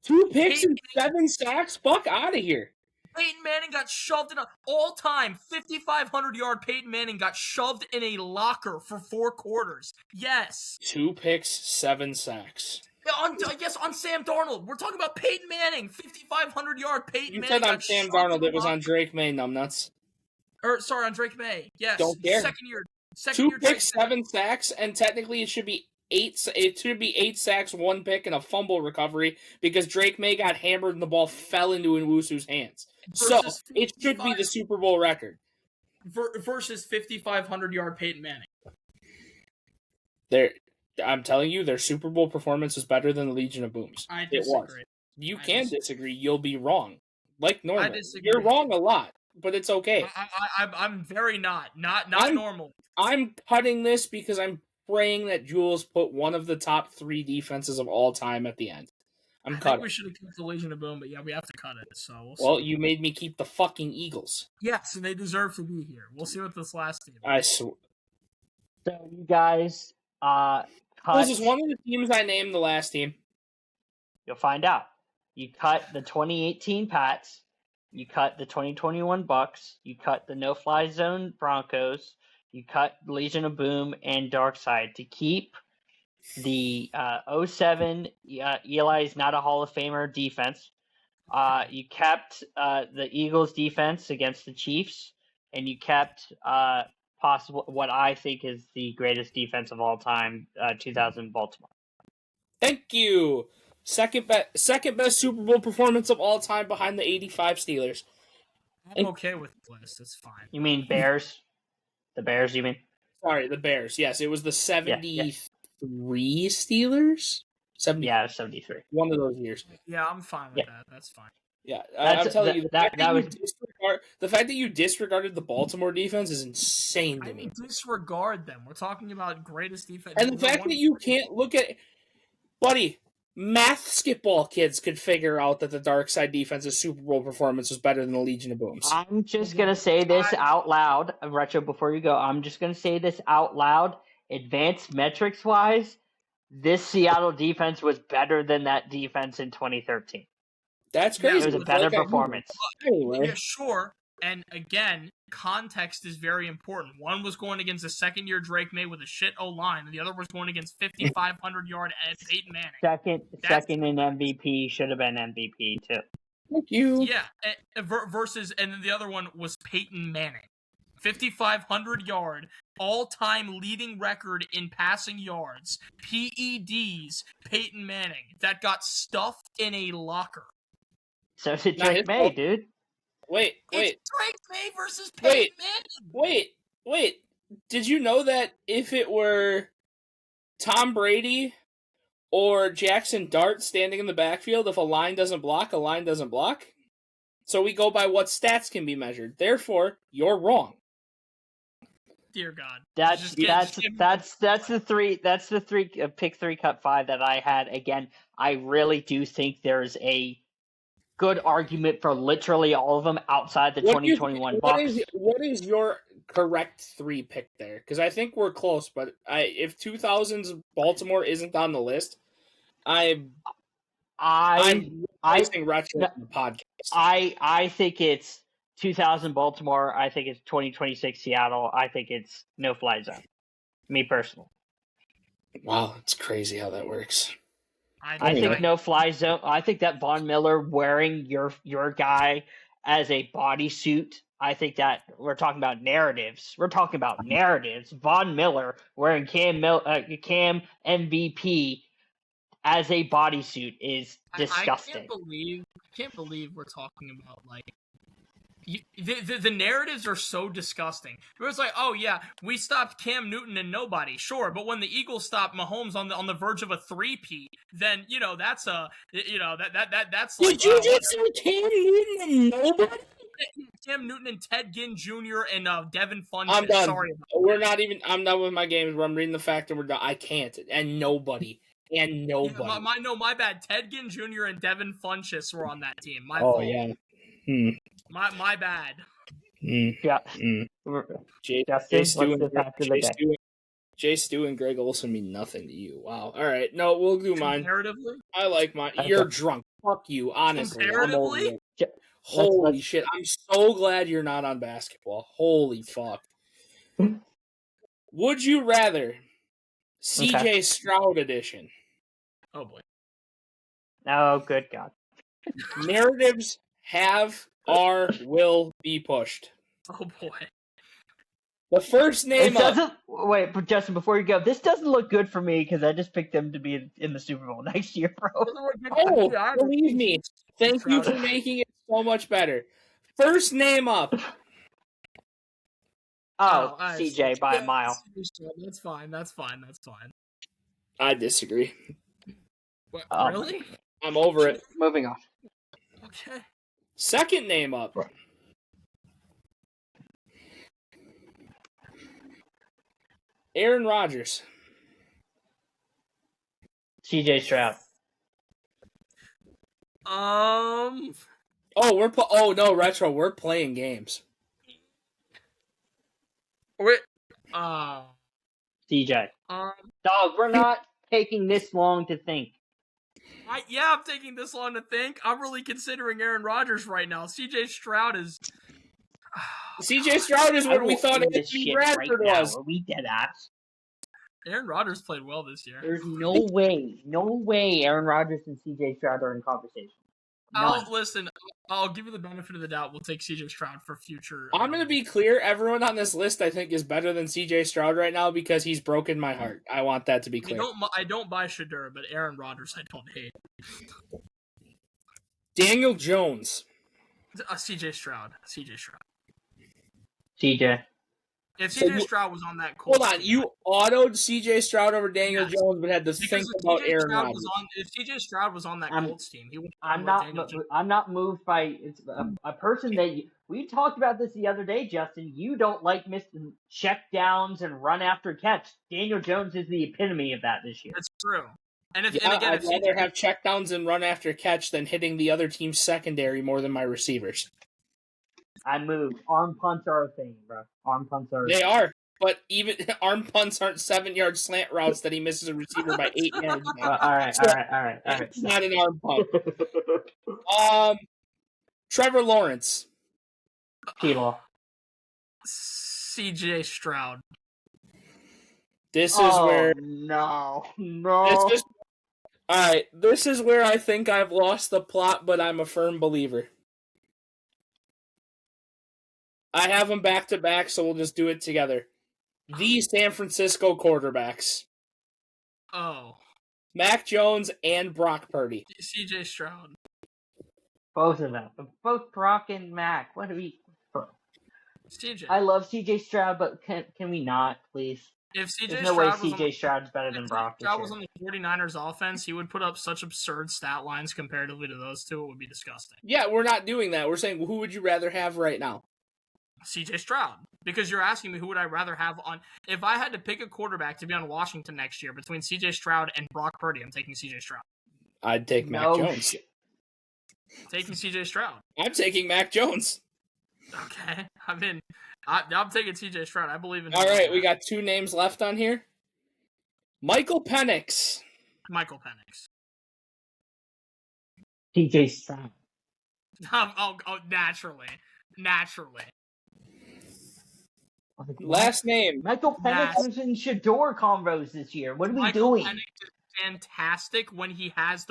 [SPEAKER 2] 2 picks and 7 sacks? Fuck out of here.
[SPEAKER 3] Peyton Manning got shoved in all-time 5,500-yard Peyton Manning got shoved in a locker for 4 quarters. Yes.
[SPEAKER 2] 2 picks, 7 sacks.
[SPEAKER 3] On Sam Darnold. We're talking about Peyton Manning, 5,500-yard Peyton Manning.
[SPEAKER 2] You said on Sam Darnold. It was on Drake May, numbnuts.
[SPEAKER 3] Sorry, on Drake May. Yes.
[SPEAKER 2] Don't care.
[SPEAKER 3] Second year.
[SPEAKER 2] 2 picks, 7 sacks, and technically it should be 8. It should be 8 sacks, 1 pick, and a fumble recovery because Drake May got hammered and the ball fell into Nwusu's hands. So it should be the Super Bowl record
[SPEAKER 3] versus 5,500-yard Peyton Manning.
[SPEAKER 2] I'm telling you, their Super Bowl performance was better than the Legion of Booms.
[SPEAKER 3] I
[SPEAKER 2] It was.
[SPEAKER 3] disagree.
[SPEAKER 2] You can disagree. You'll be wrong. Like normal.
[SPEAKER 3] I disagree.
[SPEAKER 2] You're wrong a lot, but it's okay.
[SPEAKER 3] I'm very not
[SPEAKER 2] I'm-
[SPEAKER 3] normal.
[SPEAKER 2] I'm cutting this because I'm praying that Jules put one of the top 3 defenses of all time at the end.
[SPEAKER 3] I think
[SPEAKER 2] cutting.
[SPEAKER 3] we should have kept the Legion of Boom, but yeah, we have to cut it. So
[SPEAKER 2] Well, you made me keep the fucking Eagles.
[SPEAKER 3] yes, and they deserve to be here. We'll see what this last team.
[SPEAKER 2] I swear.
[SPEAKER 1] So you guys, cut.
[SPEAKER 2] This is one of the teams I named the last team.
[SPEAKER 1] You'll find out. You cut the 2018 Pats. You cut the 2021 Bucks. You cut the no-fly zone Broncos. You cut Legion of Boom and Darkside to keep the 07 Eli's not a Hall of Famer defense. You kept the Eagles defense against the Chiefs, and you kept possible what I think is the greatest defense of all time, 2000 Baltimore.
[SPEAKER 2] Thank you. Second best Super Bowl performance of all time behind the 85 Steelers.
[SPEAKER 3] I'm okay with the list. It's fine.
[SPEAKER 1] You mean Bears? The Bears, you mean?
[SPEAKER 2] Sorry, the Bears. Yes, it was the 73 Steelers? 70.
[SPEAKER 1] Yeah, 73.
[SPEAKER 2] One of those years.
[SPEAKER 3] Yeah, I'm fine with that. That's fine.
[SPEAKER 2] Yeah, I'm telling you, the fact that you disregarded the Baltimore defense is insane to me.
[SPEAKER 3] Disregard them. We're talking about greatest defense.
[SPEAKER 2] And the fact that you can't look at... Buddy, math skip-ball kids could figure out that the Dark Side defense's Super Bowl performance was better than the Legion of Booms.
[SPEAKER 1] I'm just going to say this out loud, Retro, before you go. I'm just going to say this out loud. Advanced metrics-wise, this Seattle defense was better than that defense in 2013.
[SPEAKER 2] That's crazy.
[SPEAKER 1] It was a better performance.
[SPEAKER 3] Yeah, sure. And again, context is very important. One was going against a second-year Drake May with a shit O-line, and the other was going against 5,500-yard Peyton Manning.
[SPEAKER 1] Second in MVP, should have been MVP too.
[SPEAKER 2] Thank you.
[SPEAKER 3] Yeah, versus, and then the other one was Peyton Manning. 5,500-yard, all-time leading record in passing yards. PEDs, Peyton Manning. That got stuffed in a locker.
[SPEAKER 1] So did Drake May, dude.
[SPEAKER 2] Wait.
[SPEAKER 3] It's Drake May versus Peyton Manning.
[SPEAKER 2] Wait. Did you know that if it were Tom Brady or Jackson Dart standing in the backfield, if a line doesn't block, a line doesn't block? So we go by what stats can be measured. Therefore, you're wrong.
[SPEAKER 3] Dear God.
[SPEAKER 1] That's the three pick 3 cut 5 that I had. Again, I really do think there's a good argument for literally all of them outside the 2021 Bucks.
[SPEAKER 2] What is your correct 3 pick there? Because I think we're close, but if 2000s Baltimore isn't on the list, I'm wasting retro on the podcast.
[SPEAKER 1] I think it's 2000 Baltimore. I think it's 2026 Seattle. I think it's no fly zone. Me personally.
[SPEAKER 2] Wow, it's crazy how that works.
[SPEAKER 1] I think no fly zone. I think that Von Miller wearing your guy as a bodysuit. I think that we're talking about narratives. Von Miller wearing Cam MVP as a bodysuit is disgusting.
[SPEAKER 3] I can't believe we're talking about the narratives are so disgusting. It was like, oh yeah, we stopped Cam Newton and nobody, sure, but when the Eagles stopped Mahomes on the verge of a 3-peat, then that's that's like.
[SPEAKER 2] Did you just say Cam Newton and nobody?
[SPEAKER 3] Cam Newton and Ted Ginn Jr. and Devin Funchess.
[SPEAKER 2] I'm done.
[SPEAKER 3] Sorry.
[SPEAKER 2] I'm done with my games. I'm reading the fact and we're done. I can't. And nobody.
[SPEAKER 3] Yeah, my bad. Ted Ginn Jr. and Devin Funchess were on that team. My
[SPEAKER 2] fault.
[SPEAKER 3] fault.
[SPEAKER 2] Yeah.
[SPEAKER 3] My bad.
[SPEAKER 1] Yeah.
[SPEAKER 2] Jay Stu and Greg Olson mean nothing to you. Wow. All right. No, we'll do mine.
[SPEAKER 3] Comparatively?
[SPEAKER 2] I like mine. You're drunk. Fuck you. Honestly.
[SPEAKER 3] Comparatively?
[SPEAKER 2] Holy shit. I'm so glad you're not on basketball. Holy fuck. Would you rather CJ Stroud edition?
[SPEAKER 3] Oh boy.
[SPEAKER 1] Oh, good God.
[SPEAKER 2] Narratives have or will be pushed.
[SPEAKER 3] Oh boy.
[SPEAKER 2] The first name
[SPEAKER 1] Wait, but Justin, before you go, this doesn't look good for me because I just picked them to be in the Super Bowl next year, bro.
[SPEAKER 2] Oh, believe me. Thank you for making it so much better. First name up.
[SPEAKER 1] Oh,
[SPEAKER 3] I
[SPEAKER 1] CJ
[SPEAKER 3] see.
[SPEAKER 1] by a mile.
[SPEAKER 3] That's fine. That's fine. That's fine.
[SPEAKER 2] I disagree.
[SPEAKER 3] What,
[SPEAKER 1] Oh,
[SPEAKER 3] really?
[SPEAKER 2] I'm over it.
[SPEAKER 1] Moving on.
[SPEAKER 3] Okay.
[SPEAKER 2] Second name up. Aaron Rodgers.
[SPEAKER 1] CJ Stroud.
[SPEAKER 2] Oh, oh no, retro. We're playing games.
[SPEAKER 3] Wait.
[SPEAKER 1] CJ. Dog, we're not taking this long to think.
[SPEAKER 3] I'm taking this long to think. I'm really considering Aaron Rodgers right now. CJ Stroud is.
[SPEAKER 2] CJ Stroud is what we thought
[SPEAKER 1] end this
[SPEAKER 2] Anthony
[SPEAKER 1] shit
[SPEAKER 2] Bradford
[SPEAKER 1] right
[SPEAKER 2] was.
[SPEAKER 1] now. Are we dead ass?
[SPEAKER 3] Aaron Rodgers played well this year.
[SPEAKER 1] There's no way Aaron Rodgers and CJ Stroud are in conversation. None.
[SPEAKER 3] Listen, I'll give you the benefit of the doubt. We'll take CJ Stroud for future.
[SPEAKER 2] I'm going to be clear. Everyone on this list, I think, is better than CJ Stroud right now because he's broken my heart. I want that to be clear.
[SPEAKER 3] I don't buy Shedeur, but Aaron Rodgers I don't hate.
[SPEAKER 2] Daniel Jones.
[SPEAKER 3] CJ Stroud.
[SPEAKER 1] CJ.
[SPEAKER 3] If CJ Stroud was on that
[SPEAKER 2] Colts hold on, you autoed CJ Stroud over Daniel Jones, but had to think about Aaron Rodgers.
[SPEAKER 3] If CJ Stroud was on that Colts team, he would.
[SPEAKER 1] I'm not moved by a person that we talked about this the other day, Justin. You don't like missing check downs and run after catch. Daniel Jones is the epitome of that this year.
[SPEAKER 3] That's true. And
[SPEAKER 2] I'd rather have check downs and run after catch than hitting the other team's secondary more than my receivers.
[SPEAKER 1] I moved. Arm punts are a thing, bro. Arm punts are.
[SPEAKER 2] They are, but even arm punts aren't 7-yard slant routes that he misses a receiver by 8 yards.
[SPEAKER 1] All right.
[SPEAKER 2] It's not an arm punt. Trevor Lawrence.
[SPEAKER 1] T-Law.
[SPEAKER 3] CJ Stroud.
[SPEAKER 2] This is where
[SPEAKER 1] no.
[SPEAKER 2] All right, this is where I think I've lost the plot, but I'm a firm believer. I have them back to back, so we'll just do it together. The San Francisco quarterbacks.
[SPEAKER 3] Oh.
[SPEAKER 2] Mac Jones and Brock Purdy.
[SPEAKER 3] CJ Stroud.
[SPEAKER 1] Both of them. Both Brock and Mac. What do we...
[SPEAKER 3] CJ.
[SPEAKER 1] I love CJ Stroud, but can we not, please?
[SPEAKER 3] If CJ
[SPEAKER 1] There's no way CJ Stroud's better than Brock.
[SPEAKER 3] If Stroud was on the 49ers offense, he would put up such absurd stat lines comparatively to those two. It would be disgusting.
[SPEAKER 2] Yeah, we're not doing that. We're saying, who would you rather have right now?
[SPEAKER 3] CJ Stroud. Because you're asking me who would I rather have on... If I had to pick a quarterback to be on Washington next year between CJ Stroud and Brock Purdy, I'm taking CJ Stroud.
[SPEAKER 2] I'd take Mac Jones.
[SPEAKER 3] Taking CJ Stroud.
[SPEAKER 2] I'm taking Mac Jones.
[SPEAKER 3] Okay. I'm taking CJ Stroud. I believe in him.
[SPEAKER 2] All right, we got 2 names left on here. Michael Penix.
[SPEAKER 1] CJ Stroud.
[SPEAKER 3] Naturally.
[SPEAKER 2] Last name.
[SPEAKER 1] Michael Penix was in Shedeur combos this year. What are we doing?
[SPEAKER 3] Penix is fantastic when he has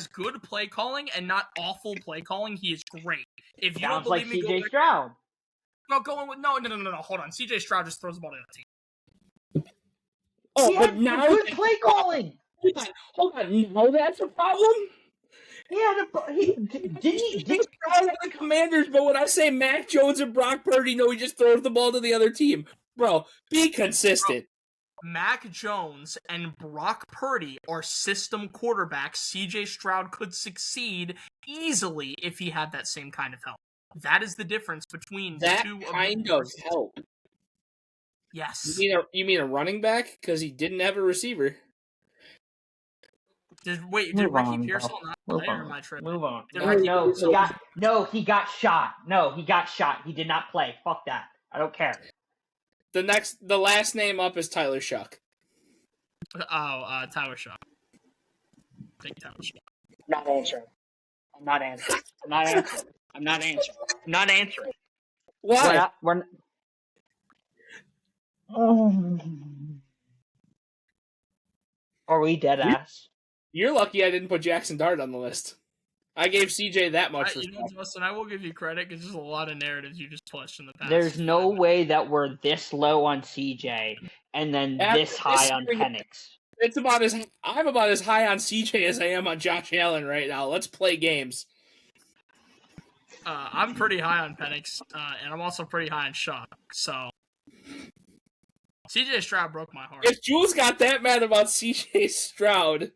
[SPEAKER 3] good play calling and not awful play calling. He is great. If you
[SPEAKER 1] Sounds
[SPEAKER 3] don't believe
[SPEAKER 1] like
[SPEAKER 3] me,
[SPEAKER 1] CJ Stroud.
[SPEAKER 3] No, going with no. Hold on. CJ Stroud just throws the ball to the team.
[SPEAKER 1] Oh, but now good play calling.
[SPEAKER 2] Hold on. Now that's a problem.
[SPEAKER 1] Yeah, did he
[SPEAKER 2] the Commanders? But when I say Mac Jones and Brock Purdy, no, he just throws the ball to the other team. Bro, be consistent.
[SPEAKER 3] Bro, Mac Jones and Brock Purdy are system quarterbacks. CJ Stroud could succeed easily if he had that same kind of help. That is the difference between
[SPEAKER 2] that
[SPEAKER 3] two
[SPEAKER 2] kind of help.
[SPEAKER 3] Yes.
[SPEAKER 2] You mean a running back? Because he didn't have a receiver.
[SPEAKER 3] Did Ricky Pearsall not play, or am I tripping?
[SPEAKER 1] Move on. He got shot. No, he got shot. He did not play. Fuck that. I don't care.
[SPEAKER 2] The last name up is Tyler Shuck.
[SPEAKER 3] Tyler Shuck. Take Tyler Shuck.
[SPEAKER 1] I'm not answering.
[SPEAKER 2] Why?
[SPEAKER 1] Are we dead ass?
[SPEAKER 2] You're lucky I didn't put Jackson Dart on the list. I gave CJ that much respect.
[SPEAKER 3] Justin, I will give you credit because there's a lot of narratives you just pushed in the past.
[SPEAKER 1] There's no way that we're this low on CJ and then this high on Penix.
[SPEAKER 2] I'm about as high on CJ as I am on Josh Allen right now. Let's play games.
[SPEAKER 3] I'm pretty high on Penix, and I'm also pretty high on Shock. So CJ Stroud broke my heart.
[SPEAKER 2] If Jules got that mad about CJ Stroud,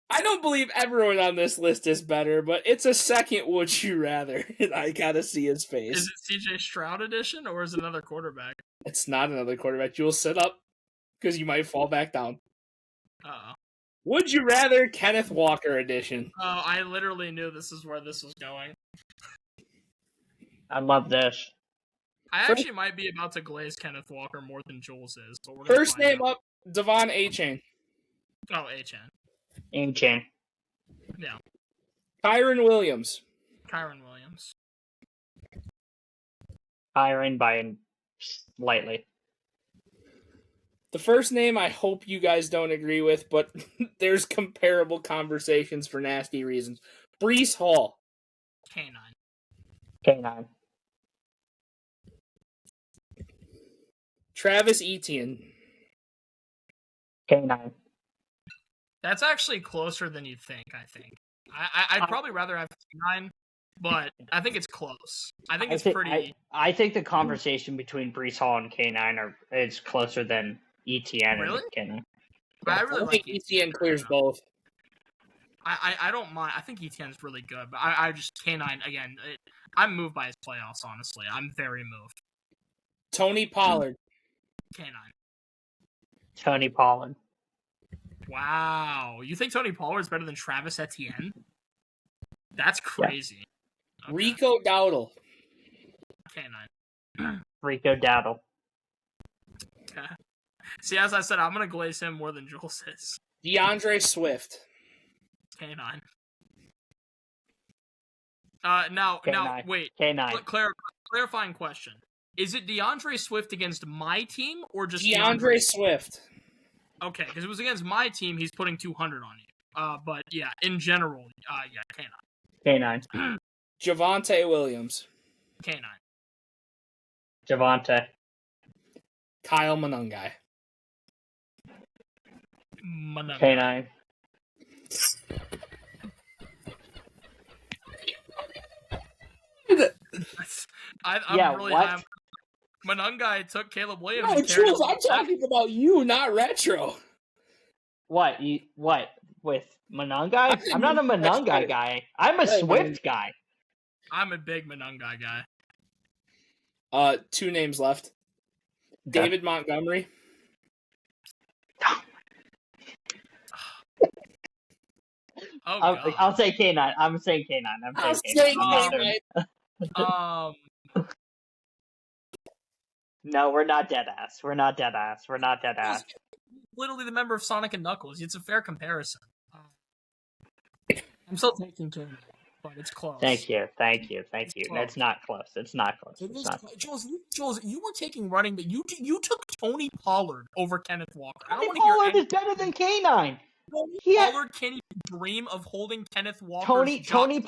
[SPEAKER 2] I don't believe everyone on this list is better, but it's a second would you rather, and I gotta see his face.
[SPEAKER 3] Is it CJ Stroud edition, or is it another quarterback?
[SPEAKER 2] It's not another quarterback. Jules, sit up, because you might fall back down.
[SPEAKER 3] Uh-oh.
[SPEAKER 2] Would you rather Kenneth Walker edition?
[SPEAKER 3] Oh, I literally knew this is where this was going.
[SPEAKER 1] I love this.
[SPEAKER 3] I actually might be about to glaze Kenneth Walker more than Jules is. But we're
[SPEAKER 2] First name up, Devon Achane.
[SPEAKER 3] Oh, Achane.
[SPEAKER 1] Achane.
[SPEAKER 3] Yeah.
[SPEAKER 2] Kyron Williams.
[SPEAKER 3] Kyron Williams.
[SPEAKER 1] Kyron by slightly.
[SPEAKER 2] The first name I hope you guys don't agree with, but there's comparable conversations for nasty reasons. Breece Hall.
[SPEAKER 3] K9.
[SPEAKER 1] K9.
[SPEAKER 2] Travis Etienne.
[SPEAKER 1] K9.
[SPEAKER 3] That's actually closer than you'd think, I think. I'd probably rather have K9, but I think it's close. I think it's pretty...
[SPEAKER 1] I think the conversation between Breece Hall and K9 is closer than Etienne
[SPEAKER 3] Really?
[SPEAKER 1] and K9.
[SPEAKER 3] I really like
[SPEAKER 2] Etienne clears both.
[SPEAKER 3] I don't mind. I think Etienne's really good, but I just K9 again. I'm moved by his playoffs. Honestly, I'm very moved.
[SPEAKER 2] Tony Pollard.
[SPEAKER 3] K9.
[SPEAKER 1] Tony Pollard.
[SPEAKER 3] Wow, you think Tony Pollard's better than Travis Etienne? That's crazy.
[SPEAKER 2] Yeah. Okay. Rico Dowdle.
[SPEAKER 3] K9.
[SPEAKER 1] Rico Dowdle.
[SPEAKER 3] Okay. See, as I said, I'm gonna glaze him more than Jules is.
[SPEAKER 2] DeAndre Swift.
[SPEAKER 3] K9.
[SPEAKER 1] K9.
[SPEAKER 3] Now, wait.
[SPEAKER 1] K9.
[SPEAKER 3] Clarifying question: is it DeAndre Swift against my team or just
[SPEAKER 2] DeAndre Swift?
[SPEAKER 3] Okay, because it was against my team. He's putting 200 on you. But yeah, in general, yeah,
[SPEAKER 1] K9.
[SPEAKER 3] K9.
[SPEAKER 2] Javonte Williams.
[SPEAKER 3] K9.
[SPEAKER 1] Javonte.
[SPEAKER 2] Kyle Monangai.
[SPEAKER 1] K9.
[SPEAKER 3] I'm really high. Monangai took Caleb Williams.
[SPEAKER 2] No, Jules, I'm talking about you, not Retro.
[SPEAKER 1] What? What? With Monangai? I'm not a Monangai guy. I'm a Swift guy.
[SPEAKER 3] I'm a big Monangai guy.
[SPEAKER 2] 2 names left. David Montgomery.
[SPEAKER 3] Oh, God.
[SPEAKER 1] I'll say K9. I'm saying K9.
[SPEAKER 2] I'll say K9.
[SPEAKER 3] No,
[SPEAKER 1] we're not dead ass. We're not dead ass.
[SPEAKER 3] Literally the member of Sonic and Knuckles. It's a fair comparison. I'm still taking K9, but it's close.
[SPEAKER 1] Thank you. It's not close.
[SPEAKER 3] Jules, you were taking running, but you took Tony Pollard over Kenneth Walker.
[SPEAKER 1] Tony Pollard is better than K9.
[SPEAKER 3] Pollard can't even dream of holding Kenneth Walker's
[SPEAKER 1] Tony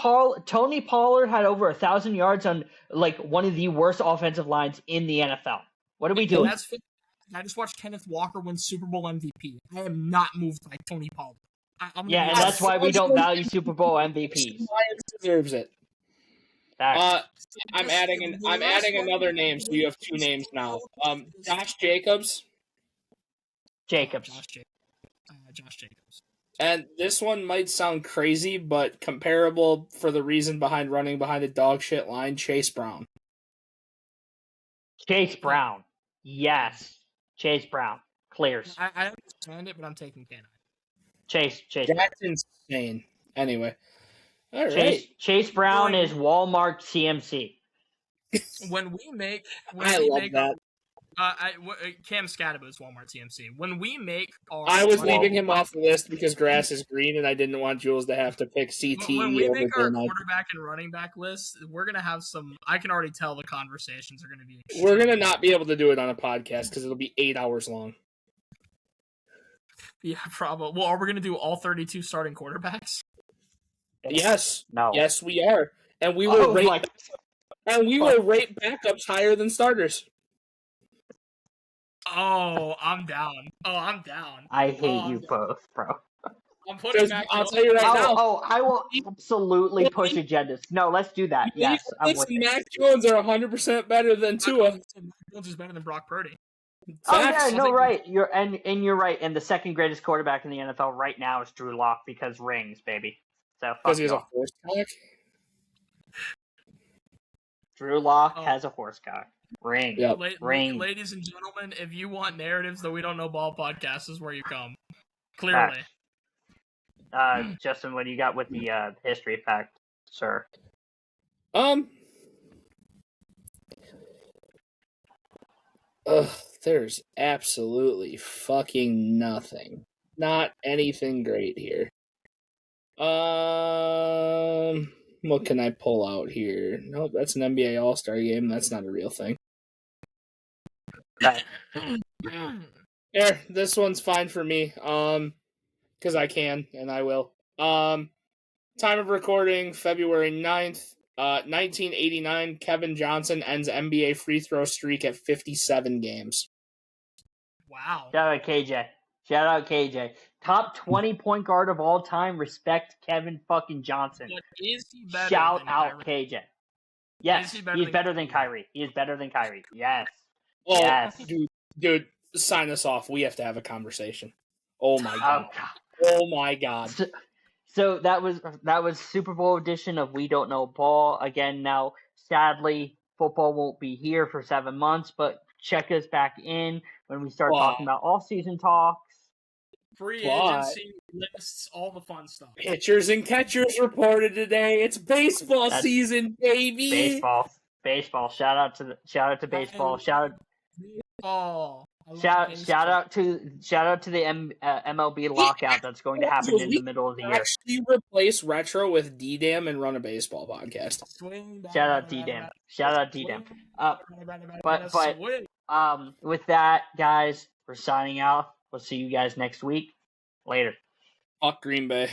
[SPEAKER 1] Pollard had over 1,000 yards on like one of the worst offensive lines in the NFL. What are we doing?
[SPEAKER 3] I just watched Kenneth Walker win Super Bowl MVP. I am not moved by Tony Pollard.
[SPEAKER 1] And that's why we don't value Super Bowl MVPs.
[SPEAKER 2] Lions deserves it. I'm adding another name, so you have 2 names now. Josh Jacobs.
[SPEAKER 3] Josh Jacobs.
[SPEAKER 2] And this one might sound crazy, but comparable for the reason behind running behind a dog shit line, Chase Brown.
[SPEAKER 1] Chase Brown. Yes. Chase Brown. Clears.
[SPEAKER 3] I understand it, but I'm taking K9.
[SPEAKER 1] Chase.
[SPEAKER 2] That's insane. Anyway. All right.
[SPEAKER 1] Chase Brown is Walmart CMC.
[SPEAKER 3] When we make
[SPEAKER 2] that.
[SPEAKER 3] Cam Scataba is Walmart CMC. When we make our...
[SPEAKER 2] I was leaving him off the list because grass is green, and I didn't want Jules to have to pick CTE.
[SPEAKER 3] When we make our quarterback and running back list, we're going to have some... I can already tell the conversations are going to be...
[SPEAKER 2] We're going to not be able to do it on a podcast because it'll be 8 hours long.
[SPEAKER 3] Yeah, probably. Well, are we going to do all 32 starting quarterbacks?
[SPEAKER 2] Yes.
[SPEAKER 1] No.
[SPEAKER 2] Yes, we are. And we will rate backups higher than starters.
[SPEAKER 3] Oh, I'm down.
[SPEAKER 1] I hate you both, bro.
[SPEAKER 3] I'm putting Mac
[SPEAKER 2] I'll
[SPEAKER 3] Jones.
[SPEAKER 2] tell you right now.
[SPEAKER 1] Oh, I will absolutely push agendas. No, let's do that. Yes, I'm with it.
[SPEAKER 2] Mac Jones are 100% better than Tua.
[SPEAKER 3] Mac Jones is better than Brock Purdy.
[SPEAKER 1] Oh
[SPEAKER 2] Facts.
[SPEAKER 1] yeah, no, right. You're right. And the second greatest quarterback in the NFL right now is Drew Lock because rings, baby. So
[SPEAKER 2] Because
[SPEAKER 1] fuck
[SPEAKER 2] he has a
[SPEAKER 1] y'all.
[SPEAKER 2] horse cock.
[SPEAKER 1] Drew Lock has a horse cock. Ring.
[SPEAKER 2] Yep.
[SPEAKER 1] Ring.
[SPEAKER 3] Ladies and gentlemen, if you want narratives that we don't know ball podcast is where you come. Clearly.
[SPEAKER 1] Justin, what do you got with the history fact, sir?
[SPEAKER 2] There's absolutely fucking nothing. Not anything great here. What can I pull out here? Nope, that's an NBA All-Star game. That's not a real thing. There, this one's fine for me. Because I can, and I will. Time of recording, February 9th. 1989, Kevin Johnson ends NBA free throw streak at 57 games.
[SPEAKER 3] Wow.
[SPEAKER 1] Shout out KJ. Top 20 point guard of all time. Respect Kevin fucking Johnson.
[SPEAKER 3] But is he better
[SPEAKER 1] Shout
[SPEAKER 3] than
[SPEAKER 1] out
[SPEAKER 3] Kyrie?
[SPEAKER 1] KJ. Yes,
[SPEAKER 3] He's
[SPEAKER 1] better than Kyrie. He is better than Kyrie. Yes.
[SPEAKER 2] Oh,
[SPEAKER 1] yes.
[SPEAKER 2] Dude, sign us off. We have to have a conversation. Oh my god. Oh my god.
[SPEAKER 1] So that was Super Bowl edition of We Don't Know Ball. Again, now sadly football won't be here for 7 months, but check us back in when we start talking about off-season talks.
[SPEAKER 3] Free agency lists, all the fun stuff.
[SPEAKER 2] Pitchers and catchers reported today. It's baseball season, baby.
[SPEAKER 1] Baseball. Shout out to baseball. Shout out to the MLB lockout that's going to happen in the middle of the year.
[SPEAKER 2] Actually, replace retro with D-Dam and run a baseball podcast.
[SPEAKER 1] Shout out D-Dam. But with that, guys, we're signing out. We'll see you guys next week. Later.
[SPEAKER 2] Fuck Green Bay.